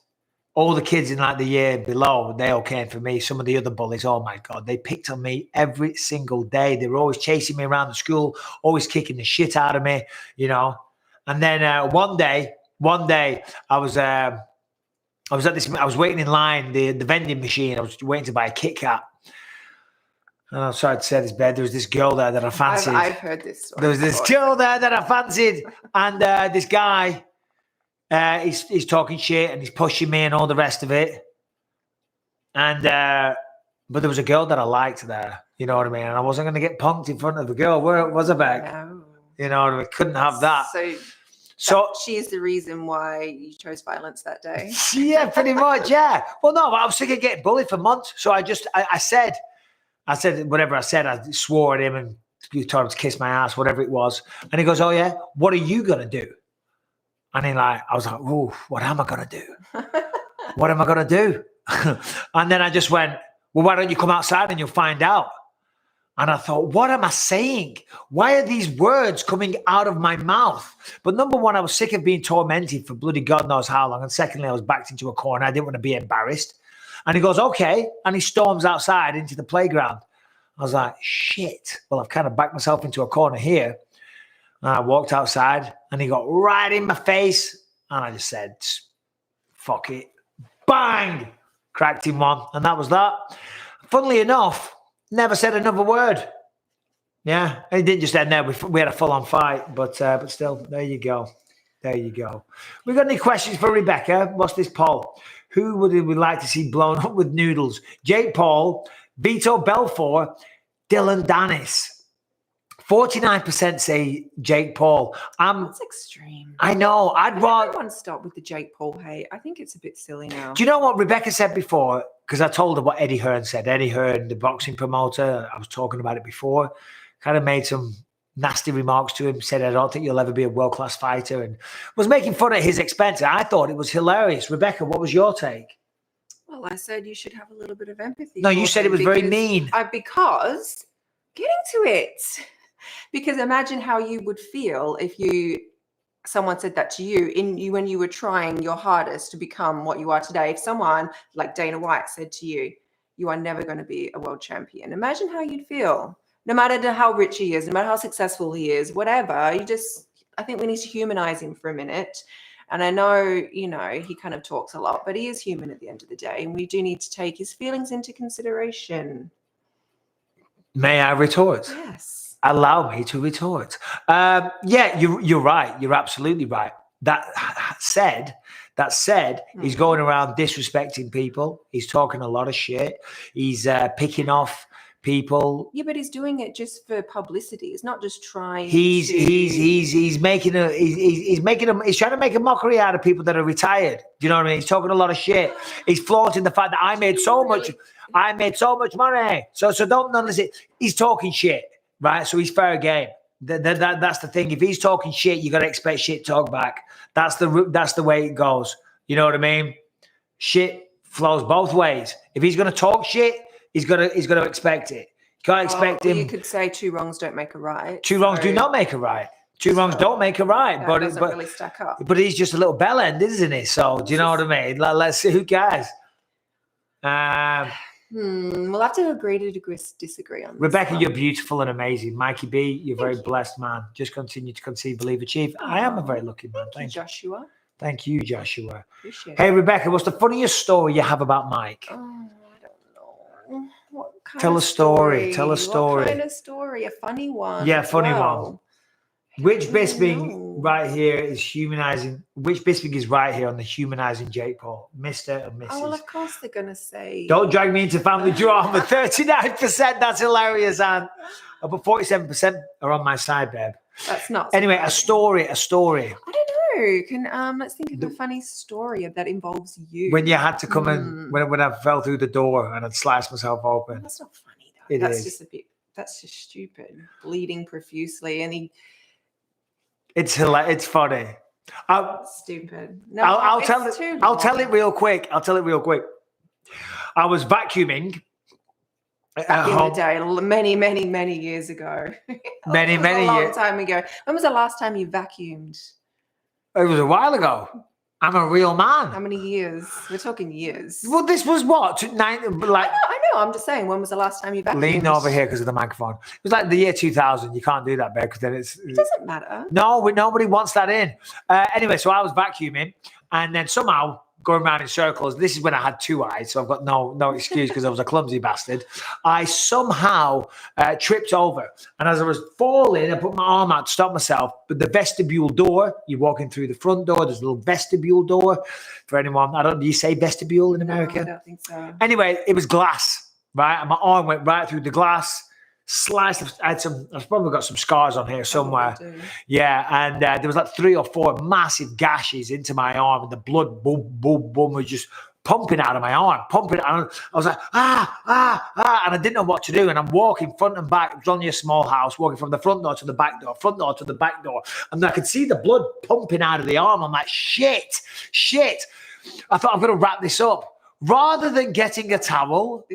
Speaker 1: all the kids in like the year below, they all came for me. Some of the other bullies, oh my God, they picked on me every single day. They were always chasing me around the school, always kicking the shit out of me, And then one day I was waiting in line, the vending machine. I was waiting to buy a Kit Kat. And I'm sorry to say this, babe. There was this girl there that I fancied.
Speaker 3: I've heard this story.
Speaker 1: There was this girl there that I fancied, and this guy. He's talking shit and he's pushing me and all the rest of it. And but there was a girl that I liked there, you know what I mean? And I wasn't going to get punked in front of the girl. Where was I back?
Speaker 3: No.
Speaker 1: You know what I mean? Couldn't have that. So
Speaker 3: she is the reason why you chose violence that day.
Speaker 1: Yeah, pretty much. Yeah. Well, no, I was sick of getting bullied for months. So I said whatever I said. I swore at him and told him to kiss my ass, whatever it was. And he goes, "Oh yeah, what are you gonna do?" And I was like, "Ooh, what am I going to do? What am I going to do?" And then I just went, "Well, why don't you come outside and you'll find out?" And I thought, what am I saying? Why are these words coming out of my mouth? But number one, I was sick of being tormented for bloody God knows how long. And secondly, I was backed into a corner. I didn't want to be embarrassed. And he goes, "Okay." And he storms outside into the playground. I was like, shit. Well, I've kind of backed myself into a corner here. And I walked outside and he got right in my face. And I just said, fuck it. Bang! Cracked him one. And that was that. Funnily enough, never said another word. Yeah. It didn't just end there. We had a full-on fight. But still, there you go. There you go. We got any questions for Rebecca? What's this poll? Who would we like to see blown up with noodles? Jake Paul, Vito Belfort, Dylan Dennis. 49% say Jake Paul.
Speaker 3: That's extreme.
Speaker 1: I know. I'd rather.
Speaker 3: Everyone stop with the Jake Paul hate. I think it's a bit silly now.
Speaker 1: Do you know what Rebecca said before? Because I told her what Eddie Hearn said. Eddie Hearn, the boxing promoter, I was talking about it before, kind of made some nasty remarks to him, said, I don't think you'll ever be a world-class fighter, and was making fun at his expense. I thought it was hilarious. Rebecca, what was your take?
Speaker 3: Well, I said you should have a little bit of empathy.
Speaker 1: No, you said it was very mean.
Speaker 3: Because, getting to it, because imagine how you would feel if someone said that to you when you were trying your hardest to become what you are today. If someone like Dana White said to you, you are never going to be a world champion. Imagine how you'd feel. No matter how rich he is, no matter how successful he is, whatever, I think we need to humanize him for a minute. And I know, he kind of talks a lot, but he is human at the end of the day. And we do need to take his feelings into consideration.
Speaker 1: May I retort?
Speaker 3: Yes.
Speaker 1: Allow me to retort. Yeah, you're right. You're absolutely right. That said, he's going around disrespecting people. He's talking a lot of shit. He's picking off people.
Speaker 3: Yeah, but he's doing it just for publicity. It's not just trying.
Speaker 1: He's trying to make a mockery out of people that are retired. Do you know what I mean? He's talking a lot of shit. He's flaunting the fact that I made so much money. So don't listen. He's talking shit, right? So he's fair game. That's the thing. If he's talking shit, you got to expect shit talk back. That's the way it goes. You know what I mean? Shit flows both ways. If he's going to talk shit, he's got to expect it. You can't expect him.
Speaker 3: You could say 2 wrongs don't make a right.
Speaker 1: 2 wrongs do not make a right. 2 wrongs don't make a right.
Speaker 3: That
Speaker 1: But
Speaker 3: doesn't really stack up.
Speaker 1: But he's just a little bell end, isn't he? So do you know what I mean? Let's see who cares.
Speaker 3: We'll have to agree to disagree on this.
Speaker 1: Rebecca, you're beautiful and amazing. Mikey B, you're very blessed, man. Just continue to conceive, believe, achieve. I am a very lucky man.
Speaker 3: Thank you, Joshua.
Speaker 1: Thank you, Joshua.
Speaker 3: Appreciate
Speaker 1: Hey,
Speaker 3: it.
Speaker 1: Rebecca, what's the funniest story you have about Mike?
Speaker 3: Oh, I don't know. What kind
Speaker 1: Tell
Speaker 3: of
Speaker 1: a story. Tell a story.
Speaker 3: What kind of story? A funny one.
Speaker 1: Yeah,
Speaker 3: as
Speaker 1: funny
Speaker 3: well.
Speaker 1: one. Which Bisping
Speaker 3: know.
Speaker 1: right here is humanizing? Which Bisping is right here on the humanizing Jake Paul? Mr. and Mrs.
Speaker 3: Oh, well, of course they're going to say.
Speaker 1: Don't drag me into family drama. 39%. That's hilarious, Anne. But 47% are on my side, babe.
Speaker 3: That's not.
Speaker 1: Anyway, a story.
Speaker 3: I don't know. Let's think of a funny story that involves you.
Speaker 1: When you had to come in, when I fell through the door and I'd sliced myself open.
Speaker 3: That's not funny, though. That's just stupid. Bleeding profusely. And
Speaker 1: It's hilarious. It's funny.
Speaker 3: Stupid. No,
Speaker 1: I'll tell it real quick. I was vacuuming
Speaker 3: back in the day, many years ago.
Speaker 1: Many
Speaker 3: a long
Speaker 1: years.
Speaker 3: time ago. When was the last time you vacuumed?
Speaker 1: It was a while ago. I'm a real man.
Speaker 3: How many years? We're talking years.
Speaker 1: Well, this was what?
Speaker 3: I know. I'm just saying. When was the last time you vacuumed?
Speaker 1: Lean over here because of the microphone. It was like the year 2000. You can't do that, babe, because then
Speaker 3: It doesn't matter.
Speaker 1: No, nobody wants that in. Anyway, so I was vacuuming, and then somehow going around in circles. This is when I had 2 eyes, so I've got no excuse because I was a clumsy bastard. I somehow tripped over, and as I was falling, I put my arm out to stop myself. But the vestibule door, you're walking through the front door. There's a little vestibule door for anyone. Do you say vestibule in America?
Speaker 3: No, I don't think so.
Speaker 1: Anyway, it was glass, right? And my arm went right through the glass. Sliced. I've probably got some scars on here somewhere. Yeah, and there was like 3 or 4 massive gashes into my arm, and the blood, boom, boom, boom, was just pumping out of my arm, pumping. And I was like, and I didn't know what to do. And I'm walking front and back. It was only a small house, walking from the front door to the back door, front door to the back door, and I could see the blood pumping out of the arm. I'm like, shit. I thought I'm going to wrap this up. Rather than getting a towel,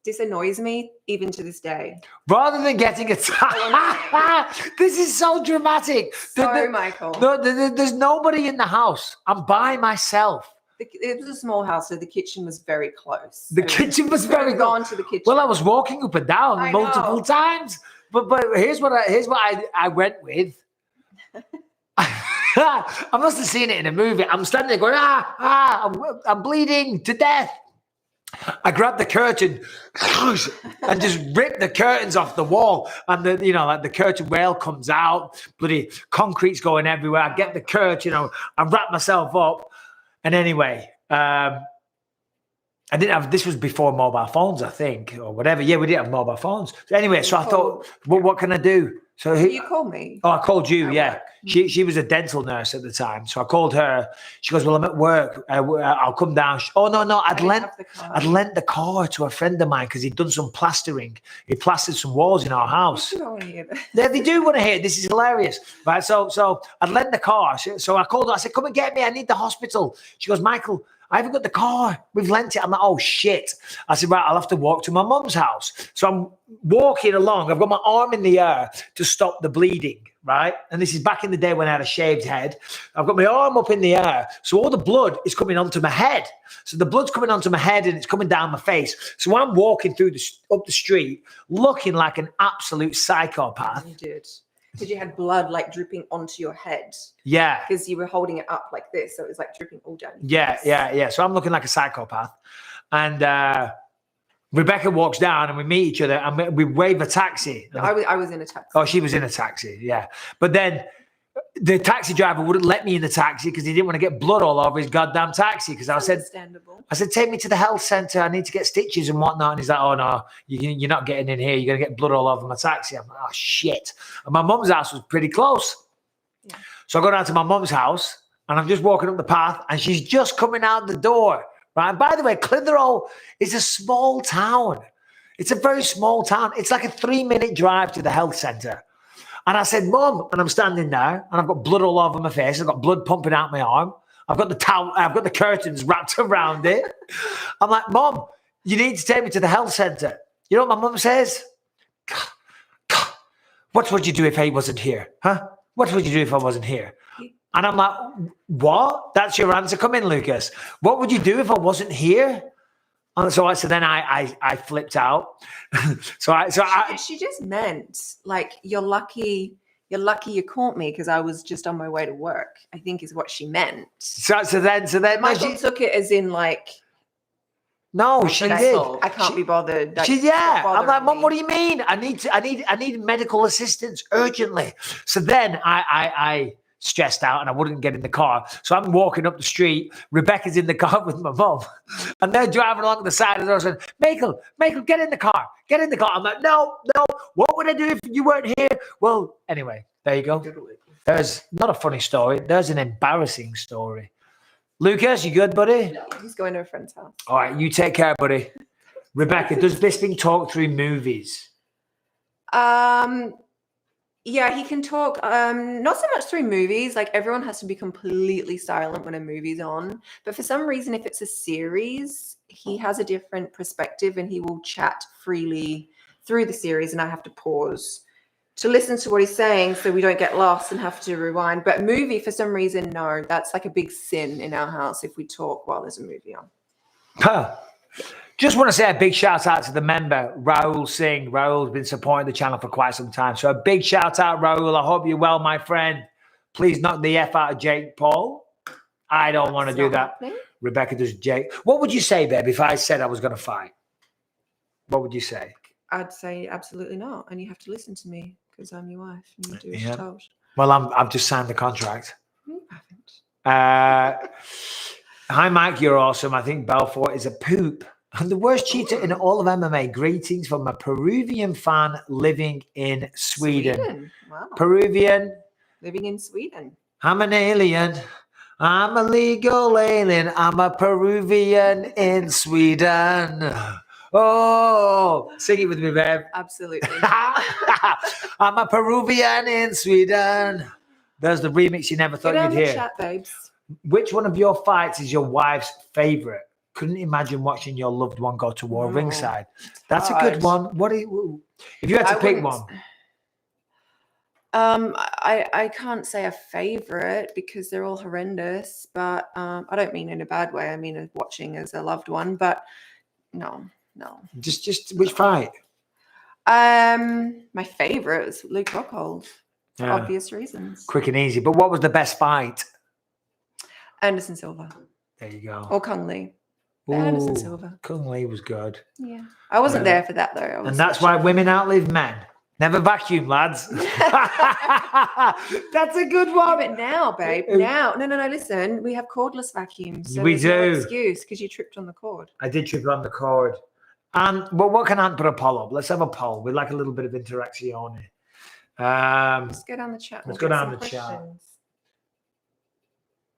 Speaker 3: this annoys me even to this day.
Speaker 1: Rather than getting a towel, this is so dramatic.
Speaker 3: Michael.
Speaker 1: There's nobody in the house. I'm by myself.
Speaker 3: It was a small house, so the kitchen was very close.
Speaker 1: The kitchen was very
Speaker 3: gone to the kitchen.
Speaker 1: Well, I was walking up and down multiple times, but here's what I went with. I must have seen it in a movie. I'm standing there going, I'm bleeding to death. I grabbed the curtain and just ripped the curtains off the wall, and the curtain rail comes out. Bloody concrete's going everywhere. I get the curtain, I wrap myself up, and anyway, I didn't have, this was before mobile phones, I think, or whatever. Yeah, we didn't have mobile phones. So anyway, so I thought, what can I do? So
Speaker 3: you called me.
Speaker 1: Oh, I called you,
Speaker 3: At
Speaker 1: yeah.
Speaker 3: work.
Speaker 1: She was a dental nurse at the time. So I called her. She goes, well, I'm at work. I'll come down. Oh, no. I'd lent the car to a friend of mine because he'd done some plastering. He plastered some walls in our house.
Speaker 3: You don't want to hear that.
Speaker 1: Yeah, they do want to hear it. This is hilarious. Right. So I'd lent the car. So I called her. I said, come and get me. I need the hospital. She goes, Michael, I haven't got the car. We've lent it. I'm like, oh, shit. I said, right, I'll have to walk to my mum's house. So I'm walking along. I've got my arm in the air to stop the bleeding, right? And this is back in the day when I had a shaved head. I've got my arm up in the air. So all the blood is coming onto my head. So the blood's coming onto my head and it's coming down my face. So I'm walking through up the street looking like an absolute psychopath.
Speaker 3: You did. Because you had blood like dripping onto your head.
Speaker 1: Yeah.
Speaker 3: Because you were holding it up like this. So it was like dripping all down.
Speaker 1: Yeah. So I'm looking like a psychopath. And Rebecca walks down and we meet each other and we wave a taxi.
Speaker 3: I was in a taxi.
Speaker 1: Oh, she was in a taxi, yeah. But then the taxi driver wouldn't let me in the taxi because he didn't want to get blood all over his goddamn taxi. Because I said, take me to the health centre. I need to get stitches and whatnot. And he's like, oh, no, you're not getting in here. You're going to get blood all over my taxi. I'm like, oh, shit. And my mum's house was pretty close. Yeah. So I go down to my mum's house and I'm just walking up the path and she's just coming out the door. Right. And by the way, Clitheroe is a small town. It's a very small town. It's like a 3-minute drive to the health centre. And I said, Mum, and I'm standing there and I've got blood all over my face. I've got blood pumping out my arm. I've got the towel, I've got the curtains wrapped around it. I'm like, Mum, you need to take me to the health centre. You know what my mum says? What would you do if I wasn't here? Huh? What would you do if I wasn't here? And I'm like, what? That's your answer? Come in, Lucas. What would you do if I wasn't here? And so then I flipped out.
Speaker 3: She just meant like you're lucky you caught me because I was just on my way to work, I think is what she meant.
Speaker 1: So then
Speaker 3: Michael took it as in like,
Speaker 1: no, she did.
Speaker 3: I can't be bothered.
Speaker 1: I'm like, Mum, what do you mean? I need medical assistance urgently. So then I stressed out and I wouldn't get in the car. So I'm walking up the street. Rebecca's in the car with my mum. And they're driving along the side of the road saying, Michael, get in the car. Get in the car. I'm like, no. What would I do if you weren't here? Well, anyway, there you go. There's not a funny story. There's an embarrassing story. Lucas, you good, buddy?
Speaker 3: No, he's going to a friend's house.
Speaker 1: All right, you take care, buddy. Rebecca, does Bisping talk through movies?
Speaker 3: Yeah, he can talk, not so much through movies. Like everyone has to be completely silent when a movie's on. But for some reason, if it's a series, he has a different perspective and he will chat freely through the series. And I have to pause to listen to what he's saying so we don't get lost and have to rewind. But movie, for some reason, no, that's like a big sin in our house if we talk while there's a movie on.
Speaker 1: Huh. Just want to say a big shout out to the member, Raoul Singh. Raoul's been supporting the channel for quite some time. So a big shout out, Raoul. I hope you're well, my friend. Please knock the F out of Jake Paul. I don't want to do that. Happening. Rebecca does Jake. What would you say, babe, if I said I was going to fight? What would you say?
Speaker 3: I'd say absolutely not. And you have to listen to me because I'm your wife and you do as you're told.
Speaker 1: Well, I've just signed the contract.
Speaker 3: You haven't.
Speaker 1: Hi, Mike. You're awesome. I think Belfort is a poop. I'm the worst cheater in all of MMA. Greetings from a Peruvian fan living in Sweden.
Speaker 3: Wow.
Speaker 1: Peruvian.
Speaker 3: Living in Sweden.
Speaker 1: I'm an alien. I'm a legal alien. I'm a Peruvian in Sweden. Oh, sing it with me, babe.
Speaker 3: Absolutely.
Speaker 1: I'm a Peruvian in Sweden. There's the remix you never thought you'd hear.
Speaker 3: Chat, babes.
Speaker 1: Which one of your fights is your wife's favorite? Couldn't imagine watching your loved one go to war ringside. That's a good one. If you had to pick one?
Speaker 3: I can't say a favorite because they're all horrendous, but I don't mean in a bad way. I mean watching as a loved one, but no.
Speaker 1: Just which fight?
Speaker 3: My favorite was Luke Rockhold for obvious reasons.
Speaker 1: Quick and easy. But what was the best fight?
Speaker 3: Anderson Silva.
Speaker 1: There you go.
Speaker 3: Or Kung Lee.
Speaker 1: Ooh,
Speaker 3: Anderson Silva.
Speaker 1: Kung Lee was good.
Speaker 3: Yeah. I wasn't there for that though.
Speaker 1: And that's why women outlive men. Never vacuum, lads. That's a good one.
Speaker 3: But now, babe, now, no, listen, we have cordless vacuums. So
Speaker 1: We
Speaker 3: there's no
Speaker 1: do.
Speaker 3: excuse because you tripped on the cord.
Speaker 1: I did trip on the cord. And well, what can Ant put a poll up? Let's have a poll. We'd like a little bit of interaction on it.
Speaker 3: Let's go down the chat.
Speaker 1: Let's go down the chat.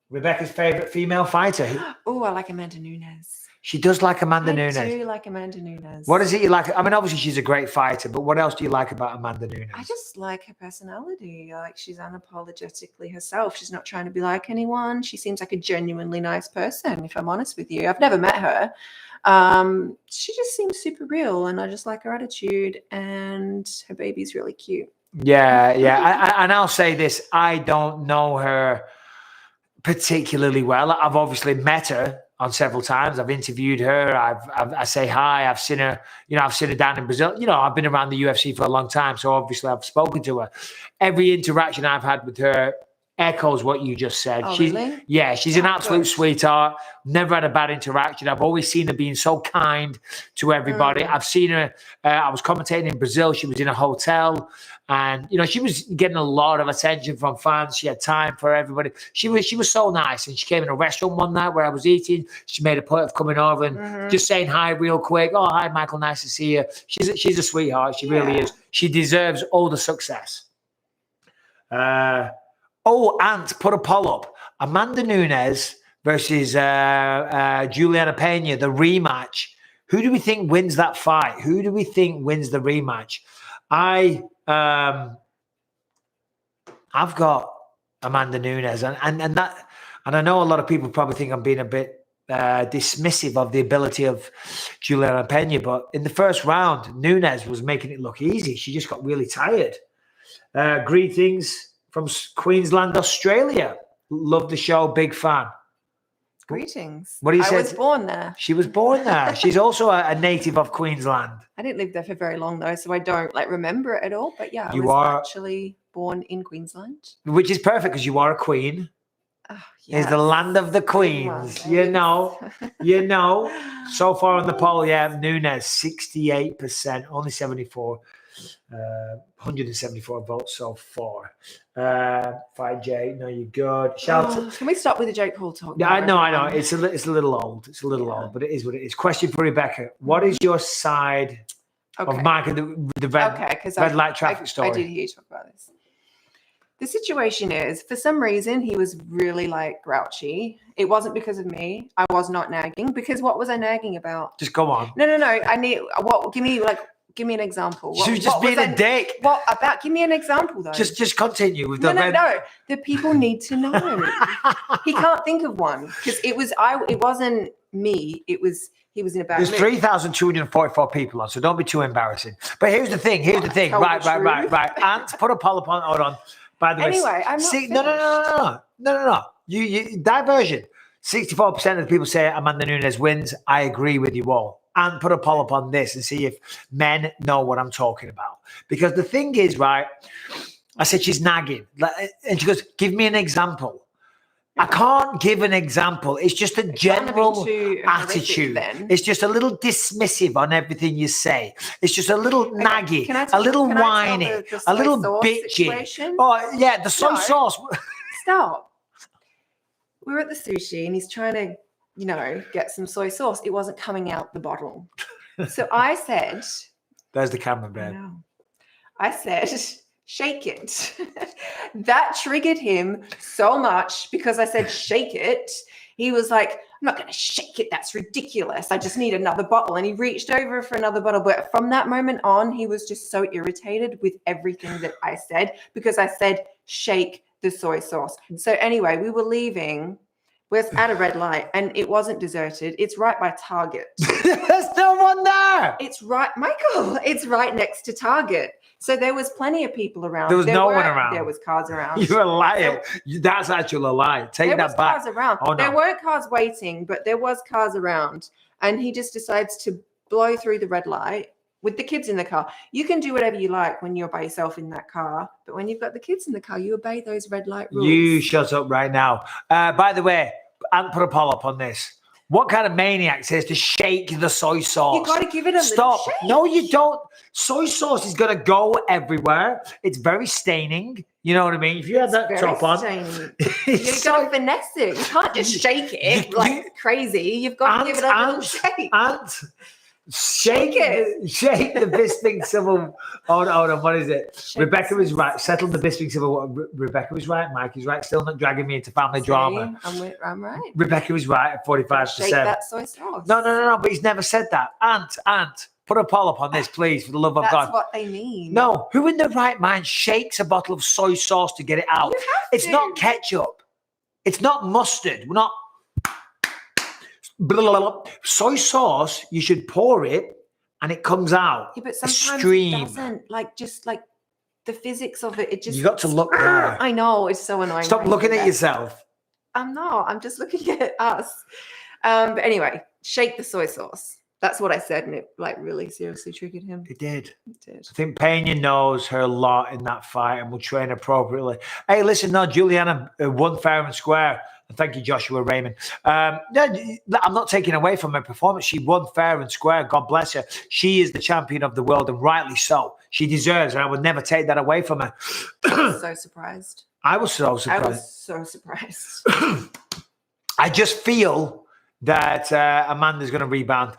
Speaker 1: Rebecca's favorite female fighter.
Speaker 3: Oh, I like Amanda Nunes.
Speaker 1: She does like Amanda Nunes.
Speaker 3: I do like Amanda Nunes.
Speaker 1: What is it you like? I mean, obviously she's a great fighter, but what else do you like about Amanda Nunes?
Speaker 3: I just like her personality. Like she's unapologetically herself. She's not trying to be like anyone. She seems like a genuinely nice person, if I'm honest with you. I've never met her. She just seems super real, and I just like her attitude, and her baby's really cute.
Speaker 1: Yeah. And I'll say this. I don't know her particularly well. I've obviously met her on several times. I've interviewed her. I say hi. I've seen her, I've seen her down in Brazil. I've been around the UFC for a long time. So obviously I've spoken to her. Every interaction I've had with her echoes what you just said.
Speaker 3: Oh, really?
Speaker 1: Yeah, she's an absolute sweetheart. Never had a bad interaction. I've always seen her being so kind to everybody. I've seen her. I was commentating in Brazil. She was in a hotel, and she was getting a lot of attention from fans. She had time for everybody. She was so nice, and she came in a restaurant one night where I was eating. She made a point of coming over and just saying hi real quick. Oh, hi, Michael. Nice to see you. She's a sweetheart. She really is. She deserves all the success. Ant, put a poll up. Amanda Nunes versus Juliana Pena, the rematch. Who do we think wins that fight? Who do we think wins the rematch? I've got Amanda Nunes, and I know a lot of people probably think I'm being a bit dismissive of the ability of Juliana Pena, but in the first round, Nunes was making it look easy. She just got really tired. Greetings from Queensland, Australia. Love the show. Big fan.
Speaker 3: Greetings.
Speaker 1: What do you say?
Speaker 3: I was born there.
Speaker 1: She was born there. She's also a native of Queensland.
Speaker 3: I didn't live there for very long though, so I don't remember it at all. But yeah, I
Speaker 1: You
Speaker 3: was
Speaker 1: are
Speaker 3: actually born in Queensland.
Speaker 1: Which is perfect because you are a queen.
Speaker 3: Oh,
Speaker 1: It's the land of the queens. So far on the poll, Nunes, 68%, only 74. 174 votes so far. Fight Jay, no, you're good.
Speaker 3: Can we stop with the Jake Paul talk?
Speaker 1: Yeah, I know. It's a little old. It's a little old, but it is what it is. Question for Rebecca: what is your side of Mike and the red light traffic story?
Speaker 3: I did hear you talk about this. The situation is, for some reason, he was really grouchy. It wasn't because of me. I was not nagging, because what was I nagging about?
Speaker 1: Just go on.
Speaker 3: No. I need what? Give me an example.
Speaker 1: She was just being a dick.
Speaker 3: What about? Give me an example, though.
Speaker 1: Just continue with the red.
Speaker 3: No. The people need to know. He can't think of one because it wasn't me. He was in a bad mood.
Speaker 1: There's 3,244 people on, so don't be too embarrassing. But here's the thing. Right. Ant, put a poll up on. Hold on. By the way,
Speaker 3: anyway, I'm not.
Speaker 1: No. You diversion. 64% of the people say Amanda Nunes wins. I agree with you all. And put a poll up on this and see if men know what I'm talking about. Because the thing is, right, I said she's nagging. And she goes, give me an example. I can't give an example. It's just a general attitude. It's just a little dismissive on everything you say. It's just a little naggy, a little whiny, a little bitchy.
Speaker 3: Situation?
Speaker 1: Oh, yeah, the soy sauce.
Speaker 3: Stop. We were at the sushi and he's trying to get some soy sauce. It wasn't coming out the bottle. So I said,
Speaker 1: there's the camera, babe.
Speaker 3: I said, shake it. That triggered him so much because I said, shake it. He was like, I'm not going to shake it. That's ridiculous. I just need another bottle. And he reached over for another bottle. But from that moment on, he was just so irritated with everything that I said because I said, shake the soy sauce. So anyway, we were leaving. We're at a red light and it wasn't deserted. It's right by Target.
Speaker 1: There's no one there.
Speaker 3: It's right, Michael. It's right next to Target. So there was plenty of people around.
Speaker 1: There was no one around.
Speaker 3: There was cars around.
Speaker 1: You're a liar. That's actually a lie. Take that back.
Speaker 3: There was cars around.
Speaker 1: Oh, no.
Speaker 3: There weren't cars waiting, but there was cars around. And he just decides to blow through the red light with the kids in the car. You can do whatever you like when you're by yourself in that car. But when you've got the kids in the car, you obey those red light rules.
Speaker 1: You shut up right now. By the way, Ant put a poll up on this. What kind of maniac says to shake the soy sauce?
Speaker 3: You got to give it a
Speaker 1: Stop.
Speaker 3: little shake.
Speaker 1: No, you don't. Soy sauce is going to go everywhere. It's very staining. You know what I mean? If you had that
Speaker 3: Very
Speaker 1: top on.
Speaker 3: staining.
Speaker 1: It's
Speaker 3: You've got to finesse it. You can't just shake it like crazy. You've got to give it a little shake.
Speaker 1: Shake the Bisping Civil. Hold on, what is it?
Speaker 3: Shake
Speaker 1: Rebecca
Speaker 3: the
Speaker 1: was right. Settled the Bisping Civil. Rebecca was right. Mike is right. Still not dragging me into family
Speaker 3: See,
Speaker 1: drama.
Speaker 3: I'm right.
Speaker 1: Rebecca was right at 45%.
Speaker 3: Shake that soy sauce.
Speaker 1: No. But he's never said that. Ant. Put a poll up on this, please, for the love of God.
Speaker 3: That's what they mean.
Speaker 1: No, who in their right mind shakes a bottle of soy sauce to get it out?
Speaker 3: You have
Speaker 1: It's
Speaker 3: to.
Speaker 1: not ketchup. It's not mustard. We're not. Blah, blah, blah. Soy sauce, you should pour it and it comes out.
Speaker 3: Yeah, but
Speaker 1: a
Speaker 3: sometimes
Speaker 1: stream.
Speaker 3: it doesn't. Like, just like the physics of it, it just.
Speaker 1: You got to look there.
Speaker 3: I know, it's so annoying.
Speaker 1: Stop
Speaker 3: when I
Speaker 1: looking
Speaker 3: do
Speaker 1: at
Speaker 3: that.
Speaker 1: yourself.
Speaker 3: I'm not. I'm just looking at us. But anyway, shake the soy sauce. That's what I said, and it like really seriously triggered him.
Speaker 1: It did.
Speaker 3: It did.
Speaker 1: I think Pena knows her lot in that fight and will train appropriately. Hey, listen, no, Juliana won fair and square. And thank you, Joshua Raymond. I'm not taking away from her performance. She won fair and square. God bless her. She is the champion of the world, and rightly so. She deserves it. I would never take that away from her.
Speaker 3: I was so surprised.
Speaker 1: I was so
Speaker 3: I
Speaker 1: surprised.
Speaker 3: was so surprised.
Speaker 1: I just feel that Amanda's going to rebound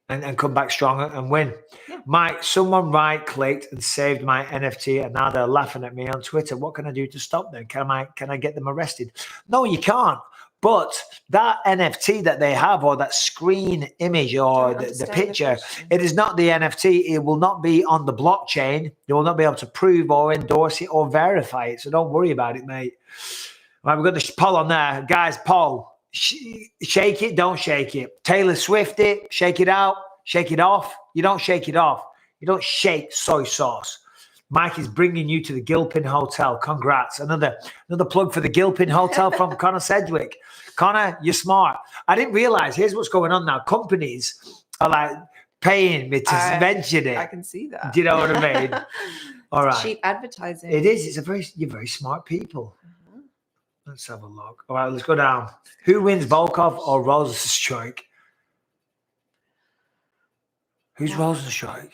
Speaker 1: and come back stronger and win.
Speaker 3: Yeah.
Speaker 1: Mike, someone right-clicked and saved my NFT, and now they're laughing at me on Twitter. What can I do to stop them? Can I get them arrested? No, you can't. But that NFT that they have, or that screen image, or the picture, it is not the NFT. It will not be on the blockchain. You will not be able to prove or endorse it or verify it. So don't worry about it, mate. All right, we've got the poll on there. Guys, poll. Shake it, don't shake it. Taylor Swift it, shake it out, shake it off. You don't shake it off. You don't shake soy sauce. Mike is bringing you to the Gilpin Hotel. Congrats. Another plug for the Gilpin Hotel from Connor Sedgwick. Connor, you're smart. I didn't realize, here's what's going on now. Companies are like paying me to mention it.
Speaker 3: I can see that.
Speaker 1: Do you know what I mean? All right.
Speaker 3: Cheap advertising.
Speaker 1: It is. You're very smart people. Let's have a look. All right, let's go down. Who wins, Volkov or Rosenstrike? Who's Rosenstrike?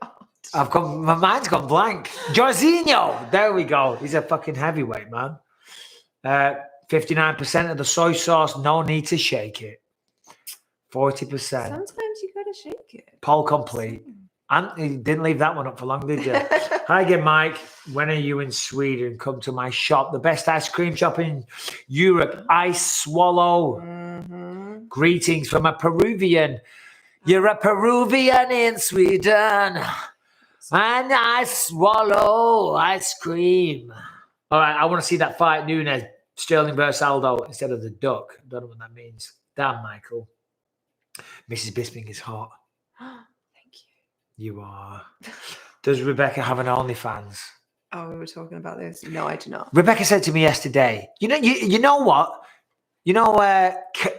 Speaker 3: God.
Speaker 1: My mind's gone blank. Jorginho. There we go. He's a fucking heavyweight, man. 59% of the soy sauce, no need to shake it. 40%.
Speaker 3: Sometimes you gotta shake it.
Speaker 1: Poll complete. And you didn't leave that one up for long, did you? Hi again, Mike. When are you in Sweden? Come to my shop. The best ice cream shop in Europe. Ice Swallow.
Speaker 3: Mm-hmm.
Speaker 1: Greetings from a Peruvian. You're a Peruvian in Sweden. And I swallow ice cream. All right, I want to see that fight, Nunes. Sterling versus Aldo instead of the duck. Don't know what that means. Damn, Michael. Mrs. Bisping is hot. You are. Does Rebecca have an OnlyFans?
Speaker 3: Oh, we were talking about this. No, I do not.
Speaker 1: Rebecca said to me yesterday, you know what? You know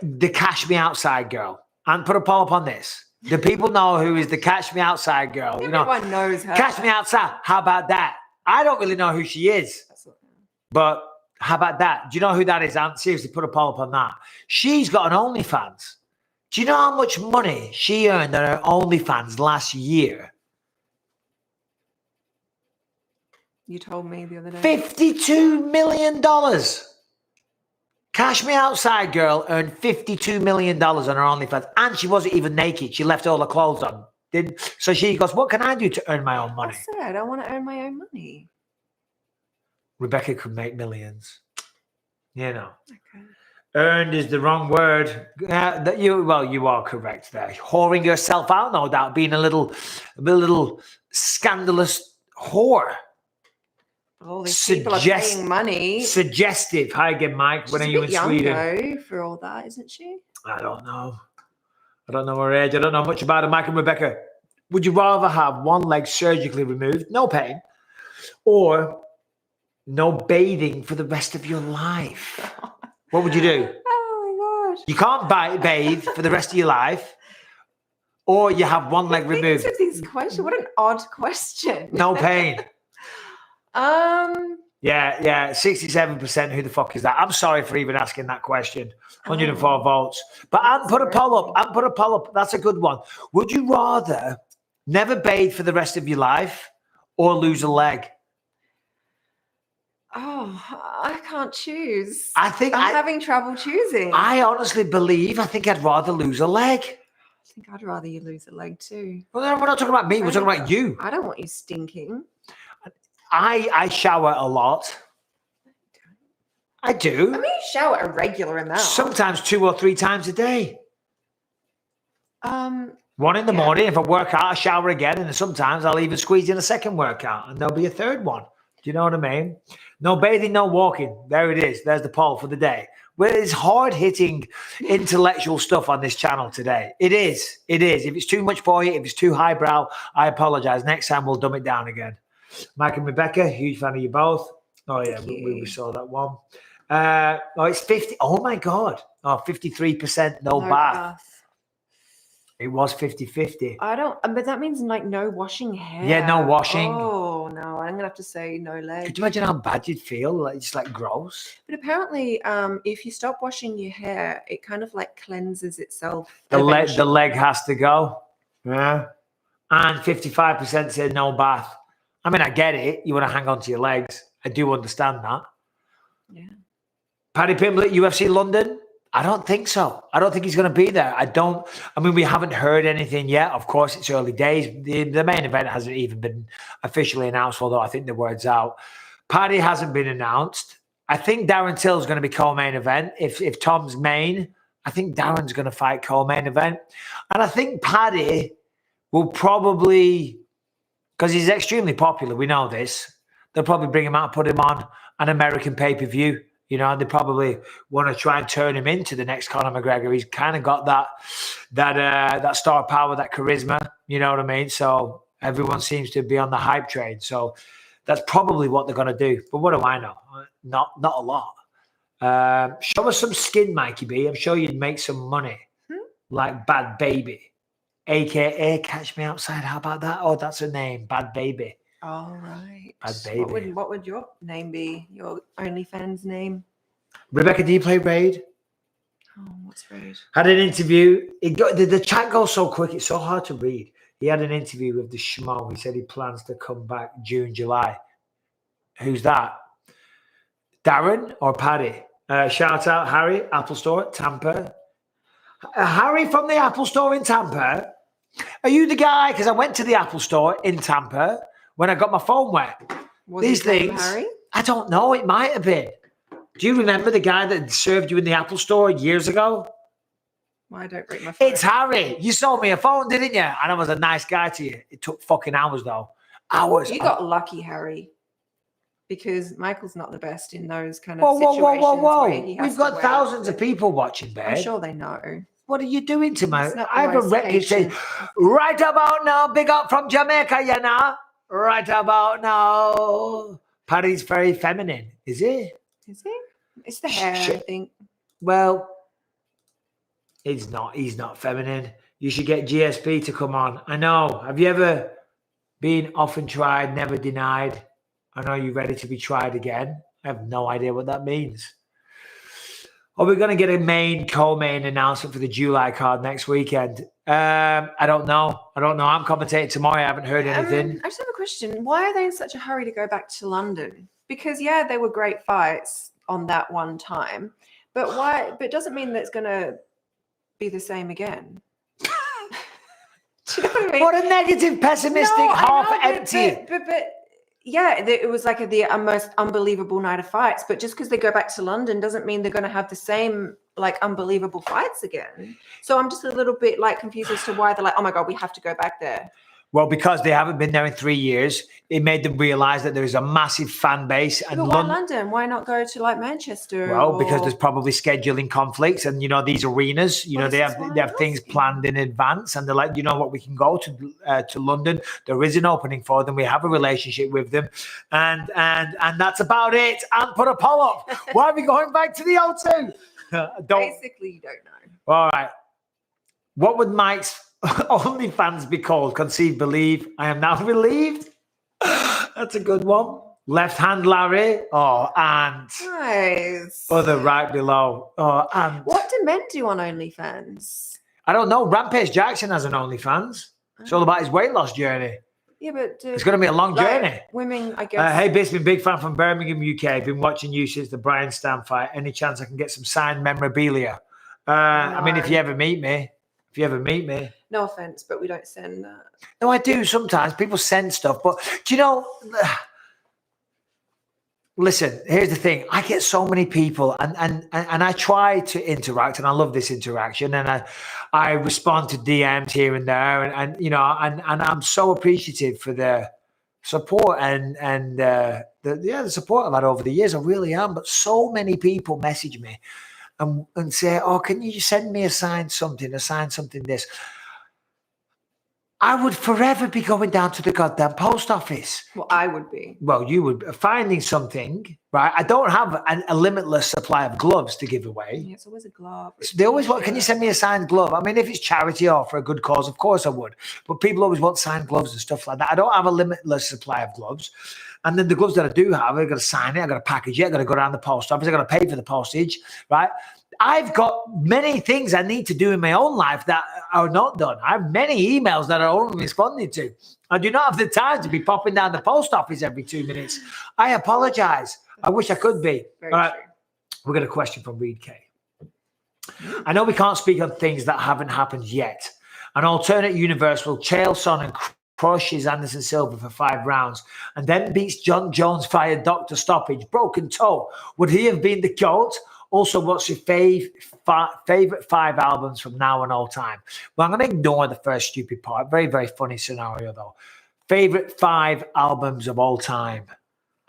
Speaker 1: the Cash Me Outside girl? And put a poll up on this. Do people know who is the Cash Me Outside girl?
Speaker 3: Everyone knows her.
Speaker 1: Cash Me Outside. How about that? I don't really know who she is. But how about that? Do you know who that is? And seriously, put a poll up on that. She's got an OnlyFans. Do you know how much money she earned on her OnlyFans last year?
Speaker 3: You told me the other day.
Speaker 1: $52 million. Cash Me Outside girl earned $52 million on her OnlyFans. And she wasn't even naked. She left all her clothes on. So she goes, what can I do to earn my own money?
Speaker 3: I said I don't want to earn my own money.
Speaker 1: Rebecca could make millions. You know.
Speaker 3: Okay.
Speaker 1: Earned is the wrong word. You are correct there. Whoring yourself out, no doubt, being a little scandalous whore.
Speaker 3: All these people are paying money.
Speaker 1: Suggestive. Hi again, Mike. When are you in Sweden?
Speaker 3: Though, for all that, isn't she?
Speaker 1: I don't know. I don't know her age. I don't know much about her. Mike and Rebecca, would you rather have one leg surgically removed, no pain, or no bathing for the rest of your life? What would you do?
Speaker 3: Oh my gosh.
Speaker 1: You can't bathe for the rest of your life, or you have one leg removed.
Speaker 3: These questions. What an odd question.
Speaker 1: No pain. Yeah, 67%. Who the fuck is that? I'm sorry for even asking that question. 104 votes. But I'd put a poll up. That's a good one. Would you rather never bathe for the rest of your life or lose a leg?
Speaker 3: Oh, I can't choose.
Speaker 1: I think
Speaker 3: I'm having trouble choosing.
Speaker 1: I honestly believe I think I'd rather lose a leg.
Speaker 3: I think I'd rather you lose a leg too.
Speaker 1: Well, we're not talking about me. We're talking about you.
Speaker 3: I don't want you stinking.
Speaker 1: I shower a lot. I do.
Speaker 3: I mean, you shower a regular amount.
Speaker 1: Sometimes 2 or 3 times a day. One in the morning. If I work out, I shower again. And sometimes I'll even squeeze in a second workout. And there'll be a third one. Do you know what I mean? No bathing, no walking. There it is. There's the poll for the day. Well, it's hard-hitting intellectual stuff on this channel today. It is. It is. If it's too much for you, if it's too highbrow, I apologize. Next time, we'll dumb it down again. Mike and Rebecca, huge fan of you both. Oh, yeah, we saw that one. It's 50. Oh, my God. Oh, 53% no bath. It was 50-50.
Speaker 3: But that means like no washing hair.
Speaker 1: Yeah, no washing.
Speaker 3: Oh, no. I'm going to have to say no legs.
Speaker 1: Could you imagine how bad you'd feel? Like, it's like gross.
Speaker 3: But apparently, if you stop washing your hair, it kind of like cleanses itself.
Speaker 1: The leg has to go. Yeah. And 55% said no bath. I mean, I get it. You want to hang on to your legs. I do understand that.
Speaker 3: Yeah.
Speaker 1: Paddy Pimblett, UFC London? I don't think so. I don't think he's going to be there. I mean, we haven't heard anything yet. Of course, it's early days. The main event hasn't even been officially announced, although I think the word's out. Paddy hasn't been announced. I think Darren Till's going to be co-main event. If Tom's main, I think Darren's going to fight co-main event. And I think Paddy will probably, because he's extremely popular, we know this, they'll probably bring him out and put him on an American pay-per-view. You know, they probably want to try and turn him into the next Conor McGregor. He's kind of got that star power, that charisma. You know what I mean? So everyone seems to be on the hype train. So that's probably what they're going to do. But what do I know? Not a lot. Show us some skin, Mikey B. I'm sure you'd make some money, like Bad Baby, aka Catch Me Outside. How about that? Oh, that's her name, Bad Baby.
Speaker 3: All right.
Speaker 1: Bad Baby.
Speaker 3: What would your name be? Your OnlyFans name?
Speaker 1: Rebecca, do you play Raid?
Speaker 3: Oh, what's Raid?
Speaker 1: Had an interview. The chat goes so quick. It's so hard to read. He had an interview with the Schmo. He said he plans to come back June, July. Who's that? Darren or Paddy? Shout out Harry, Apple Store, Tampa. Harry from the Apple Store in Tampa. Are you the guy? Because I went to the Apple Store in Tampa when I got my phone wet. These things,
Speaker 3: Harry?
Speaker 1: I don't know. It might have been. Do you remember the guy that served you in the Apple Store years ago?
Speaker 3: Well, I don't rate my phone.
Speaker 1: It's Harry. You sold me a phone, didn't you? And I was a nice guy to you. It took fucking hours, though. Hours.
Speaker 3: You got lucky, Harry. Because Michael's not the best in those kind of situations.
Speaker 1: Whoa.
Speaker 3: Where he has
Speaker 1: We've got thousands of people watching, babe.
Speaker 3: I'm sure they know.
Speaker 1: What are you doing to my...
Speaker 3: I
Speaker 1: have a reputation. Right about now, big up from Jamaica, you know. Right about now. Paddy's very feminine. Is he?
Speaker 3: Is he? It's the hair, I think.
Speaker 1: Well, he's not feminine. You should get GSP to come on. I know. Have you ever been often tried, never denied? I know you're ready to be tried again. I have no idea what that means. Are we going to get a co-main announcement for the July card next weekend? I don't know. I'm commentating tomorrow. I haven't heard anything.
Speaker 3: I just have a question. Why are they in such a hurry to go back to London? Because, yeah, they were great fights on that one time. But why? But it doesn't mean that it's going to be the same again. Do you know what I mean?
Speaker 1: What a negative, pessimistic, half-empty.
Speaker 3: But yeah, it was like the most unbelievable night of fights. But just because they go back to London doesn't mean they're going to have the same like unbelievable fights again. So I'm just a little bit like confused as to why they're like, oh my God, we have to go back there.
Speaker 1: Well, because they haven't been there in 3 years, it made them realize that there is a massive fan base. And
Speaker 3: but why London? Why not go to like Manchester?
Speaker 1: Well, because there's probably scheduling conflicts, and you know these arenas. You know they have things planned in advance, and they're like, you know what, we can go to London. There is an opening for them. We have a relationship with them, and that's about it. And put a poll up. Why are we going back to the O2?
Speaker 3: Basically, you don't know.
Speaker 1: All right. What would Mike's OnlyFans be called? Conceive, believe. I am now relieved. That's a good one. Left hand Larry. Oh, and
Speaker 3: Nice.
Speaker 1: other right below. Oh, and
Speaker 3: What do men do on OnlyFans?
Speaker 1: I don't know. Rampage Jackson has an OnlyFans. It's all about his weight loss journey.
Speaker 3: Yeah, but
Speaker 1: It's going to be a long journey.
Speaker 3: Women, I guess.
Speaker 1: Hey, Bisping, big fan from Birmingham, UK. Been watching you since the Brian Stan fight. Any chance I can get some signed memorabilia? I mean, if you ever meet me.
Speaker 3: No offense, but we don't send that.
Speaker 1: No, I do sometimes. People send stuff. But do you know... Listen, here's the thing. I get so many people and I try to interact, and I love this interaction, and I respond to DMs here and there, and you know, and I'm so appreciative for the support and the support I've had over the years. I really am. But so many people message me and say, "Oh, can you send me a signed something this?" I would forever be going down to the goddamn post office.
Speaker 3: Well, I would be.
Speaker 1: Well, you would finding something, right? I don't have a limitless supply of gloves to give away.
Speaker 3: Yeah, it's always a glove.
Speaker 1: They always want, can you send me a signed glove? I mean, if it's charity or for a good cause, of course I would. But people always want signed gloves and stuff like that. I don't have a limitless supply of gloves. And then the gloves that I do have, I've got to sign it, I've got to package it, I've got to go down the post office, I've got to pay for the postage, right? I've got many things I need to do in my own life that are not done. I have many emails that I only responded to. I do not have the time to be popping down the post office every 2 minutes. I apologize. I wish I could be.
Speaker 3: Very
Speaker 1: All right.
Speaker 3: true.
Speaker 1: We've got a question from Reed K. I know we can't speak on things that haven't happened yet. An alternate universe will Chael Sonnen and crushes Anderson Silva for 5 rounds and then beats John Jones via doctor stoppage, broken toe. Would he have been the GOAT? Also, what's your favorite 5 albums from now and all time? Well, I'm going to ignore the first stupid part. Very, very funny scenario, though. Favorite 5 albums of all time.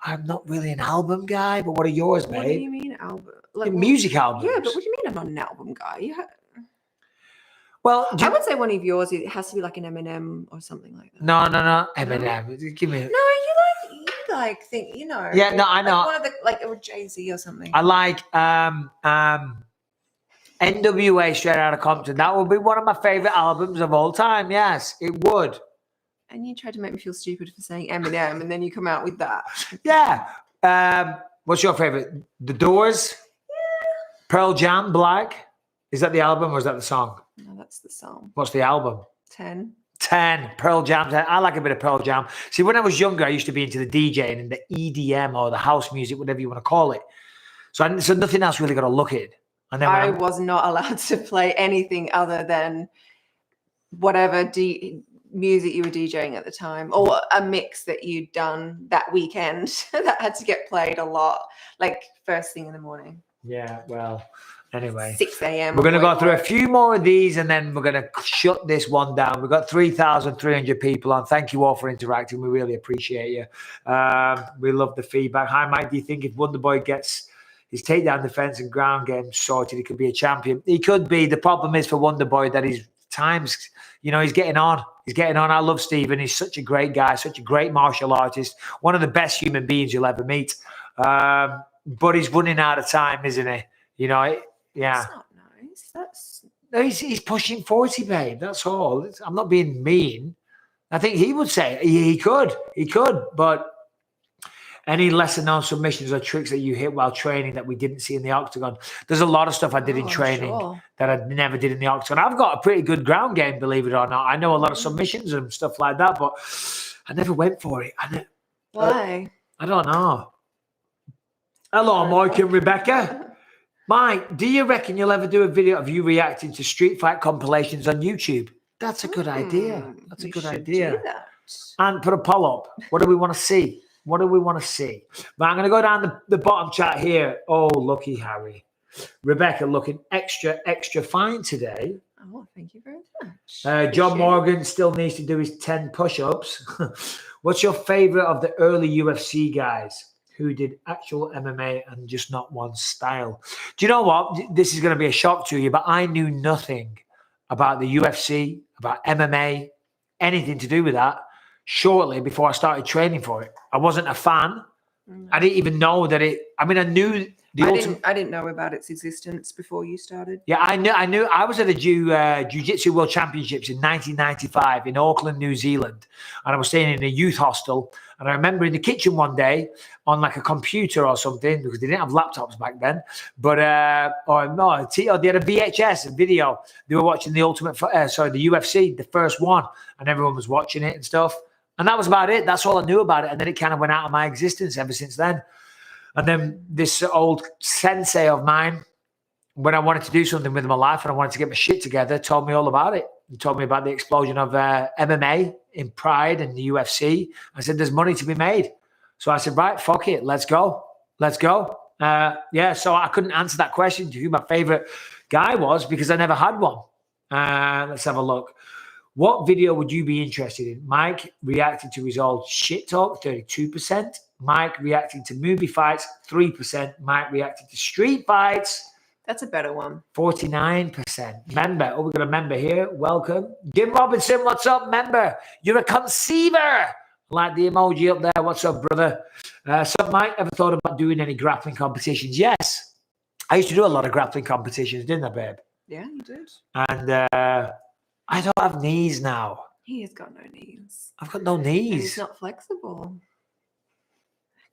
Speaker 1: I'm not really an album guy, but what are yours, babe?
Speaker 3: What do you mean album? Like,
Speaker 1: music albums.
Speaker 3: Yeah, but what do you mean I'm not an album guy?
Speaker 1: Well,
Speaker 3: I would say one of yours. It has to be like an Eminem or something like that.
Speaker 1: No, Eminem. Give me.
Speaker 3: No, you think, you know.
Speaker 1: Yeah, no, I know.
Speaker 3: Like one of the, like, or Jay-Z or something.
Speaker 1: I like NWA Straight Outta Compton. That would be one of my favorite albums of all time. Yes, it would.
Speaker 3: And you tried to make me feel stupid for saying Eminem, and then you come out with that.
Speaker 1: Yeah. What's your favorite? The Doors? Yeah. Pearl Jam, Black? Is that the album or is that the song?
Speaker 3: No, that's the song.
Speaker 1: What's the album?
Speaker 3: 10.
Speaker 1: Pearl Jam. I like a bit of Pearl Jam. See, when I was younger, I used to be into the DJing and the EDM or the house music, whatever you want to call it. So nothing else really got to look at. And then
Speaker 3: I was not allowed to play anything other than whatever music you were DJing at the time, or a mix that you'd done that weekend that had to get played a lot, like first thing in the morning.
Speaker 1: Yeah, well, anyway.
Speaker 3: 6 a.m.
Speaker 1: We're going to go through a few more of these and then we're going to shut this one down. We've got 3,300 people on. Thank you all for interacting. We really appreciate you. We love the feedback. Hi, Mike. Do you think if Wonderboy gets his takedown defense and ground game sorted, he could be a champion? He could be. The problem is for Wonderboy that his times, you know, he's getting on. I love Stephen. He's such a great guy, such a great martial artist, one of the best human beings you'll ever meet. But he's running out of time, isn't he? You know, yeah.
Speaker 3: That's not nice.
Speaker 1: No, he's pushing 40, babe. That's all. I'm not being mean. I think he would say he could, but any lesser known submissions or tricks that you hit while training that we didn't see in the octagon? There's a lot of stuff I did in training that I never did in the octagon. I've got a pretty good ground game, believe it or not. I know a lot of submissions and stuff like that, but I never went for it.
Speaker 3: Why?
Speaker 1: I don't know. Hello, Mike and Rebecca. Mike, do you reckon you'll ever do a video of you reacting to street fight compilations on YouTube? That's a good idea. That's a good idea. And put a poll up. What do we want to see? But I'm going to go down the bottom chat here. Oh, lucky Harry. Rebecca looking extra, extra fine today.
Speaker 3: Oh, thank you very much.
Speaker 1: John Morgan still needs to do his 10 push-ups. What's your favorite of the early UFC guys who did actual MMA and just not one style? Do you know what? This is going to be a shock to you, but I knew nothing about the UFC, about MMA, anything to do with that shortly before I started training for it. I wasn't a fan. I didn't even know that it I mean, I knew the ultimate.
Speaker 3: I didn't know about its existence before you started.
Speaker 1: Yeah, I knew. I was at the Jiu-Jitsu World Championships in 1995 in Auckland, New Zealand, and I was staying in a youth hostel. And I remember in the kitchen one day on like a computer or something, because they didn't have laptops back then. But they had a VHS, a video. They were watching the the UFC, the first one, and everyone was watching it and stuff. And that was about it. That's all I knew about it. And then it kind of went out of my existence ever since then. And then this old sensei of mine, when I wanted to do something with my life and I wanted to get my shit together, told me all about it. He told me about the explosion of MMA in Pride and the UFC. I said, there's money to be made. So I said, right, fuck it. Let's go. So I couldn't answer that question to who my favorite guy was because I never had one. Let's have a look. What video would you be interested in? Mike reacting to his old shit talk, 32%. Mike reacting to movie fights, 3%. Mike reacting to street fights.
Speaker 3: That's a better one.
Speaker 1: 49%. Member. Oh, we've got a member here. Welcome. Jim Robinson, what's up, member? You're a conceiver. Like the emoji up there. What's up, brother? So, Mike, ever thought about doing any grappling competitions? Yes. I used to do a lot of grappling competitions, didn't I, babe?
Speaker 3: Yeah, you did.
Speaker 1: And I don't have knees now.
Speaker 3: He has got no knees.
Speaker 1: I've got no
Speaker 3: And
Speaker 1: knees.
Speaker 3: he's not flexible.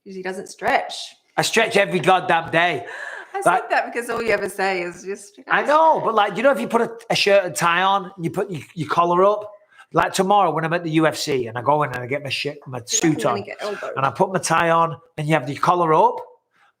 Speaker 3: Because he doesn't stretch.
Speaker 1: I stretch every goddamn day.
Speaker 3: I said that because all you ever say is just...
Speaker 1: I know, but like, you know, if you put a shirt and tie on, and you put your collar up, like tomorrow when I'm at the UFC and I go in and I get my suit on and I put my tie on and you have the collar up,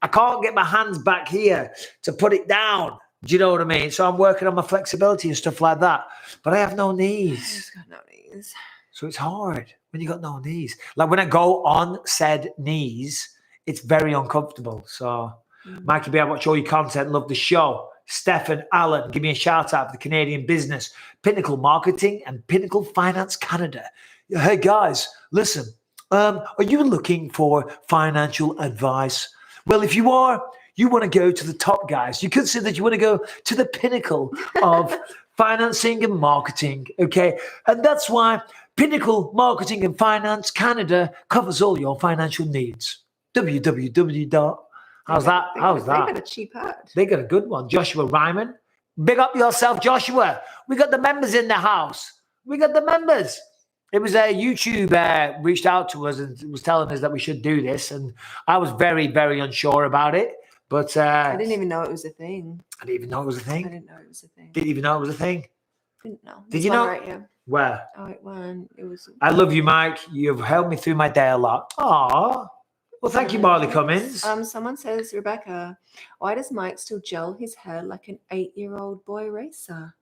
Speaker 1: I can't get my hands back here to put it down. Do you know what I mean? So I'm working on my flexibility and stuff like that. But I have no knees.
Speaker 3: He's got no knees.
Speaker 1: So it's hard when you got no knees. Like when I go on said knees, it's very uncomfortable. So Mikey B, I watch all your content. Love the show. Stefan Allen, give me a shout out for the Canadian business. Pinnacle Marketing and Pinnacle Finance Canada. Hey guys, listen. Are you looking for financial advice? Well, if you are, you want to go to the top guys. You could say that you want to go to the pinnacle of financing and marketing, okay? And that's why Pinnacle Marketing and Finance Canada covers all your financial needs. www. How's that?
Speaker 3: They got a cheap hat.
Speaker 1: They got a good one. Joshua Ryman. Big up yourself, Joshua. We got the members in the house. We got the members. It was YouTube reached out to us and was telling us that we should do this. And I was very, very unsure about it. But
Speaker 3: I didn't even know it was a thing.
Speaker 1: I didn't even know it was a thing.
Speaker 3: I didn't know it was a thing.
Speaker 1: Didn't even know it was a thing.
Speaker 3: Didn't know.
Speaker 1: Did you know?
Speaker 3: Right here.
Speaker 1: Where?
Speaker 3: Oh, it won. It was.
Speaker 1: I love you, Mike. You've helped me through my day a lot. Aw. Well, thank you, Marley Cummins.
Speaker 3: Someone says, Rebecca, why does Mike still gel his hair like an 8-year-old boy racer?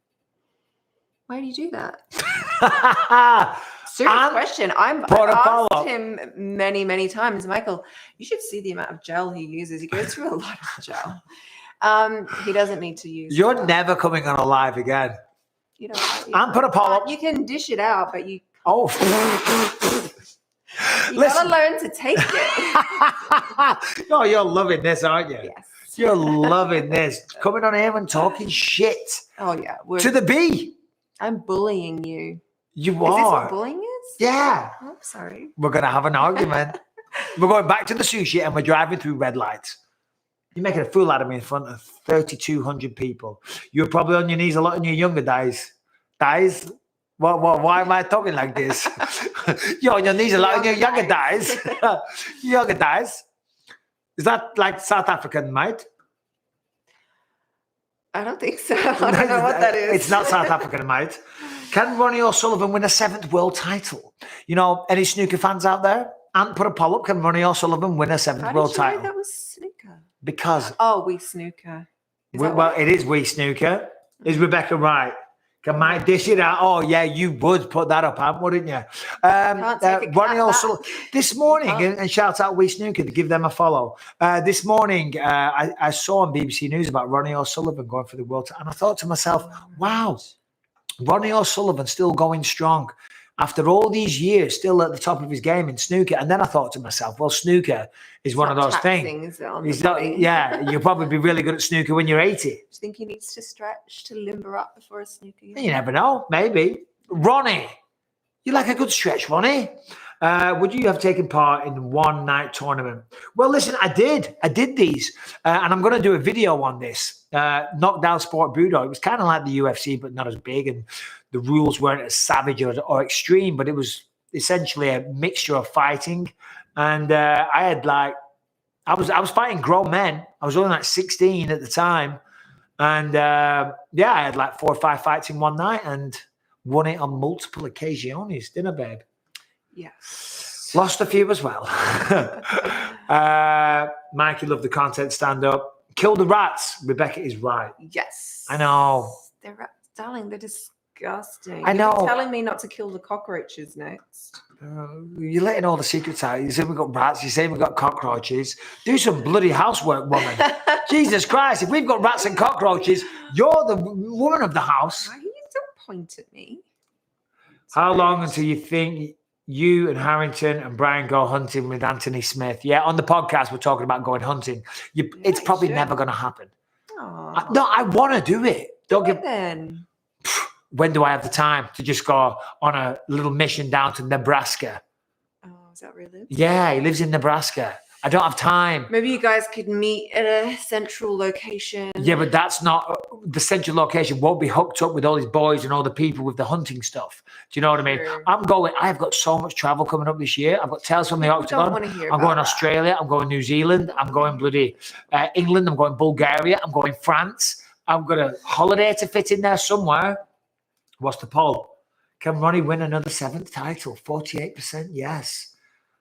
Speaker 3: Why do you do that? Serious question. I've asked him many, many times, Michael, you should see the amount of gel he uses. He goes through a lot of gel. He doesn't need to use
Speaker 1: You're
Speaker 3: that.
Speaker 1: never coming on a live again.
Speaker 3: You know,
Speaker 1: I'm put a poll up.
Speaker 3: You can dish it out, but you
Speaker 1: you
Speaker 3: gotta learn to take it.
Speaker 1: Oh, you're loving this, aren't you?
Speaker 3: Yes.
Speaker 1: You're loving this. Coming on here and talking shit.
Speaker 3: Oh yeah.
Speaker 1: To the B.
Speaker 3: I'm bullying you.
Speaker 1: You
Speaker 3: Is
Speaker 1: are.
Speaker 3: this what bullying is?
Speaker 1: Yeah.
Speaker 3: Oh, I'm sorry.
Speaker 1: We're gonna have an argument. We're going back to the sushi and we're driving through red lights. You're making a fool out of me in front of 3,200 people. You're probably on your knees a lot in your younger days. Days? Why am I talking like this? You're on your knees a lot in your younger days. Younger days. Is that like South African, mate?
Speaker 3: I don't think so. I don't know what that is.
Speaker 1: It's not South African, mate. Can Ronnie O'Sullivan win a 7th world title? You know, any snooker fans out there? And put a poll up. Can Ronnie O'Sullivan win a 7th world title?
Speaker 3: That was snooker.
Speaker 1: Because
Speaker 3: we snooker.
Speaker 1: It is we snooker. Is Rebecca right? Can Mike dish it out? Oh yeah, you would put that up, wouldn't you? Ronnie O'Sullivan this morning, and shout out We Snooker to give them a follow. This morning, I saw on BBC News about Ronnie O'Sullivan going for the world title, and I thought to myself, wow, Ronnie O'Sullivan still going strong after all these years, still at the top of his game in snooker. And then I thought to myself, well, snooker is one of those things. You'll probably be really good at snooker when you're 80.
Speaker 3: Do you think he needs to stretch to limber up before a snooker game?
Speaker 1: You never know. Maybe. Ronnie, You like a good stretch, Ronnie. Would you have taken part in one night tournament? Well, listen, I did. I did these. And I'm going to do a video on this. Knockdown Sport Budo. It was kind of like the UFC, but not as big. And the rules weren't as savage or extreme, but it was essentially a mixture of fighting. And I had I was fighting grown men. I was only like 16 at the time. And I had like 4 or 5 fights in one night and won it on multiple occasions, didn't I, babe?
Speaker 3: Yes.
Speaker 1: Lost a few as well. Mikey loved the content stand-up. Kill the rats. Rebecca is right.
Speaker 3: Yes.
Speaker 1: I know.
Speaker 3: They're rats, darling. They're disgusting.
Speaker 1: I know.
Speaker 3: You're telling me not to kill the cockroaches next.
Speaker 1: You're letting all the secrets out. You say we've got rats. You say we've got cockroaches. Do some bloody housework, woman. Jesus Christ. If we've got rats and cockroaches, you're the woman of the house.
Speaker 3: Why you don't point at me?
Speaker 1: How long until you think you and Harrington and Brian go hunting with Anthony Smith? Yeah, on the podcast, we're talking about going hunting. It's probably never going to happen. No, I want to do it. Don't get
Speaker 3: then.
Speaker 1: When do I have the time to just go on a little mission down to Nebraska?
Speaker 3: Oh, is that really?
Speaker 1: Yeah, he lives in Nebraska. I don't have time.
Speaker 3: Maybe you guys could meet at a central location.
Speaker 1: Yeah, but that's not the central location. Won't be hooked up with all these boys and all the people with the hunting stuff. Do you know what I mean?
Speaker 3: Sure.
Speaker 1: I've got so much travel coming up this year. I've got Tales from the Octagon. I'm going Australia. I'm going New Zealand. I'm going bloody England. I'm going Bulgaria. I'm going France. I've got a holiday to fit in there somewhere. What's the poll? Can Ronnie win another 7th title? 48% yes.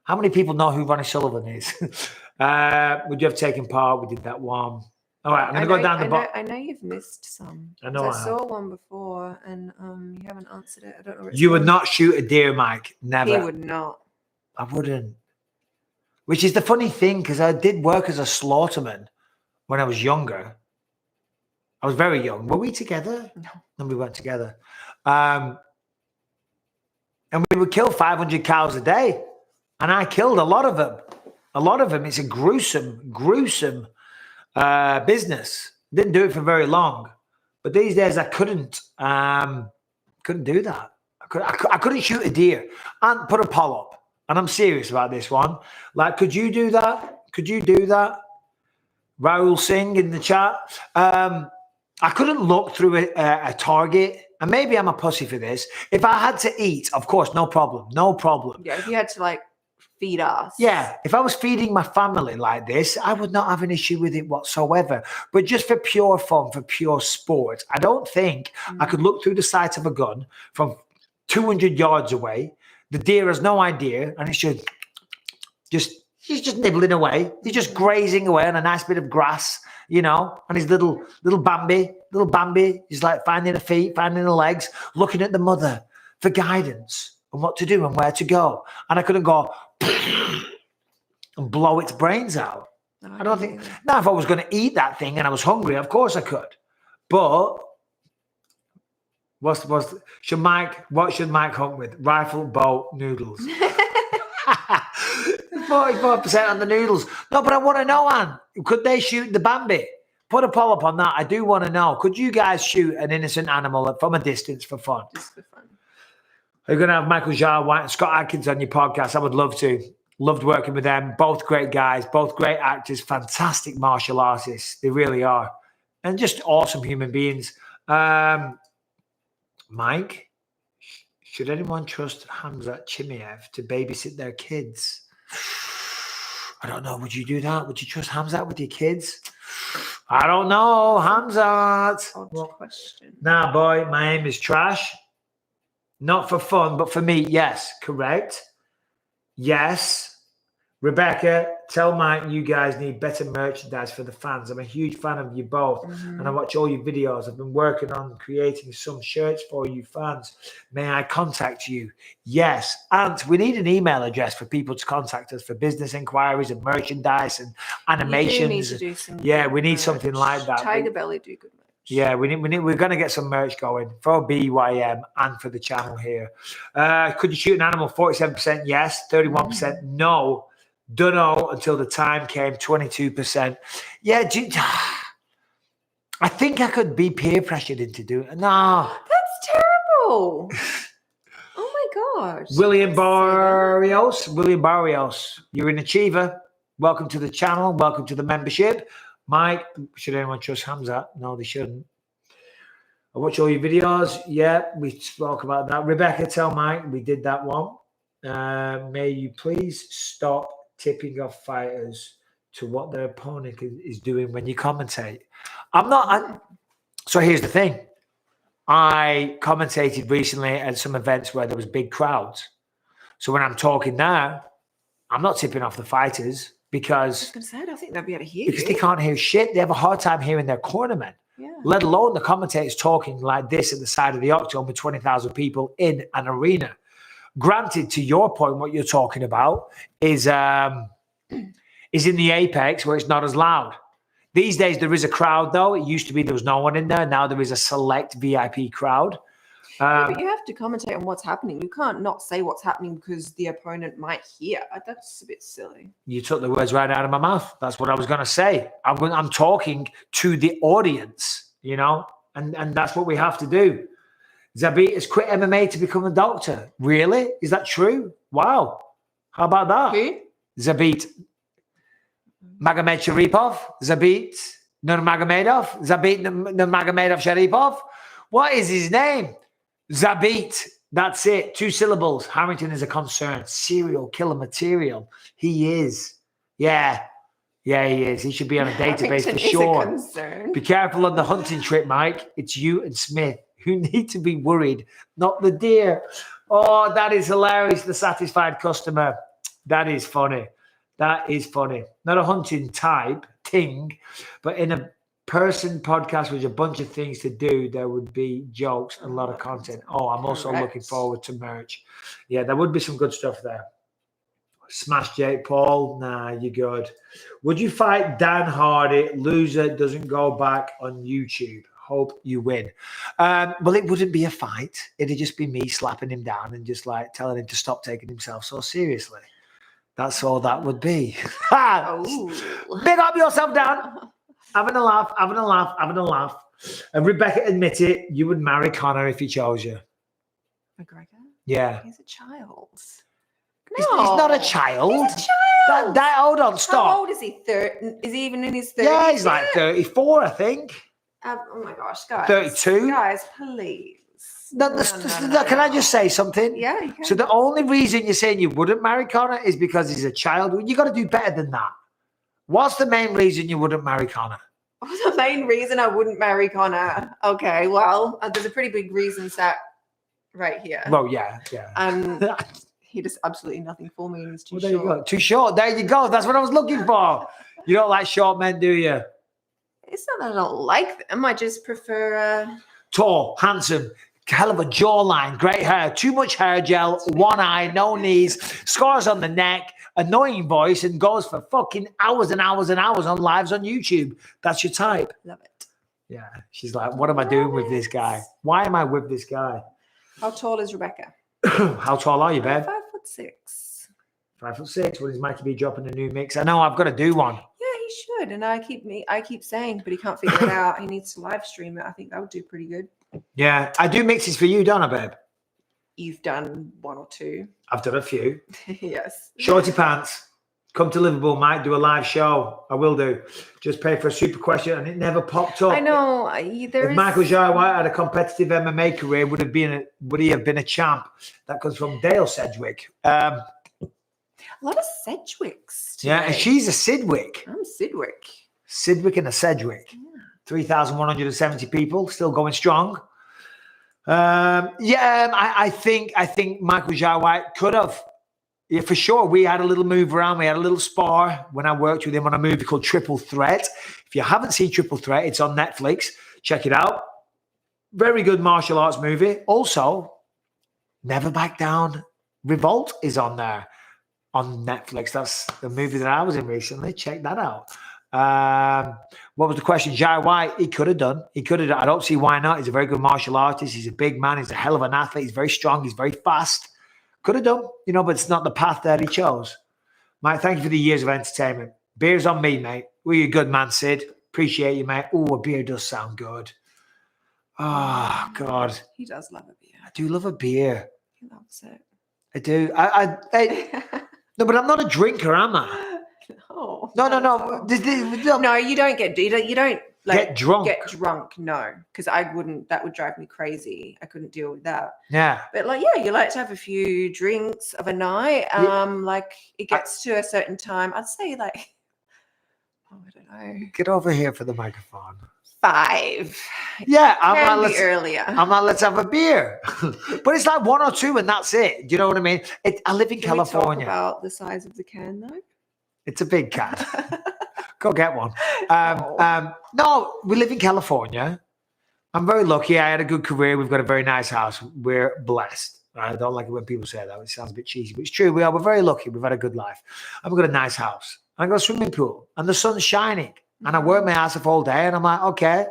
Speaker 1: How many people know who Ronnie Sullivan is? Would you have taken part? We did that one. All right, I'm going to go down the bottom.
Speaker 3: I know you've missed some.
Speaker 1: I know
Speaker 3: I saw one before and you haven't answered it. I don't know where it's
Speaker 1: You would not shoot a deer, Mike. Never.
Speaker 3: He would not.
Speaker 1: I wouldn't. Which is the funny thing, because I did work as a slaughterman when I was younger. I was very young. Were we together? No, we weren't together. And we would kill 500 cows a day. And I killed a lot of them. A lot of them. It's a gruesome business. Didn't do it for very long. But these days I couldn't do that. I couldn't shoot a deer and put a poll up. And I'm serious about this one. Like, could you do that? Could you do that? Rahul Singh in the chat. I couldn't look through a target. And maybe I'm a pussy for this. If I had to eat, of course, no problem. No problem.
Speaker 3: Yeah, if you had to feed us.
Speaker 1: Yeah, if I was feeding my family like this, I would not have an issue with it whatsoever. But just for pure fun, for pure sport, I don't think I could look through the sight of a gun from 200 yards away. The deer has no idea, and it's he's just nibbling away. He's just grazing away on a nice bit of grass, and his little Bambi, he's like finding the feet, finding the legs, looking at the mother for guidance on what to do and where to go. And I couldn't go and blow its brains out. No, I don't think. Now, if I was going to eat that thing and I was hungry, of course I could. But what should Mike hunt with? Rifle, bow, noodles. 44% on the noodles. No, but I want to know, Anne, could they shoot the Bambi? Put a poll up on that. I do want to know. Could you guys shoot an innocent animal from a distance for fun?
Speaker 3: Just for fun.
Speaker 1: Are you going to have Michael Jarre White and Scott Adkins on your podcast? I would love to. Loved working with them. Both great guys, both great actors, fantastic martial artists. They really are. And just awesome human beings. Mike, should anyone trust Hamzat Chimaev to babysit their kids? I don't know. Would you do that? Would you trust Hamzat with your kids? I don't know. Hamzat.
Speaker 3: Odd question.
Speaker 1: Nah, boy, my aim is trash. Not for fun, but for me, yes. Correct. Yes. Rebecca, tell Mike you guys need better merchandise for the fans. I'm a huge fan of you both, and I watch all your videos. I've been working on creating some shirts for you fans. May I contact you? Yes. And we need an email address for people to contact us for business inquiries and merchandise and animations.
Speaker 3: You do need to do some
Speaker 1: we need something like that.
Speaker 3: Tiger Belly do good merch.
Speaker 1: Yeah, we're going to get some merch going for BYM and for the channel here. Could you shoot an animal? 47% yes, 31% no. Don't know until the time came, 22%. Yeah, I think I could be peer pressured into doing it. No.
Speaker 3: That's terrible. Oh my gosh.
Speaker 1: William
Speaker 3: I see that.
Speaker 1: William Barrios, you're an achiever. Welcome to the channel. Welcome to the membership. Mike, should anyone trust Hamza? No, they shouldn't. I watch all your videos. Yeah, we spoke about that. Rebecca, tell Mike we did that one. May you please stop tipping off fighters to what their opponent is doing when you commentate. So here's the thing. I commentated recently at some events where there was big crowds. So when I'm talking now, I'm not tipping off the fighters
Speaker 3: I
Speaker 1: because
Speaker 3: was going to say, I don't think they'll be able to hear
Speaker 1: because
Speaker 3: you.
Speaker 1: they can't hear shit. They have a hard time hearing their cornermen, let alone the commentators talking like this at the side of the octagon with 20,000 people in an arena. Granted, to your point, what you're talking about is in the apex where it's not as loud. These days, there is a crowd, though. It used to be there was no one in there. Now there is a select VIP crowd.
Speaker 3: But you have to commentate on what's happening. You can't not say what's happening because the opponent might hear. That's a bit silly.
Speaker 1: You took the words right out of my mouth. That's what I was going to say. I'm talking to the audience, you know, and that's what we have to do. Zabit has quit MMA to become a doctor. Really? Is that true? Wow. How about that?
Speaker 3: Who?
Speaker 1: Zabit. Magomed Sharipov? Zabit Nurmagomedov? Zabit Nurmagomedov Sharipov? What is his name? Zabit. That's it. 2 syllables. Harrington is a concern. Serial killer material. He is. Yeah. Yeah, he is. He should be on a database
Speaker 3: Harrington
Speaker 1: for sure.
Speaker 3: Is a concern.
Speaker 1: Be careful on the hunting trip, Mike. It's you and Smith who need to be worried, not the deer. Oh, that is hilarious. The satisfied customer. That is funny. That is funny. Not a hunting type thing, but in a person podcast with a bunch of things to do, there would be jokes and a lot of content. Oh, I'm also looking forward to merch. Yeah, there would be some good stuff there. Smash Jake Paul. Nah, you're good. Would you fight Dan Hardy? Loser doesn't go back on YouTube. Hope you win. Well, it wouldn't be a fight. It'd just be me slapping him down and just like telling him to stop taking himself so seriously. That's all that would be. Big up yourself, Dan. Having a laugh, having a laugh, having a laugh. And Rebecca, admit it, you would marry Connor if he chose you.
Speaker 3: McGregor?
Speaker 1: Yeah.
Speaker 3: He's a child.
Speaker 1: He's not a child.
Speaker 3: He's a child.
Speaker 1: Hold on, stop.
Speaker 3: How old is he? Is he even in his 30s?
Speaker 1: Yeah, he's like 34, I think.
Speaker 3: Oh my gosh, guys.
Speaker 1: 32.
Speaker 3: Guys, please.
Speaker 1: No, can I just say something?
Speaker 3: Yeah, you can.
Speaker 1: So the only reason you're saying you wouldn't marry Connor is because he's a child. You got to do better than that. What's the main reason you wouldn't marry Connor?
Speaker 3: What's the main reason I wouldn't marry Connor? Okay, well, there's a pretty big reason set right here.
Speaker 1: Well, yeah.
Speaker 3: He does absolutely nothing for me and he's too
Speaker 1: Well, there you
Speaker 3: short.
Speaker 1: go. Too short. There you go. That's what I was looking for. You don't like short men, do you?
Speaker 3: It's not that I don't like them. I just prefer...
Speaker 1: Tall, handsome, hell of a jawline, great hair, too much hair gel, one eye, no knees, scars on the neck, annoying voice, and goes for fucking hours and hours and hours on lives on YouTube. That's your type.
Speaker 3: Love it.
Speaker 1: Yeah. She's like, what am I doing with this guy? Why am I with this guy?
Speaker 3: How tall is Rebecca?
Speaker 1: How tall are you, babe?
Speaker 3: 5'6".
Speaker 1: 5'6". What is Mikey B dropping a new mix? I know I've got to do one.
Speaker 3: Yeah, he should. And I keep saying, but he can't figure it out. He needs to live stream it. I think that would do pretty good.
Speaker 1: Yeah, I do mixes for you, don't I, babe?
Speaker 3: You've done 1 or 2.
Speaker 1: I've done a few.
Speaker 3: Yes.
Speaker 1: Shorty Pants. Come to Liverpool, Mike. Do a live show. I will do. Just pay for a super question, and it never popped up.
Speaker 3: I know.
Speaker 1: If Michael Jai White had a competitive MMA career, would he have been a champ? That comes from Dale Sedgwick.
Speaker 3: A lot of Sedgwicks today.
Speaker 1: Yeah, and she's a Sidwick.
Speaker 3: I'm Sidwick.
Speaker 1: Sidwick and a Sedgwick. Yeah. 3,170 people, still going strong. I think Michael Jai White could have. Yeah, for sure. We had a little move around. We had a little spar when I worked with him on a movie called Triple Threat. If you haven't seen Triple Threat, it's on Netflix. Check it out. Very good martial arts movie. Also, Never Back Down Revolt is on there on Netflix. That's the movie that I was in recently. Check that out. What was the question? Jai White, he could have done. I don't see why not. He's a very good martial artist. He's a big man. He's a hell of an athlete. He's very strong. He's very fast. Could have done, but it's not the path that he chose. Mate, thank you for the years of entertainment. Beer's on me, mate. Well, you're a good man, Sid. Appreciate you, mate. Oh, a beer does sound good. Oh, God.
Speaker 3: He does love a beer.
Speaker 1: I do love a beer.
Speaker 3: think the opposite.
Speaker 1: I do. No, but I'm not a drinker, am I?
Speaker 3: No.
Speaker 1: No.
Speaker 3: No, you don't like
Speaker 1: Get drunk.
Speaker 3: Get drunk, no, because I wouldn't. That would drive me crazy. I couldn't deal with that.
Speaker 1: Yeah.
Speaker 3: But like, yeah, you like to have a few drinks of a night. Like it gets to a certain time. I'd say like, I don't know,
Speaker 1: Get over here for the microphone.
Speaker 3: 5.
Speaker 1: Yeah,
Speaker 3: Can be earlier.
Speaker 1: I'm like, let's have a beer. But it's like 1 or 2 and that's it. Do you know what I mean? I live in
Speaker 3: Can
Speaker 1: California.
Speaker 3: we talk about the size of the can though?
Speaker 1: It's a big can. Go get one.
Speaker 3: No.
Speaker 1: No, we live in California. I'm very lucky. I had a good career. We've got a very nice house. We're blessed. I don't like it when people say that. It sounds a bit cheesy, but it's true. We're very lucky. We've had a good life. And we've got a nice house. And I've got a swimming pool. And the sun's shining. And I work my ass off all day. And I'm like, okay,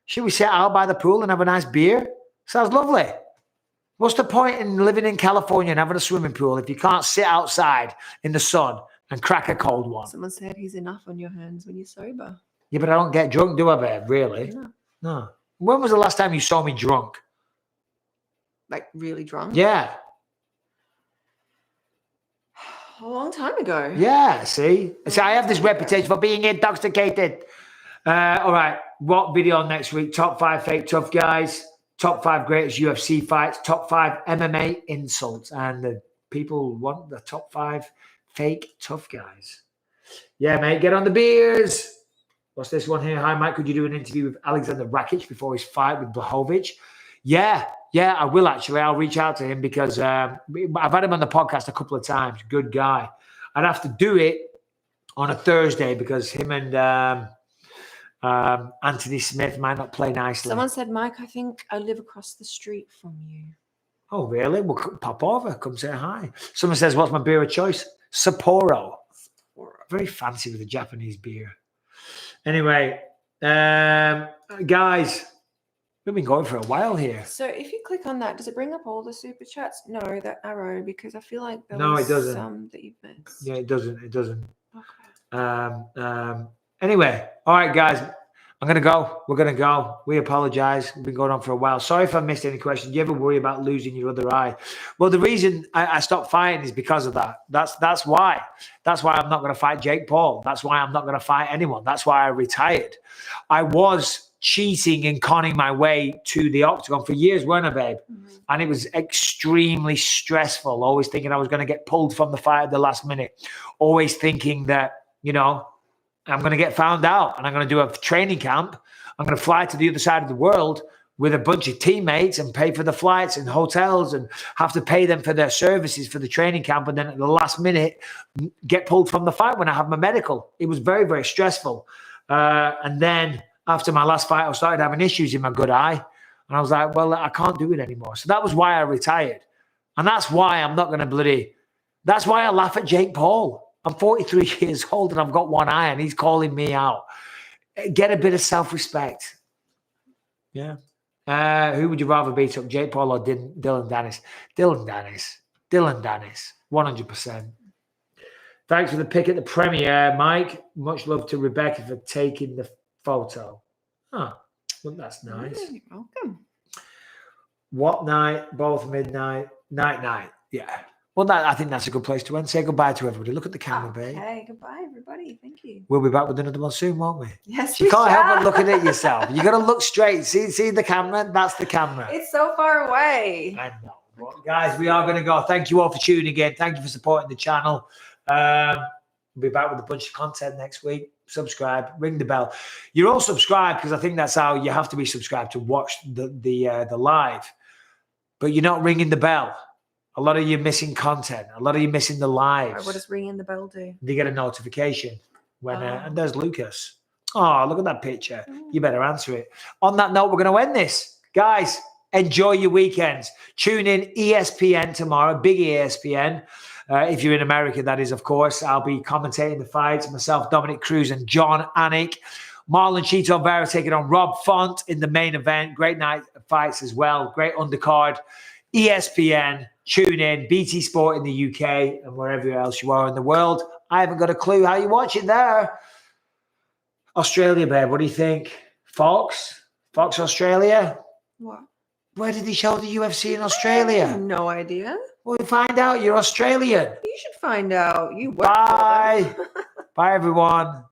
Speaker 1: should we sit out by the pool and have a nice beer? Sounds lovely. What's the point in living in California and having a swimming pool if you can't sit outside in the sun and crack a cold one?
Speaker 3: Someone said he's enough on your hands when you're sober.
Speaker 1: Yeah, but I don't get drunk, do I, babe? Really? No. When was the last time you saw me drunk?
Speaker 3: Like really drunk?
Speaker 1: Yeah.
Speaker 3: A long time ago.
Speaker 1: Yeah, see? See, I have this reputation for being intoxicated. All right. What video next week? Top 5 fake tough guys. Top 5 greatest UFC fights. Top 5 MMA insults. And the people want the top 5 fake tough guys. Yeah, mate. Get on the beers. What's this one here? Hi, Mike. Could you do an interview with Alexander Rakic before his fight with Blachowicz? Yeah, I will actually. I'll reach out to him because I've had him on the podcast a couple of times. Good guy. I'd have to do it on a Thursday because him and Anthony Smith might not play nicely.
Speaker 3: Someone said, Mike, I think I live across the street from you.
Speaker 1: Oh, really? Well, pop over. Come say hi. Someone says, what's my beer of choice? Sapporo. Very fancy with a Japanese beer. Anyway, guys, we've been going for a while here.
Speaker 3: So if you click on that, does it bring up all the super chats? No, that arrow, because I feel like there
Speaker 1: No,
Speaker 3: was
Speaker 1: it doesn't.
Speaker 3: some that you've missed.
Speaker 1: Yeah, it doesn't.
Speaker 3: Okay.
Speaker 1: Anyway, all right, guys, I'm going to go. We're going to go. We apologize. We've been going on for a while. Sorry if I missed any questions. Do you ever worry about losing your other eye? Well, the reason I stopped fighting is because of that. That's why. That's why I'm not going to fight Jake Paul. That's why I'm not going to fight anyone. That's why I retired. I was cheating and conning my way to the octagon for years, weren't I, babe? Mm-hmm. And it was extremely stressful, always thinking I was going to get pulled from the fight at the last minute, always thinking that, you know, I'm going to get found out and I'm going to do a training camp. I'm going to fly to the other side of the world with a bunch of teammates and pay for the flights and hotels and have to pay them for their services for the training camp. And then at the last minute, get pulled from the fight when I have my medical. It was very, very stressful. And then after my last fight, I started having issues in my good eye. And I was like, well, I can't do it anymore. So that was why I retired. And that's why I'm not going to that's why I laugh at Jake Paul. I'm 43 years old and I've got one eye and he's calling me out. Get a bit of self-respect. Yeah. Who would you rather beat up, Jake Paul or Dylan Dennis? Dylan Dennis. 100%. Thanks for the pick at the premiere, Mike. Much love to Rebecca for taking the photo. Oh, well, that's nice.
Speaker 3: You're welcome.
Speaker 1: What night? Both midnight. Night. Yeah. Well, I think that's a good place to end. Say goodbye to everybody. Look at the camera, babe.
Speaker 3: Okay, goodbye, everybody. Thank you.
Speaker 1: We'll be back with another one soon, won't we?
Speaker 3: Yes,
Speaker 1: you can't help but looking at yourself. You got to look straight. See the camera? That's the camera.
Speaker 3: It's so far away.
Speaker 1: I know. Well, guys, we are going to go. Thank you all for tuning in. Thank you for supporting the channel. We'll be back with a bunch of content next week. Subscribe, ring the bell. You're all subscribed because I think that's how you have to be subscribed to watch the live. But you're not ringing the bell. A lot of you missing content. A lot of you missing the lives.
Speaker 3: What does ringing the bell do?
Speaker 1: You get a notification when and there's Lucas. Oh, look at that picture. You better answer it. On that note, we're going to end this. Guys, enjoy your weekends. Tune in ESPN tomorrow, big ESPN. If you're in America, that is, of course. I'll be commentating the fights. Myself, Dominic Cruz, and John Anik. Marlon Chito Vera taking on Rob Font in the main event. Great night of fights as well. Great undercard. ESPN. Tune in. BT Sport in the UK and wherever else you are in the world. I haven't got a clue how you watch it there. Australia, babe. What do you think? Fox Australia?
Speaker 3: What?
Speaker 1: Where did he show the UFC in
Speaker 3: I have
Speaker 1: Australia?
Speaker 3: no idea.
Speaker 1: We'll find out. You're Australian.
Speaker 3: You should find out. You work
Speaker 1: Bye.
Speaker 3: for them.
Speaker 1: Bye, everyone.